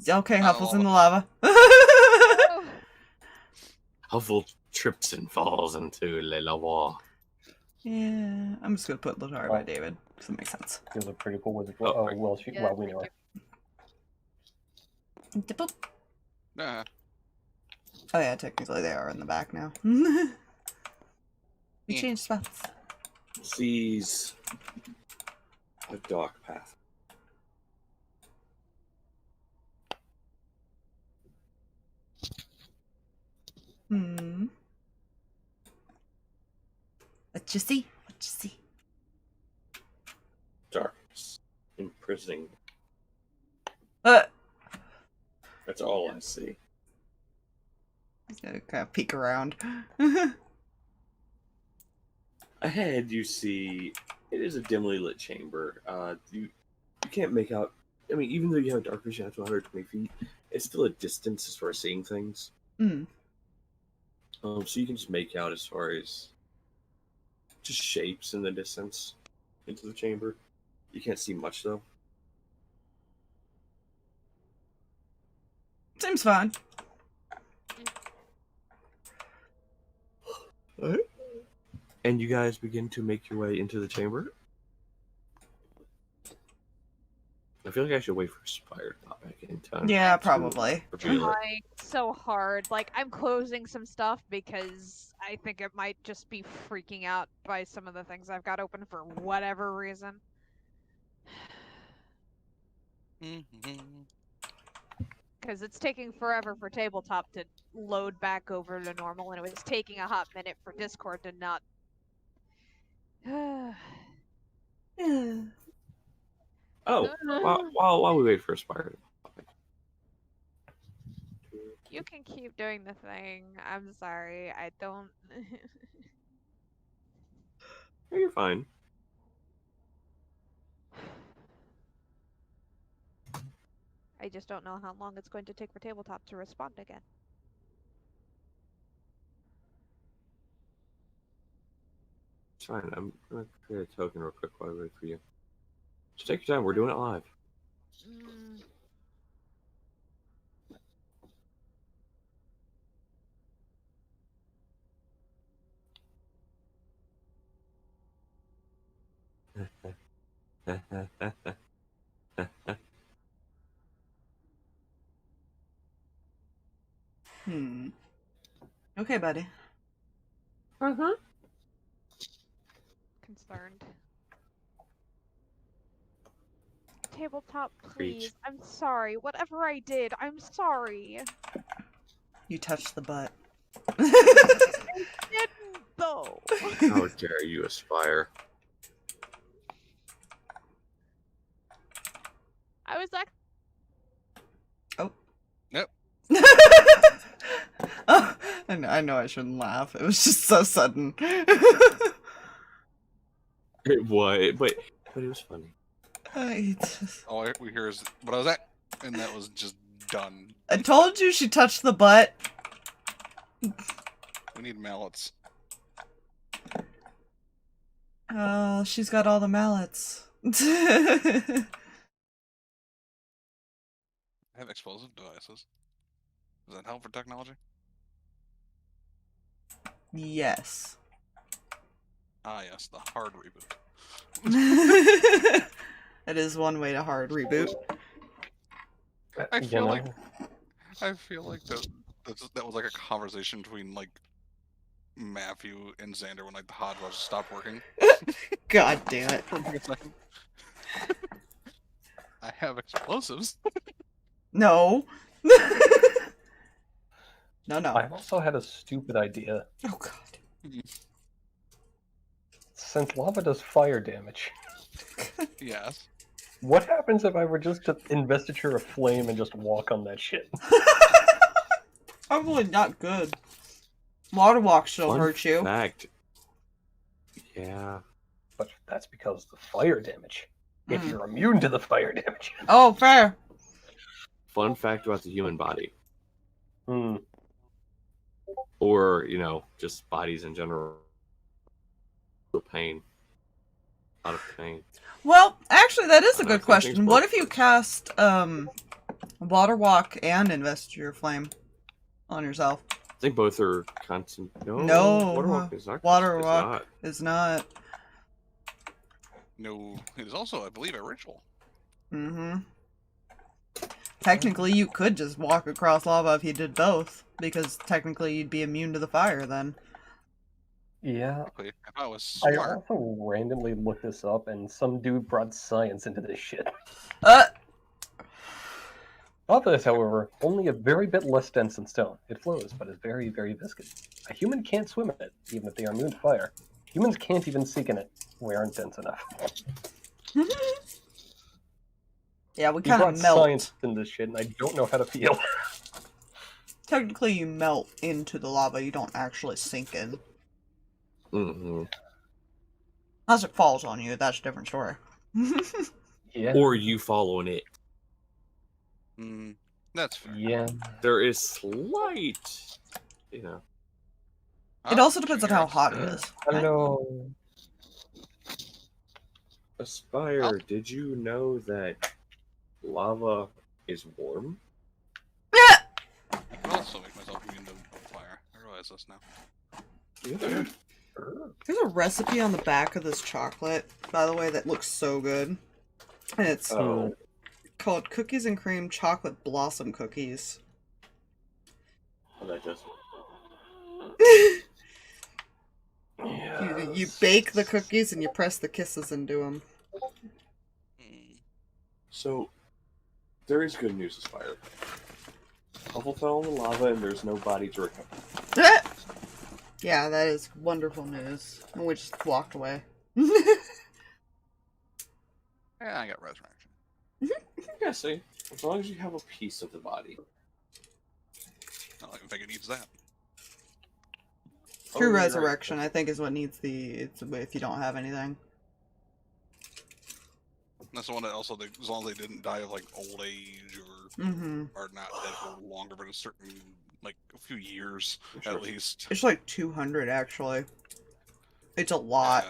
S1: Okay,
S4: Oh.
S1: Huffle's in the lava.
S3: Oh,
S2: Huffle trips and falls into le lava.
S1: Yeah, I'm just gonna put Letari by David, because it makes sense.
S5: He was a pretty cool wizard.
S2: Oh,
S5: Oh,
S2: right.
S5: well,
S3: yeah,
S5: well, we know
S3: thank
S5: her.
S1: Boop.
S4: Nah.
S1: Oh yeah, technically they are in the back now. We
S4: Yeah.
S1: changed spots.
S2: Sees a dark path.
S1: Hmm. What you see? What you see?
S2: Darkness. Imprisoning.
S1: Uh.
S2: That's all I see.
S1: He's gonna kind of peek around.
S2: Ahead, you see it is a dimly lit chamber. You can't make out. I mean, even though you have dark vision out to 120 feet, it's still a distance as far as seeing things.
S1: Hmm.
S2: So you can just make out as far as just shapes in the distance into the chamber. You can't see much though.
S1: Seems fine.
S2: Alright. And you guys begin to make your way into the chamber. I feel like I should wait for Spire to pop back in time.
S1: Yeah,
S2: to
S1: probably.
S2: reveal it.
S3: Trying so hard. Like, I'm closing some stuff because I think it might just be freaking out by some of the things I've got open for whatever reason. Because it's taking forever for tabletop to load back over to normal, and it was taking a hot minute for Discord to not.
S1: Yeah.
S2: Oh, while we wait for Spire to pop back.
S3: You can keep doing the thing. I'm sorry. I don't.
S2: You're fine.
S3: I just don't know how long it's going to take for tabletop to respond again.
S2: It's fine. I'm gonna create a token real quick while I wait for you. Just take your time. We're doing it live.
S1: Hmm. Okay, buddy.
S3: Concerned. Tabletop,
S2: Preach.
S3: please. I'm sorry. Whatever I did, I'm sorry.
S1: You touched the butt.
S3: Didn't though.
S2: How dare you aspire?
S3: I was like,
S1: Oh, I know I shouldn't laugh. It was just so sudden.
S2: It was, but it was funny.
S4: All we hear is what I was at, and that was just done.
S1: I told you she touched the butt.
S4: We need mallets.
S1: Oh, she's got all the mallets.
S4: I have explosive devices. Does that help for technology?
S1: Yes.
S4: Ah, yes, the hard reboot.
S1: That is one way to hard reboot.
S4: I feel like that was like a conversation between like Matthew and Xander when like the hodgepodge stopped working.
S1: God damn it.
S4: For a second. I have explosives.
S1: No. No.
S5: I also had a stupid idea.
S1: Oh god.
S5: Since lava does fire damage,
S4: Yes.
S5: what happens if I were just to investiture a flame and just walk on that shit?
S1: Probably not good. Water walk still
S2: Fun
S1: hurt you.
S2: fact. Yeah.
S5: But that's because of the fire damage. If you're immune to the fire damage.
S1: Oh, fair.
S2: Fun fact about the human body.
S5: Hmm.
S2: Or, just bodies in general. Pain. A lot of pain.
S1: Well, actually, that is a good
S2: think
S1: question.
S2: things
S1: What
S2: work
S1: if you cast Water Walk and Investiture Flame on yourself?
S2: I think both are constant. No.
S1: No,
S2: Waterwalk is not.
S1: Water
S2: it's
S1: Walk
S2: not.
S1: is not.
S4: No, it is also, I believe, a ritual.
S1: Mm-hmm. Technically, you could just walk across lava if you did both, because technically you'd be immune to the fire then.
S5: Yeah.
S4: If I was
S5: I
S4: smart,
S5: also randomly looked this up, and some dude brought science into this shit. Lava is, however, only a very bit less dense than stone. It flows, but is very, very viscous. A human can't swim in it, even if they are immune to fire. Humans can't even sink in it. We aren't dense enough.
S1: Yeah, we
S5: He
S1: kind
S5: brought
S1: of melt.
S5: science in this shit, and I don't know how to feel.
S1: Technically, you melt into the lava, you don't actually sink in.
S2: Mm-hmm.
S1: Unless it falls on you, that's a different story.
S5: Yeah.
S2: Or you following it.
S4: that's fair.
S5: Yeah.
S2: There is slight, you know.
S1: It also depends on how hot it is.
S5: Hello.
S2: Aspire, did you know that lava is warm?
S4: I can also make myself immune to fire. I realize this now.
S1: There's a recipe on the back of this chocolate, by the way, that looks so good. And it's called Cookies and Cream Chocolate Blossom Cookies.
S2: That just...
S1: You bake the cookies and you press the kisses into them.
S2: So, there is good news, Aspire. Huffle fell in the lava and there's no body to recover.
S1: Yeah, that is wonderful news. And we just walked away.
S4: Yeah, I got resurrection.
S2: Yeah, see, as long as you have a piece of the body.
S4: I don't even think it needs that.
S1: True
S2: Oh, you're
S1: resurrection,
S2: right.
S1: I think, is what needs it's if you don't have anything.
S4: That's the one that also, as long as they didn't die of like old age or are not dead for longer, but a certain, like a few years
S2: Sure.
S4: at least.
S1: It's like 200, actually. It's a lot.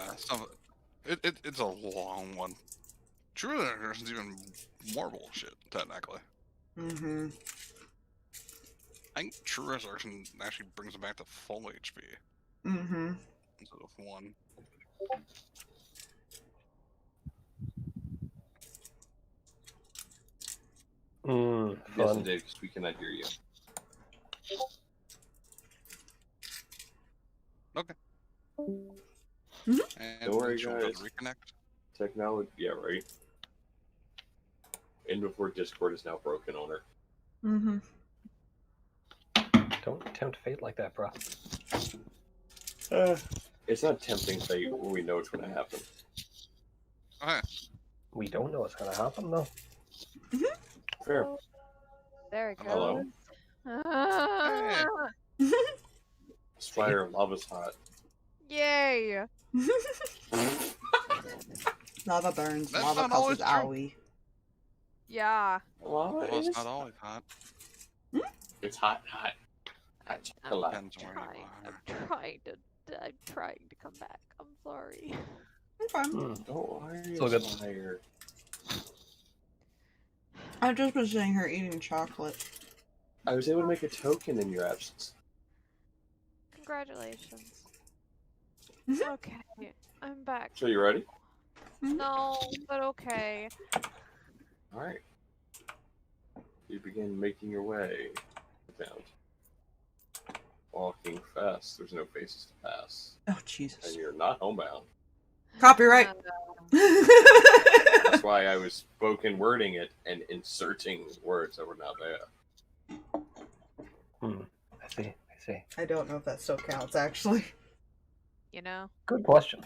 S4: Yeah, it's a long one. True Resurrection's even more bullshit, technically. I think True Resurrection actually brings them back to full HP instead of 1.
S2: Yes,
S5: Fun.
S2: indeed, because we cannot hear you.
S4: Okay. And
S2: Don't worry,
S4: she'll
S2: guys.
S4: reconnect.
S2: Technology, yeah, right. And before Discord is now broken on her.
S5: Don't tempt fate like that, bro.
S2: It's not tempting fate when we know it's going to happen.
S4: Okay.
S5: We don't know what's gonna happen, though.
S2: Fair.
S3: There it goes.
S2: Hello.
S4: Hey.
S2: Aspire, lava's hot.
S3: Yay!
S1: Lava burns,
S4: That's
S1: lava
S4: not
S1: causes
S4: always
S1: owie.
S3: Yeah.
S2: Lava
S4: Well, it's
S2: is...
S4: not always hot.
S2: It's hot, hot. Hot chocolate.
S4: Depends on where you are.
S3: I'm trying to come back. I'm sorry.
S1: Okay.
S2: Don't worry,
S5: So good.
S2: Aspire.
S1: I've just been sitting here eating chocolate.
S2: I was able to make a token in your absence.
S3: Congratulations. Okay, I'm back.
S2: So you ready?
S3: No, but okay.
S2: Alright. You begin making your way down. Walking fast, there's no faces to pass.
S1: Oh,
S2: And
S1: Jesus.
S2: you're not homebound.
S1: Copyright!
S2: That's why I was spoken wording it and inserting words that were not there.
S5: I see.
S1: I don't know if that still counts, actually.
S3: You know?
S5: Good question.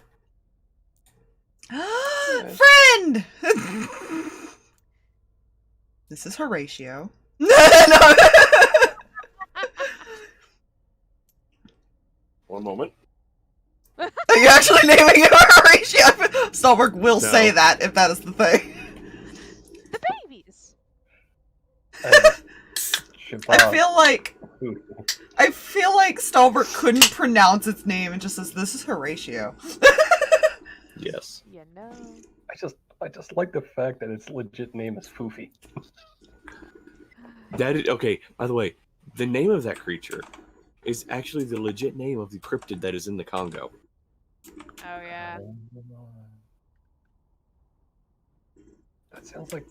S1: Friend! This is Horatio. No.
S2: One moment.
S1: Are you actually naming it Horatio? Stalverk will say
S2: No.
S1: that if that is the thing.
S3: The babies!
S1: I feel like Stalverk couldn't pronounce its name and just says, "This is Horatio."
S2: Yes.
S3: You know.
S5: I just like the fact that its legit name is Foofy.
S2: That is, okay, by the way, the name of that creature is actually the legit name of the cryptid that is in the Congo.
S3: Oh yeah.
S5: That sounds like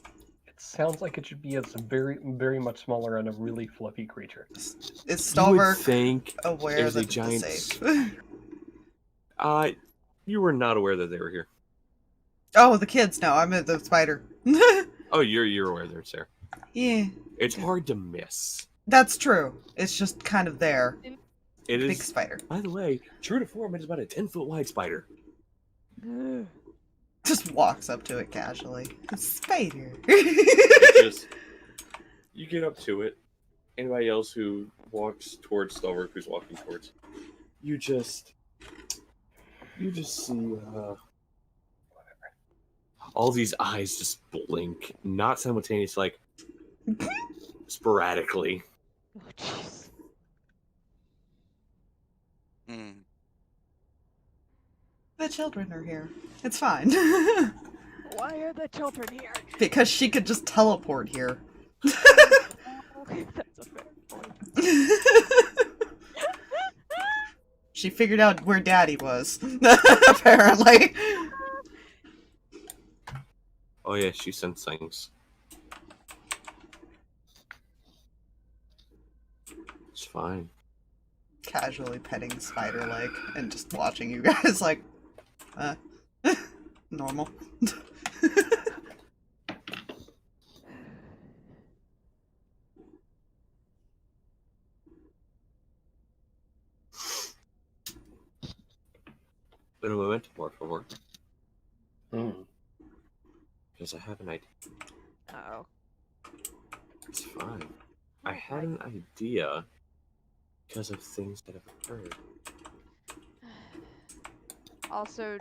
S5: sounds like it should be a very, very much smaller and a really fluffy creature.
S1: Is
S2: You would
S1: Stalverk
S2: think
S1: aware
S2: it was
S1: that
S2: a
S1: it's
S2: giant
S1: safe?
S2: you were not aware that they were here.
S1: Oh, the kids know. I'm at the spider.
S2: Oh, you're aware they're there.
S1: Yeah,
S2: It's hard to miss.
S1: that's true. It's just kind of there.
S2: It
S1: Big
S2: is.
S1: spider.
S2: By the way, true to form, it is about a 10-foot wide spider.
S1: Just walks up to it casually. Spider.
S2: Just you get up to it. Anybody else who walks towards Stalverk, who's walking towards, you just see all these eyes just blink, not simultaneously, like sporadically.
S3: Oh, jeez.
S4: Hmm.
S1: The children are here. It's fine.
S3: Why are the children here?
S1: Because she could just teleport here.
S3: Okay, that's a fair point.
S1: She figured out where Daddy was. Apparently.
S2: Oh yeah, she sends things. It's fine.
S1: Casually petting spider leg and just watching you guys like, normal.
S2: Un momento, por favor.
S5: Hmm.
S2: Because I have an idea.
S3: Uh-oh.
S2: It's fine. I had an idea because of things that have occurred.
S3: Also,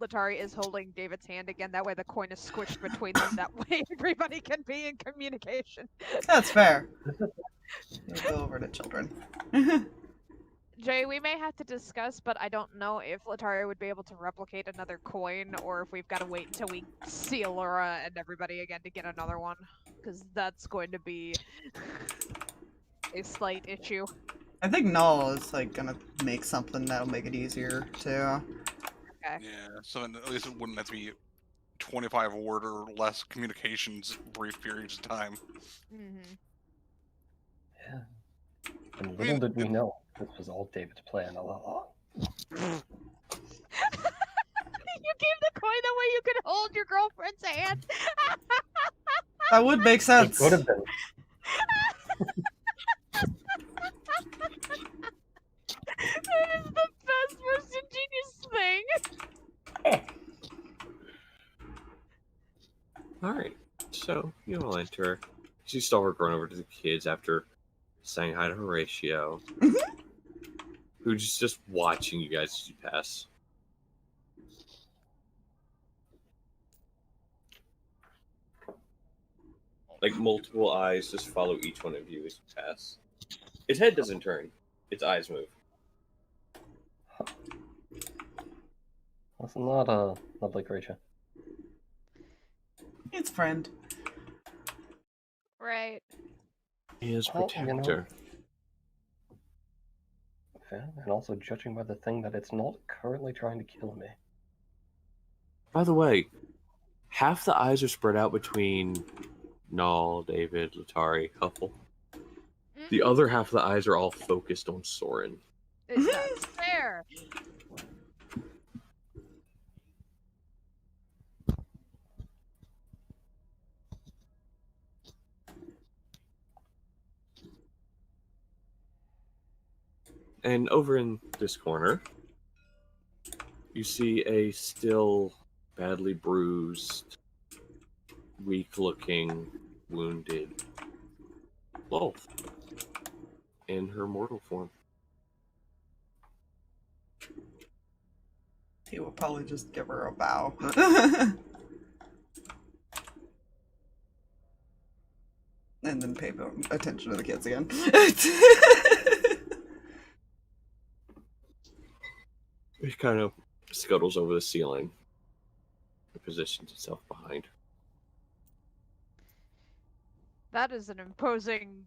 S3: Letari is holding David's hand again. That way the coin is squished between them. That way everybody can be in communication.
S1: That's fair. We'll go over to children.
S3: Jay, we may have to discuss, but I don't know if Letari would be able to replicate another coin, or if we've got to wait until we see Allura and everybody again to get another one. Because that's going to be a slight issue.
S1: I think Null is like gonna make something that'll make it easier too.
S3: Okay.
S4: Yeah, so then at least it wouldn't have to be 25 word or less communications brief periods of time.
S3: Mm-hmm.
S5: Yeah. And little did we know, this was all David's plan all along.
S3: You gave the coin that way you could hold your girlfriend's hand.
S1: That would make sense.
S5: It would have been.
S3: That is the best, most ingenious thing.
S2: Alright, so you all enter. You see Stalverk run over to the kids after saying hi to Horatio, who's just watching you guys as you pass. Like multiple eyes just follow each one of you as you pass. Its head doesn't turn, its eyes move.
S5: That's not a lovely creature.
S1: It's friend.
S3: Right.
S2: He is
S5: Well, you know.
S2: protector.
S5: Yeah, and also judging by the thing that it's not currently trying to kill me.
S2: By the way, half the eyes are spread out between Null, David, Letari, Huffle. The other half of the eyes are all focused on Soren.
S3: Is that fair?
S2: And over in this corner, you see a still badly bruised, weak-looking, wounded Lolth in her mortal form.
S1: He will probably just give her a bow. And then pay attention to the kids again.
S2: It kind of scuttles over the ceiling and positions itself behind.
S3: That is an imposing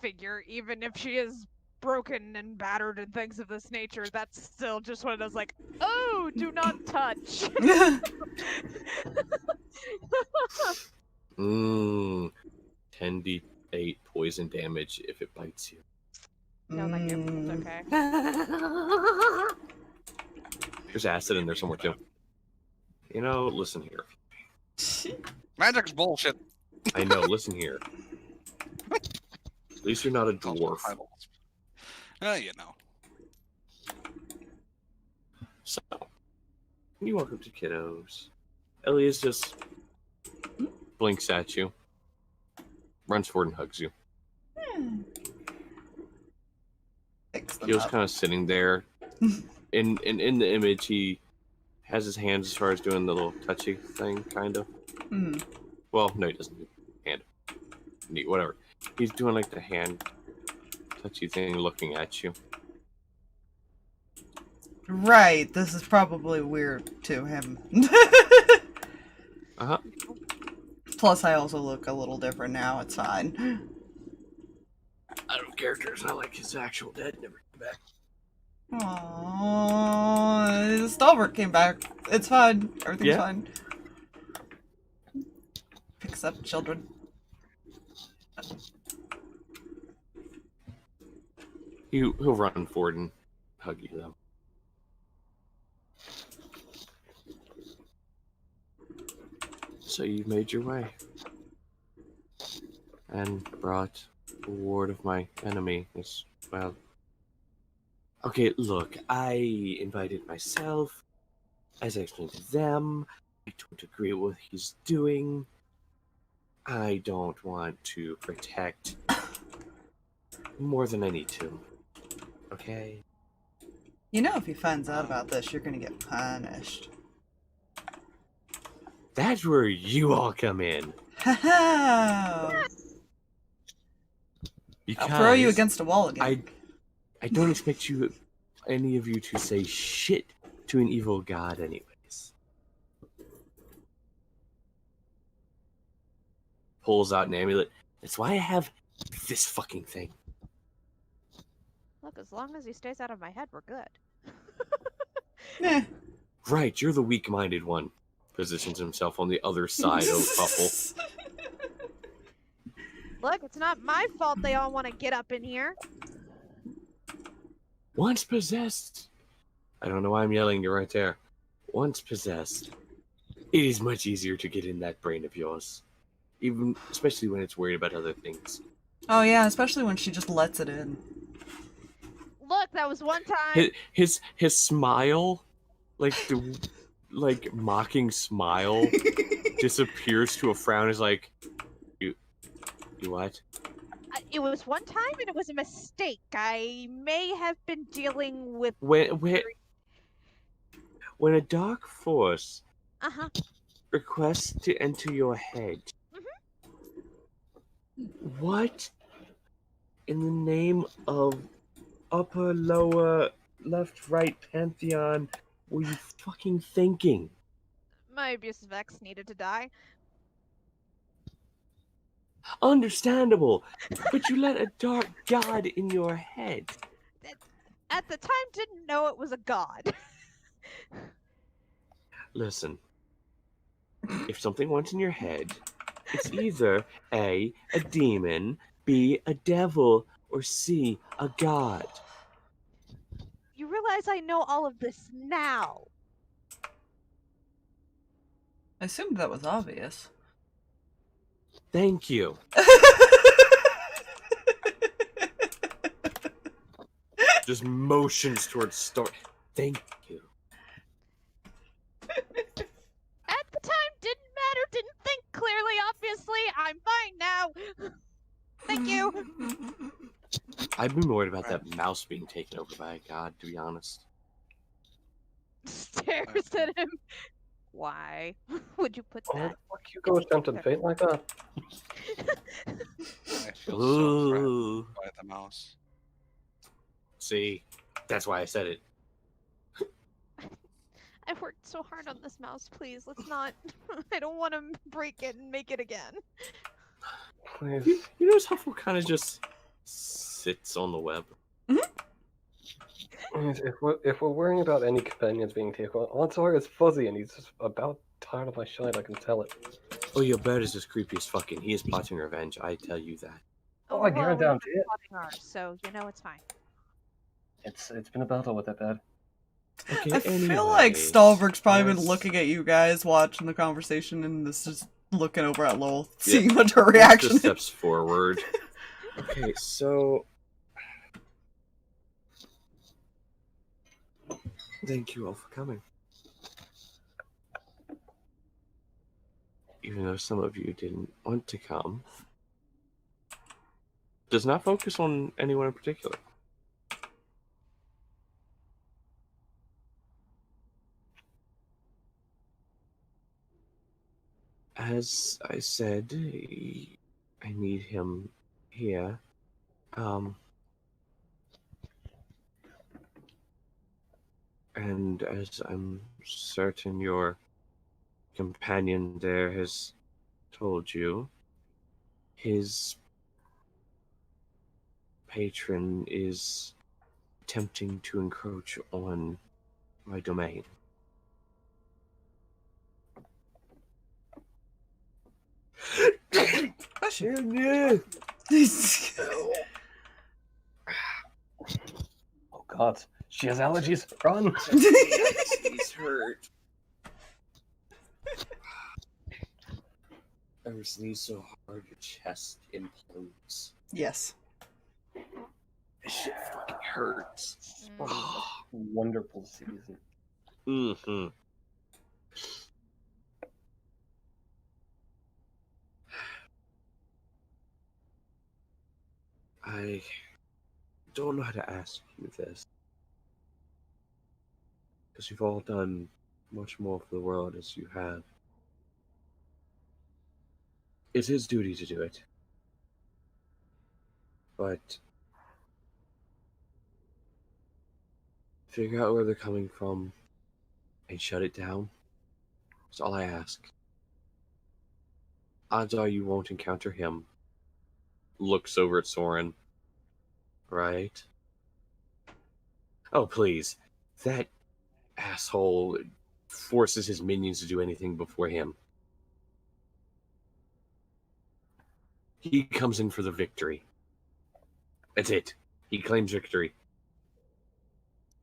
S3: figure, even if she is broken and battered and things of this nature. That's still just one of those like, oh, do not touch.
S2: Mmm. 10d8 poison damage if it bites you.
S3: No, thank you. It's
S1: Mm.
S3: okay.
S2: There's acid in there somewhere too. You know, listen here.
S4: Magic's bullshit.
S2: I know, listen here. At least you're not a
S4: It's also
S2: dwarf.
S4: Bible. You know.
S2: So, you walk up to kiddos. Elias just blinks at you, runs forward and hugs you.
S1: Fix them
S2: He was
S1: up.
S2: kind of sitting there. In the image, he has his hands as far as doing the little touchy thing, kind of.
S1: Mm.
S2: Well, no, he doesn't. Hand. Whatever. He's doing like the hand touchy thing, looking at you.
S1: Right, this is probably weird to him.
S2: Uh-huh.
S1: Plus, I also look a little different now. It's fine.
S2: I don't characters. I like his actual dead. Never came back.
S1: Aww, Stalverk came back. It's fine. Everything's
S2: Yeah.
S1: fine. Picks up children.
S2: He'll run forward and hug you, though. So you've made your way. And brought a ward of my enemy as well. Okay, look, I invited myself. As I explained to them, I don't agree with what he's doing. I don't want to protect more than I need to. Okay?
S1: You know, if he finds out about this, you're gonna get punished.
S2: That's where you all come in.
S1: Haha!
S2: Because
S1: I'll throw you against a wall again.
S2: I don't expect any of you to say shit to an evil god anyways. Pulls out an amulet. That's why I have this fucking thing.
S3: Look, as long as he stays out of my head, we're good.
S1: Eh.
S2: Right, you're the weak-minded one. Positions himself on the other side of Huffle.
S3: Look, it's not my fault they all want to get up in here.
S2: Once possessed. I don't know why I'm yelling, you're right there. Once possessed, it is much easier to get in that brain of yours. Especially when it's worried about other things.
S1: Oh yeah, especially when she just lets it in.
S3: Look, that was one time.
S2: His smile, like the mocking smile, disappears to a frown. Is like, you what?
S3: It was one time and it was a mistake. I may have been dealing with.
S2: When a dark force
S3: Uh-huh.
S2: requests to enter your head, what in the name of upper, lower, left, right pantheon were you fucking thinking?
S3: My MischievousFoxx needed to die.
S2: Understandable, but you let a dark god in your head.
S3: At the time, didn't know it was a god.
S2: Listen, if something wants in your head, it's either A, a demon, B, a devil, or C, a god.
S3: You realize I know all of this now.
S1: I assumed that was obvious.
S2: Thank you. Just motions towards start. Thank you.
S3: At the time, didn't matter, didn't think clearly, obviously. I'm fine now. Thank you.
S2: I've been worried about that mouse being taken over by a god, to be honest.
S3: Stares at him. Why would you put
S5: Oh,
S3: that?
S5: fuck you go tempted fate like that.
S4: I feel so
S2: Ooh.
S4: threatened by the mouse.
S2: See, that's why I said it.
S3: I've worked so hard on this mouse, please. Let's not. I don't want to break it and make it again.
S5: Please.
S2: You notice Huffle kind of just sits on the web.
S5: If we're worrying about any companions being taken, odds are it's Fuzzy, and he's just about tired of my shite. I can tell it.
S2: Oh, your bird is as creepy as fucking. He is plotting revenge, I tell you that.
S5: Oh, I guarantee
S3: we've
S5: I'm
S3: been plotting ours, so you know it's fine.
S5: It's been a battle with that bad.
S2: Okay,
S1: I feel like
S2: anyways,
S1: Stalverk's probably been
S2: as-
S1: looking at you guys watching the conversation and this is looking over at Lolth,
S2: Yeah,
S1: seeing what her
S2: Lolth
S1: reaction
S2: just
S1: is.
S2: steps forward. Okay, so thank you all for coming. Even though some of you didn't want to come, does not focus on anyone in particular. As I said, I need him here. And as I'm certain your companion there has told you, his patron is attempting to encroach on my domain.
S5: Oh god, she has allergies. Run!
S2: He's hurt. I ever sneeze so hard your chest implodes.
S1: Yes.
S2: This shit fucking hurts.
S5: Wonderful season.
S2: Mm-hmm. I don't know how to ask you this. Because you've all done much more for the world as you have. It's his duty to do it. But figure out where they're coming from and shut it down. That's all I ask. Odds are you won't encounter him. Looks over at Soren. Right? Oh, please. That asshole forces his minions to do anything before him. He comes in for the victory. That's it. He claims victory.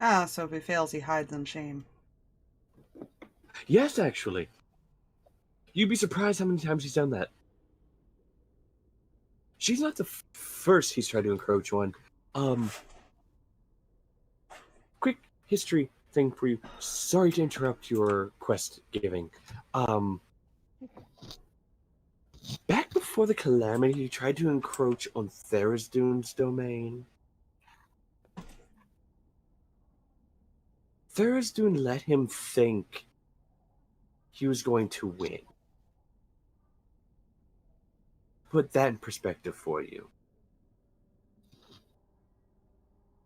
S1: Ah, so if he fails, he hides in shame.
S2: Yes, actually. You'd be surprised how many times he's done that. She's not the first he's tried to encroach on. Quick history thing for you. Sorry to interrupt your quest giving. Back before the Calamity, he tried to encroach on Tharizdun's domain. Tharizdun let him think he was going to win. Put that in perspective for you.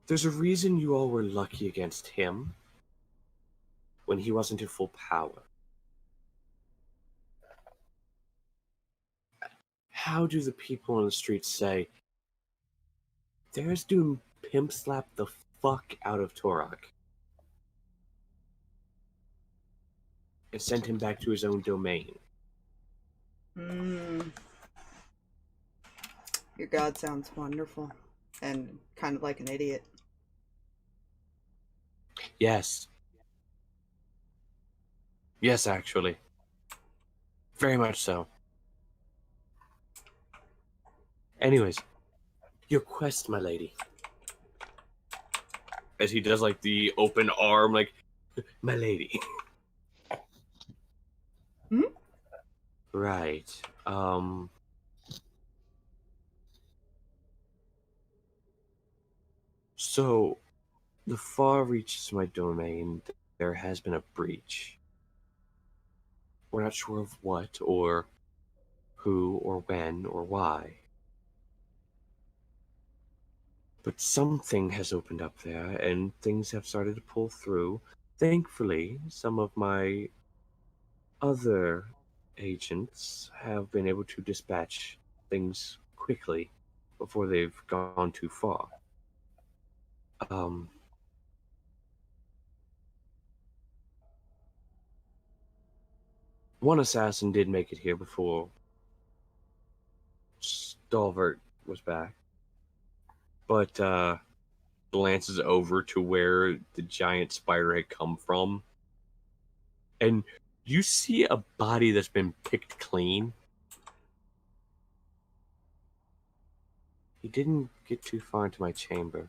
S2: There's a reason you all were lucky against him when he wasn't in full power. How do the people on the streets say, Tharizdun pimp slapped the fuck out of Torok and sent him back to his own domain?
S1: Your god sounds wonderful. And kind of like an idiot.
S2: Yes. Yes, actually. Very much so. Anyways, your quest, my lady. As he does like the open arm, like, my lady.
S1: Hmm?
S2: Right. So, the far reaches of my domain, there has been a breach. We're not sure of what, or who, or when, or why. But something has opened up there, and things have started to pull through. Thankfully, some of my other agents have been able to dispatch things quickly before they've gone too far. one assassin did make it here before Stalverk was back. But glances over to where the giant spider had come from. And you see a body that's been picked clean. He didn't get too far into my chamber.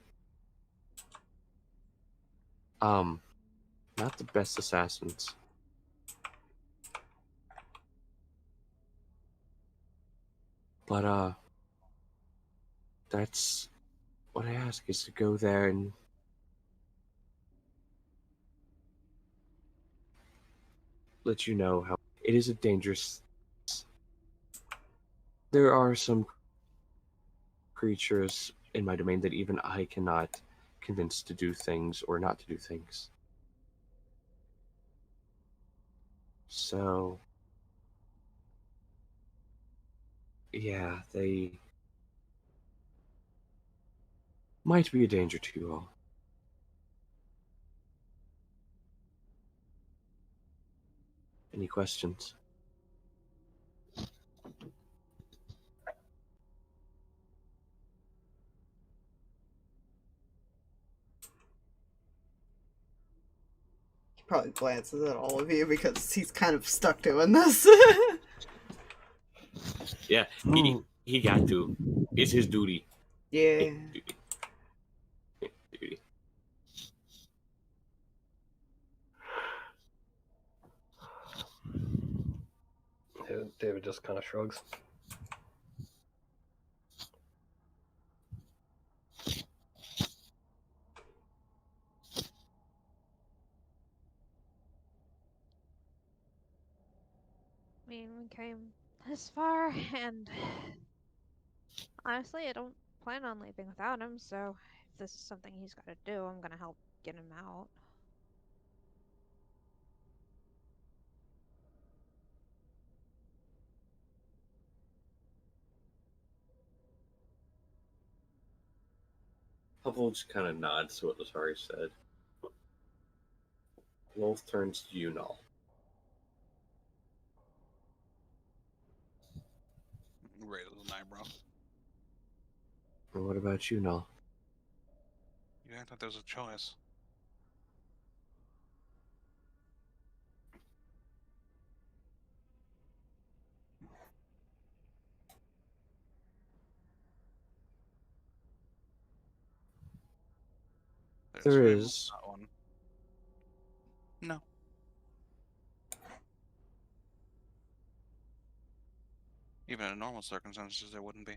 S2: Not the best assassins. But, that's what I ask, is to go there and let you know how it is a dangerous... There are some creatures in my domain that even I cannot convince to do things or not to do things. So, yeah, they might be a danger to you all. Any questions?
S1: He probably glances at all of you because he's kind of stuck doing this.
S2: Yeah, he got to. It's his duty.
S1: Yeah.
S2: Duty.
S5: David just kind of shrugs.
S3: I mean, we came this far, and honestly, I don't plan on leaving without him, so if this is something he's got to do, I'm gonna help get him out.
S2: Huffle just kind of nods to what Letari said. Lolth turns to you, Null.
S4: Raises an eyebrow.
S2: And what about you, Null?
S4: You act like there's a choice.
S2: There
S4: really
S2: is.
S4: not one. No. Even in normal circumstances, there wouldn't be.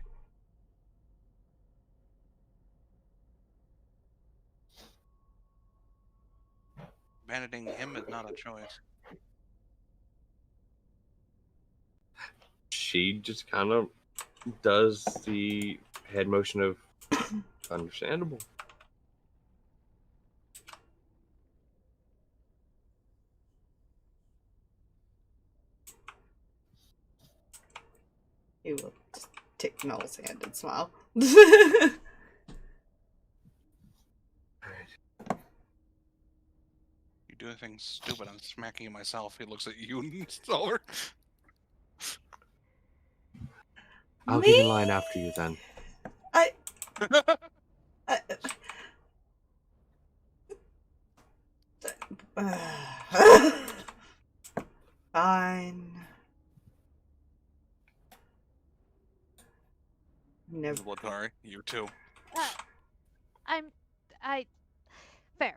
S4: Abandoning him is not a choice.
S2: She just kind of does the head motion of understandable.
S1: He will just take Null's hand and smile.
S4: You do anything stupid, I'm smacking you myself. He looks at you and Stalverk.
S2: I'll
S1: Me?
S2: get in line after you then.
S1: I Fine. Never.
S4: Letari, you too.
S3: Fair.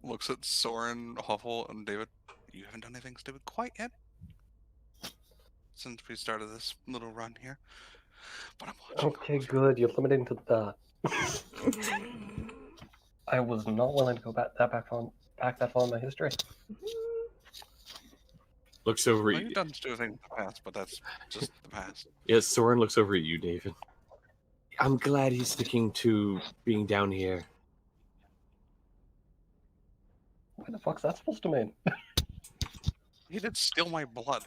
S4: Looks at Soren, Huffle, and David. You haven't done anything stupid quite yet since we started this little run here. But I'm watching.
S5: Okay, good. You're limiting to that. I was not willing to go back that far in my history.
S2: Looks over
S4: Well,
S2: at
S4: you've
S2: you.
S4: done stupid things in the past, but that's just the past.
S2: Yes, Soren looks over at you, David. I'm glad he's sticking to being down here.
S5: What the fuck's that supposed to mean?
S4: He did steal my blood.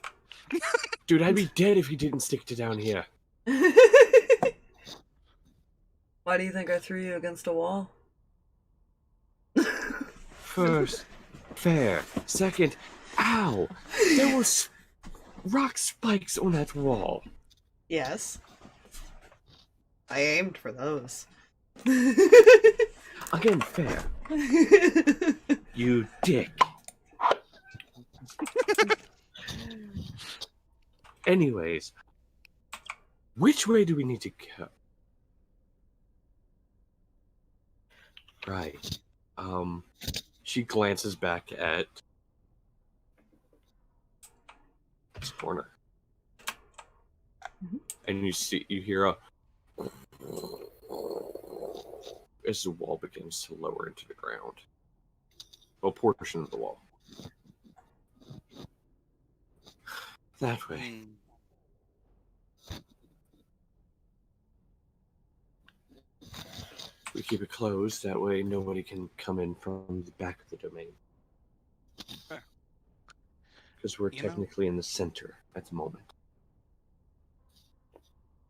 S2: Dude, I'd be dead if he didn't stick to down here.
S1: Why do you think I threw you against a wall?
S2: First, fair. Second, ow! There was rock spikes on that wall.
S1: Yes. I aimed for those.
S2: Again, fair. You dick. Anyways, which way do we need to go? Right. She glances back at this corner. And you hear a as the wall begins to lower into the ground. A portion of the wall. That way. We keep it closed, that way nobody can come in from the back of the domain. Because we're technically in the center at the moment.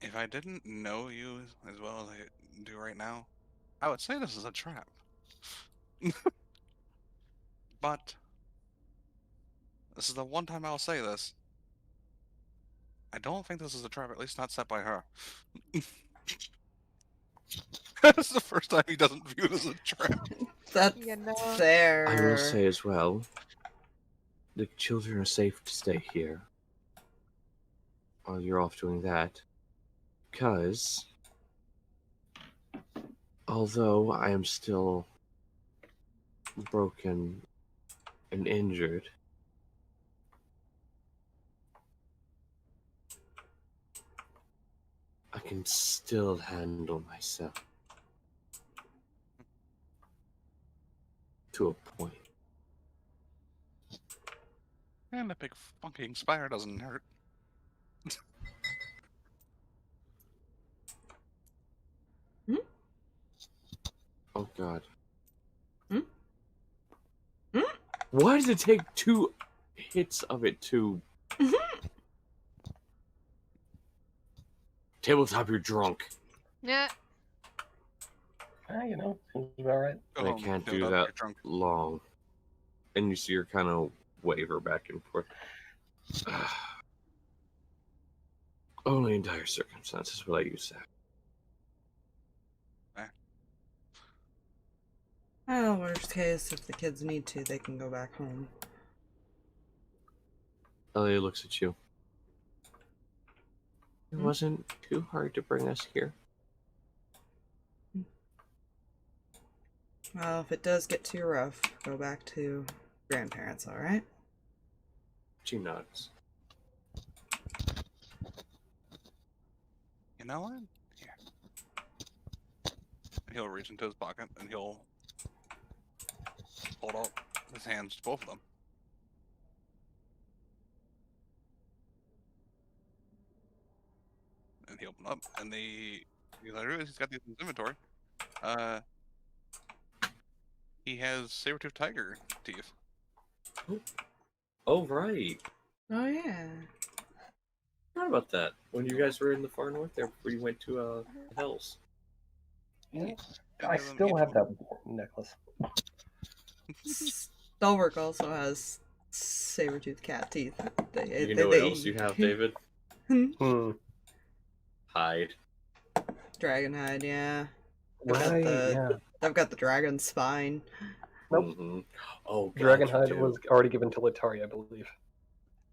S4: If I didn't know you as well as I do right now, I would say this is a trap. But this is the one time I'll say this. I don't think this is a trap, at least not set by her. This is the first time he doesn't view it as a trap.
S1: That's
S3: You know.
S1: fair.
S2: I will say as well, the children are safe to stay here while you're off doing that. Because, although I am still broken and injured, I can still handle myself. To a point.
S4: And a big fucking spire doesn't hurt.
S2: Oh god.
S1: Hmm? Hmm?
S2: Why does it take 2 hits of it to... Tabletop, you're drunk.
S3: Yeah.
S5: You know, seems about right.
S2: And I can't do that long. And you see her kind of waver back and forth. Only in dire circumstances will I use that.
S1: Well, worst case, if the kids need to, they can go back home.
S2: Elliot looks at you. It wasn't too hard to bring us here.
S1: Well, if it does get too rough, go back to grandparents, alright?
S2: She nods.
S4: You know what? Here. He'll reach into his pocket and he'll hold out his hands to both of them. And he opened up and he's got these in his inventory. He has saber-toothed tiger teeth.
S2: Oh, right.
S1: Oh, yeah.
S2: Forgot about that. When you guys were in the far north there, before you went to the hills.
S5: Yeah. I still have that necklace.
S1: Stalverk also has saber-toothed cat teeth.
S2: You know what else you have, David? Hide.
S1: Dragon hide, yeah.
S5: Right, yeah.
S1: I've got the dragon spine.
S5: Nope.
S2: Mm-hmm. Oh, God,
S5: Dragonhide
S2: you do.
S5: was already given to Letari, I believe.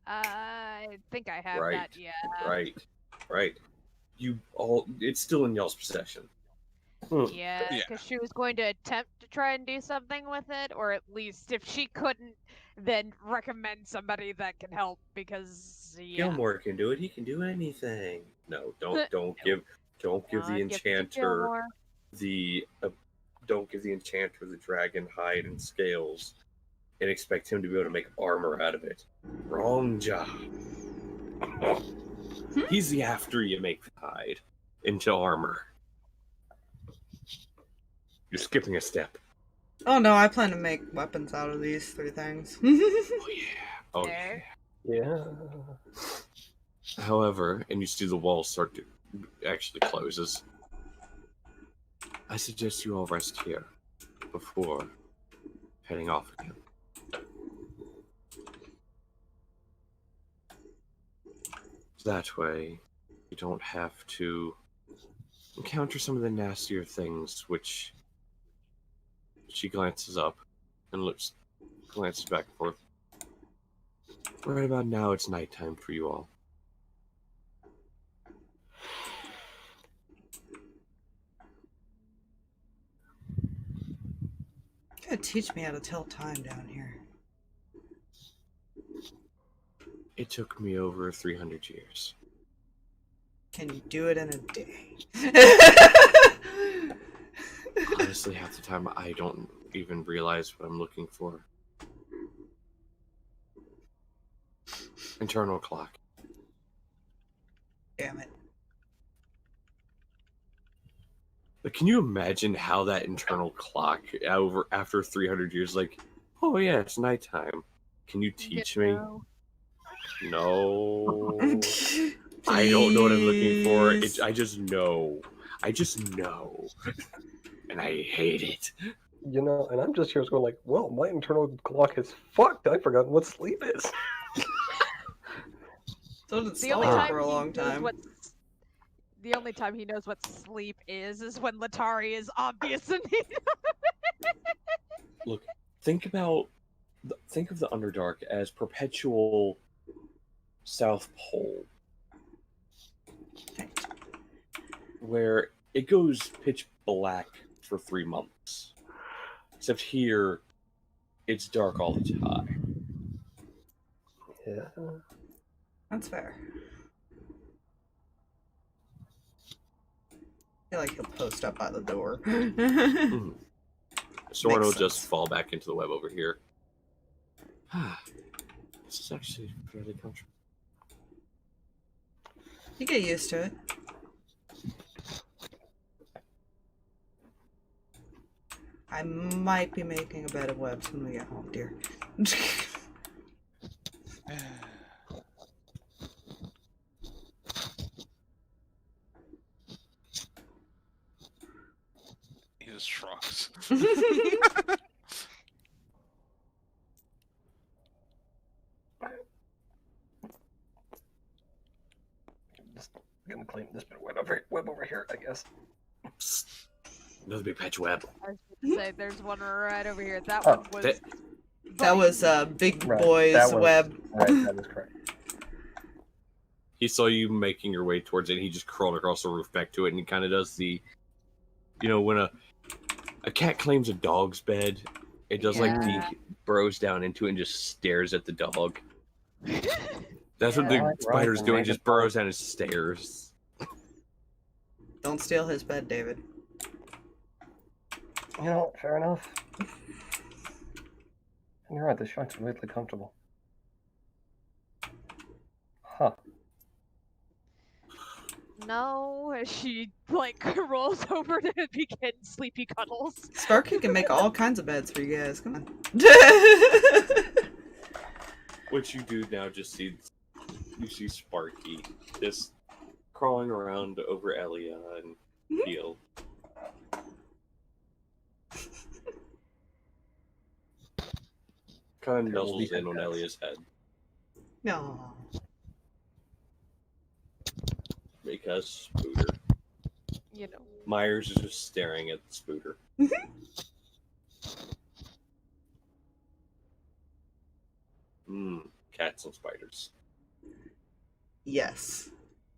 S3: I think I have
S2: Right.
S3: that, yeah.
S2: Right. It's still in y'all's possession.
S3: Yeah,
S4: Yeah.
S3: because she was going to attempt to try and do something with it, or at least if she couldn't, then recommend somebody that can help, because, yeah.
S2: Gilmore can do it. He can do anything. No, don't give the
S3: give it to
S2: enchanter
S3: Gilmore.
S2: don't give the enchanter the dragon hide and scales and expect him to be able to make armor out of it. Wrong job. He's the after you make the hide into armor. You're skipping a step.
S1: Oh no, I plan to make weapons out of these 3 things.
S2: Oh
S3: There.
S5: Yeah.
S2: However, and you see the wall start to actually closes. I suggest you all rest here before heading off again. That way, you don't have to encounter some of the nastier things, which she glances up and glances back and forth. Right about now, it's nighttime for you all.
S1: You gotta teach me how to tell time down here.
S2: It took me over 300 years.
S1: Can you do it in a day?
S2: Honestly, half the time I don't even realize what I'm looking for. Internal clock.
S1: Damn it.
S2: Like, can you imagine how that internal clock after 300 years, like, oh yeah, it's nighttime. Can you teach me? No. I don't know what I'm looking for. I just know. I just know. And I hate it.
S5: You know, and I'm just here going like, well, my internal clock is fucked. I've forgotten what sleep is.
S1: So did
S3: The only
S1: Stalverk
S3: time
S1: for a
S3: he
S1: long
S3: knows
S1: time.
S3: the only time he knows what sleep is when Letari is obvious and he
S2: Look, think of the Underdark as perpetual South Pole, where it goes pitch black for 3 months. Except here, it's dark all the time.
S5: Yeah.
S1: That's fair. I feel like he'll post up by the door.
S2: Soren will
S1: Makes
S2: just
S1: sense.
S2: fall back into the web over here. This is actually fairly comfortable.
S1: You get used to it. I might be making a bed of webs when we get home, dear.
S4: He just shrugs.
S5: Just gonna clean this bit of web over here, I guess.
S2: Psst. Another big patch of web.
S3: I was gonna say there's one right over here. That
S5: Oh,
S3: one was
S1: That was Big
S5: Right,
S1: Boy's
S5: that was-
S1: web.
S5: Right, that is correct.
S2: He saw you making your way towards it, and he just crawled across the roof back to it, and he kind of does the, when a cat claims a dog's bed, it does like
S3: Yeah.
S2: the burrows down into it and just stares at the dog. That's what the
S5: Right,
S2: spider's
S5: right,
S2: doing,
S5: right.
S2: just burrows down and stares.
S1: Don't steal his bed, David.
S5: You know, fair enough. And you're right, this shunk's weirdly comfortable. Huh.
S3: no. She like rolls over to begin sleepy cuddles.
S1: Sparky can make all kinds of beds for you guys. Come on.
S2: What you do now just see Sparky just crawling around over Elia and Heel. Kind of nuzzles in on Elia's head.
S1: No.
S2: Because Spooter.
S3: You know.
S2: Myers is just staring at Spooter. Cats and spiders.
S1: Yes.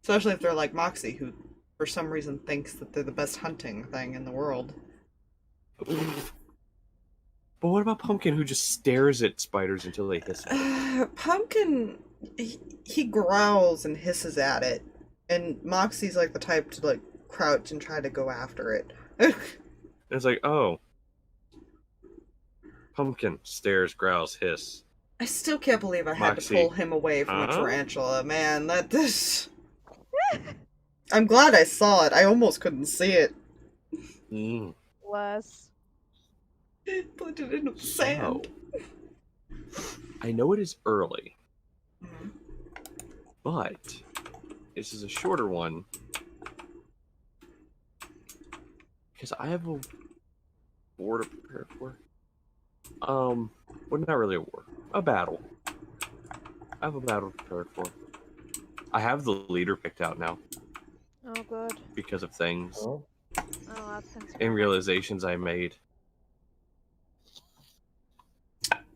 S1: Especially if they're like Moxie, who for some reason thinks that they're the best hunting thing in the world.
S2: But what about Pumpkin, who just stares at spiders until they hiss at it?
S1: Pumpkin, he growls and hisses at it. And Moxie's like the type to like crouch and try to go after it.
S2: It's like, oh. Pumpkin stares, growls, hiss.
S1: I still can't believe I had
S2: Moxie.
S1: to pull him away from a
S2: Huh?
S1: tarantula, man. I'm glad I saw it. I almost couldn't see it.
S3: Bless.
S1: Put it in the sand.
S2: I know it is early,
S1: Mhm.
S2: but this is a shorter one because I have a war to prepare for. Well, not really a war. A battle. I have a battle prepared for. I have the leader picked out now
S3: Oh, good.
S2: because of things
S5: Oh,
S3: Oh, that's concerning.
S2: and realizations I made.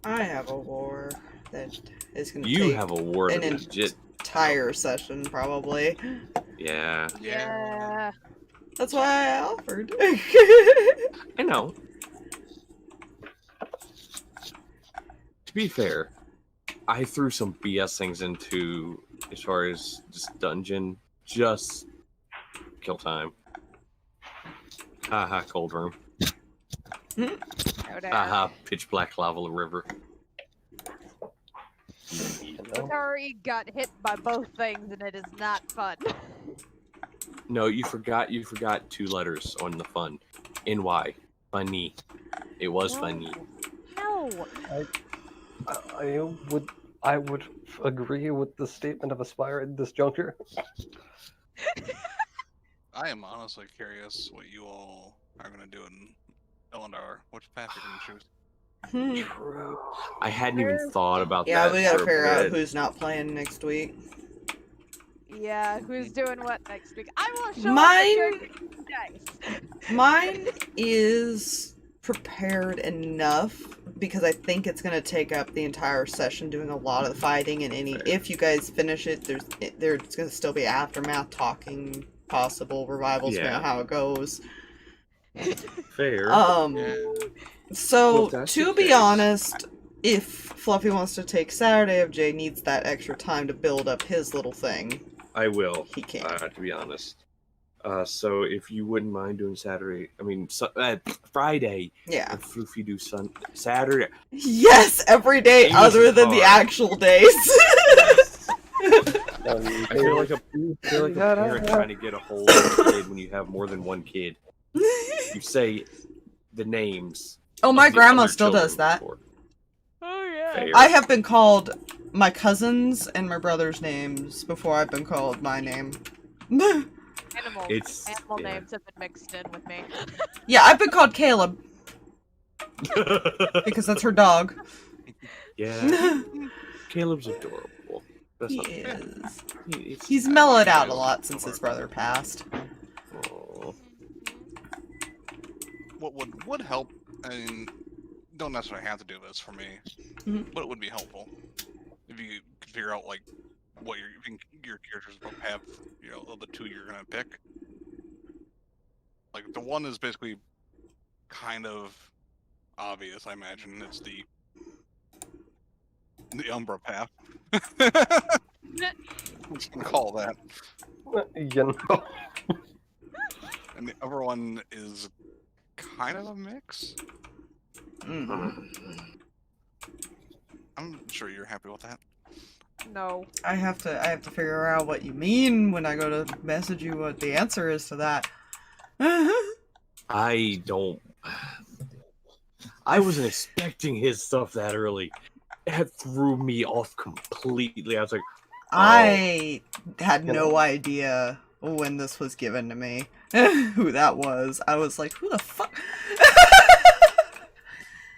S1: I have a war that is going to
S2: You
S1: take
S2: have a war
S1: an
S2: that legit.
S1: entire session, probably.
S2: Yeah,
S3: Yeah.
S1: That's why I offered.
S2: I know. To be fair, I threw some BS things into as far as just dungeon, just kill time. Haha, cold room.
S3: Oh, damn.
S2: Haha, pitch black lava river.
S5: you know?
S3: Letari got hit by both things, and it is not fun.
S2: No, you forgot 2 letters on the fun. NY. Funny. It was funny.
S3: No.
S5: I would agree with the statement of Aspire at this juncture.
S4: I am honestly curious what you all are going to do in Landar. Which path you're going to choose.
S5: True.
S2: I hadn't even thought about
S1: Yeah,
S2: that.
S1: we gotta
S2: for a
S1: figure out
S2: bit.
S1: who's not playing next week.
S3: Yeah, who's doing what next week? I will show
S1: Mine-
S3: up with your dice.
S1: Mine is prepared enough because I think it's gonna take up the entire session doing a lot of the fighting, and if you guys finish it, there's gonna still be aftermath talking, possible revivals, depending on
S2: Yeah.
S1: how it goes.
S2: Fair.
S4: Yeah.
S1: So
S2: Well, if that's
S1: to
S2: the
S1: be
S2: case-
S1: honest, if Fluffy wants to take Saturday, if Jay needs that extra time to build up his little thing,
S2: I will,
S1: he can.
S2: to be honest. So if you wouldn't mind doing Saturday, Friday,
S1: Yeah.
S2: and Floofy do Saturday.
S1: Yes, every day
S2: Amy's
S1: other than the
S2: hard.
S1: actual days.
S2: I feel like a parent trying to get a hold of a kid when you have more than one kid. You say the names.
S1: Oh, my
S2: of the
S1: grandma
S2: other
S1: still does
S2: children
S1: that.
S2: before.
S3: Oh yeah.
S2: Fair.
S1: I have been called my cousins and my brother's names before I've been called my name.
S3: Animal
S2: Yeah.
S3: names have been mixed in with me.
S1: Yeah, I've been called Caleb because that's her dog.
S2: Yeah, Caleb's adorable. That's
S1: He
S2: not
S1: is. He's mellowed out a lot since his brother passed.
S2: Aw.
S4: What would help, and don't necessarily have to do this for me,
S1: Mhm.
S4: but it would be helpful if you could figure out like what your characters both have, of the 2 you're gonna pick. Like the one is basically kind of obvious, I imagine. It's the Umbra path. I'm just gonna call that.
S5: You know.
S4: And the other one is kind of a mix. I'm sure you're happy with that.
S3: No.
S1: I have to figure out what you mean when I go to message you what the answer is to that.
S2: I don't. I wasn't expecting his stuff that early. That threw me off completely. I was like,
S1: I had no idea when this was given to me who that was. I was like, who the fuck?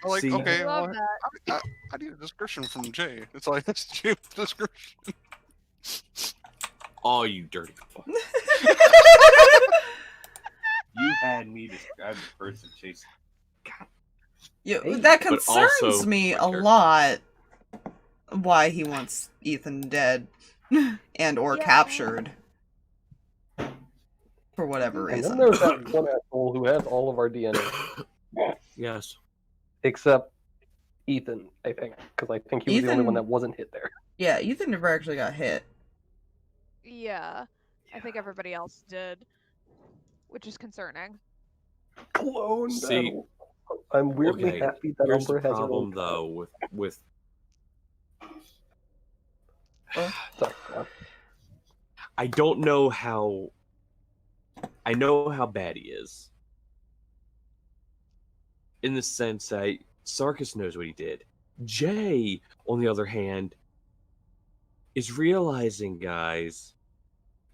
S4: I'm like,
S2: See?
S4: okay,
S3: Love
S4: well,
S3: that.
S4: I need a description from Jay. It's like, that's Jay's description.
S2: oh, you dirty fuck. You had me describe the person chasing.
S1: Yeah,
S5: Hey,
S1: that
S2: but
S1: concerns
S2: also
S1: me
S2: my
S1: a
S2: character.
S1: lot. Why he wants Ethan dead and or
S3: Yeah.
S1: captured for whatever
S5: And
S1: reason.
S5: then there's that one asshole who has all of our DNA,
S2: Yes.
S5: except Ethan, I think, because I think he was the only one
S1: Ethan-
S5: that wasn't hit there.
S1: Yeah, Ethan never actually got hit.
S3: Yeah. I think everybody else did. Which is concerning.
S5: Clone
S2: See,
S5: battle. I'm weirdly
S2: okay,
S5: happy that
S2: Here's the
S5: Umbra has her
S2: problem,
S5: own.
S2: though, with
S5: Sorry, go on.
S2: I don't know how. I know how bad he is. In the sense that Sarkis knows what he did. Jay, on the other hand, is realizing, guys,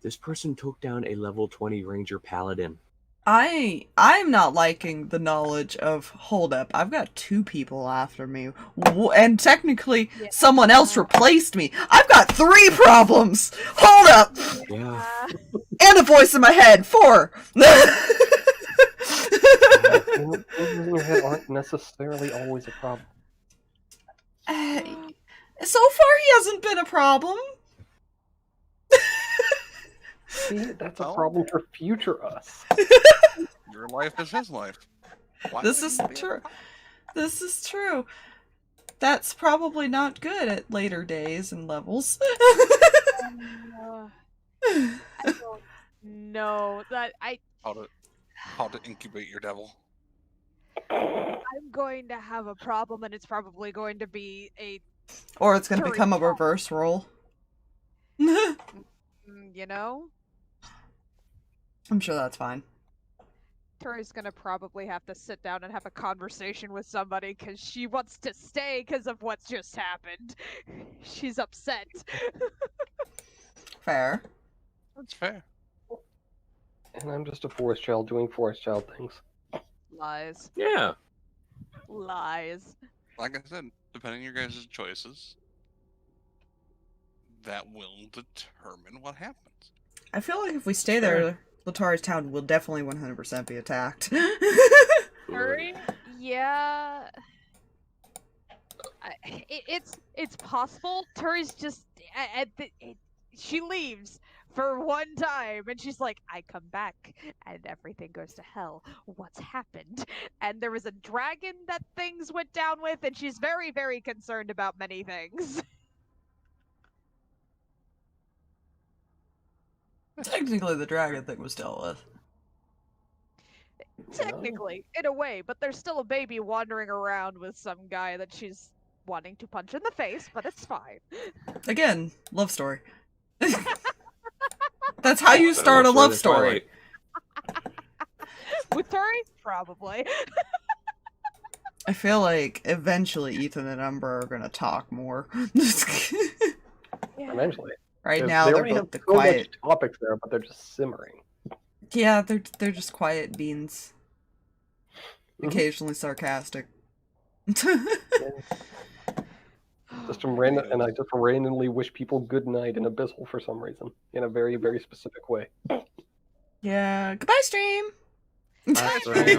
S2: this person took down a level 20 Ranger Paladin.
S1: I'm not liking the knowledge of, hold up, I've got 2 people after me, and technically someone else replaced me. I've got 3 problems. Hold up,
S2: Yeah.
S1: and a voice in my head. 4.
S5: Things in your head aren't necessarily always a problem.
S1: So far, he hasn't been a problem.
S5: See, that's a
S4: Well-
S5: problem for future us.
S4: Your life is his life. Why
S1: This
S4: would
S1: is
S4: he be a
S1: true.
S4: problem?
S1: This is true. That's probably not good at later days and levels.
S3: I don't know that
S4: How to incubate your devil.
S3: I'm going to have a problem, and it's probably going to be a,
S1: Or it's going to
S3: Turi
S1: become a
S3: problem.
S1: reverse role.
S3: you know,
S1: I'm sure that's fine.
S3: Turi's gonna probably have to sit down and have a conversation with somebody because she wants to stay because of what's just happened. She's upset.
S1: Fair.
S4: That's fair.
S5: And I'm just a forest child doing forest child things.
S3: Lies.
S2: Yeah.
S3: Lies.
S4: Like I said, depending on your guys' choices, that will determine what happens.
S1: I feel like if we stay there, Letari's town will definitely 100% be attacked.
S3: Turi? Yeah. It's possible. Turi's just she leaves for one time, and she's like, "I come back, and everything goes to hell. What's happened?" And there was a dragon that things went down with, and she's very, very concerned about many things.
S1: Technically, the dragon thing was dealt with.
S3: Technically, in a way, but there's still a baby wandering around with some guy that she's wanting to punch in the face, but it's fine.
S1: Again, love story. That's how you start a love story.
S3: With Turi? Probably.
S1: I feel like eventually Ethan and Umber are gonna talk more.
S5: Eventually.
S1: Right
S5: 'Cause
S1: now,
S5: they
S1: they're
S5: already
S1: both
S5: have
S1: the
S5: so
S1: quiet.
S5: much topics there, but they're just simmering.
S1: Yeah, they're just quiet beans.
S5: Mhm.
S1: Occasionally sarcastic.
S5: Just some random, and I just randomly wish people good night in Abyssal for some reason, in a very, very specific way.
S1: Yeah, goodbye stream!
S2: Bye, stream.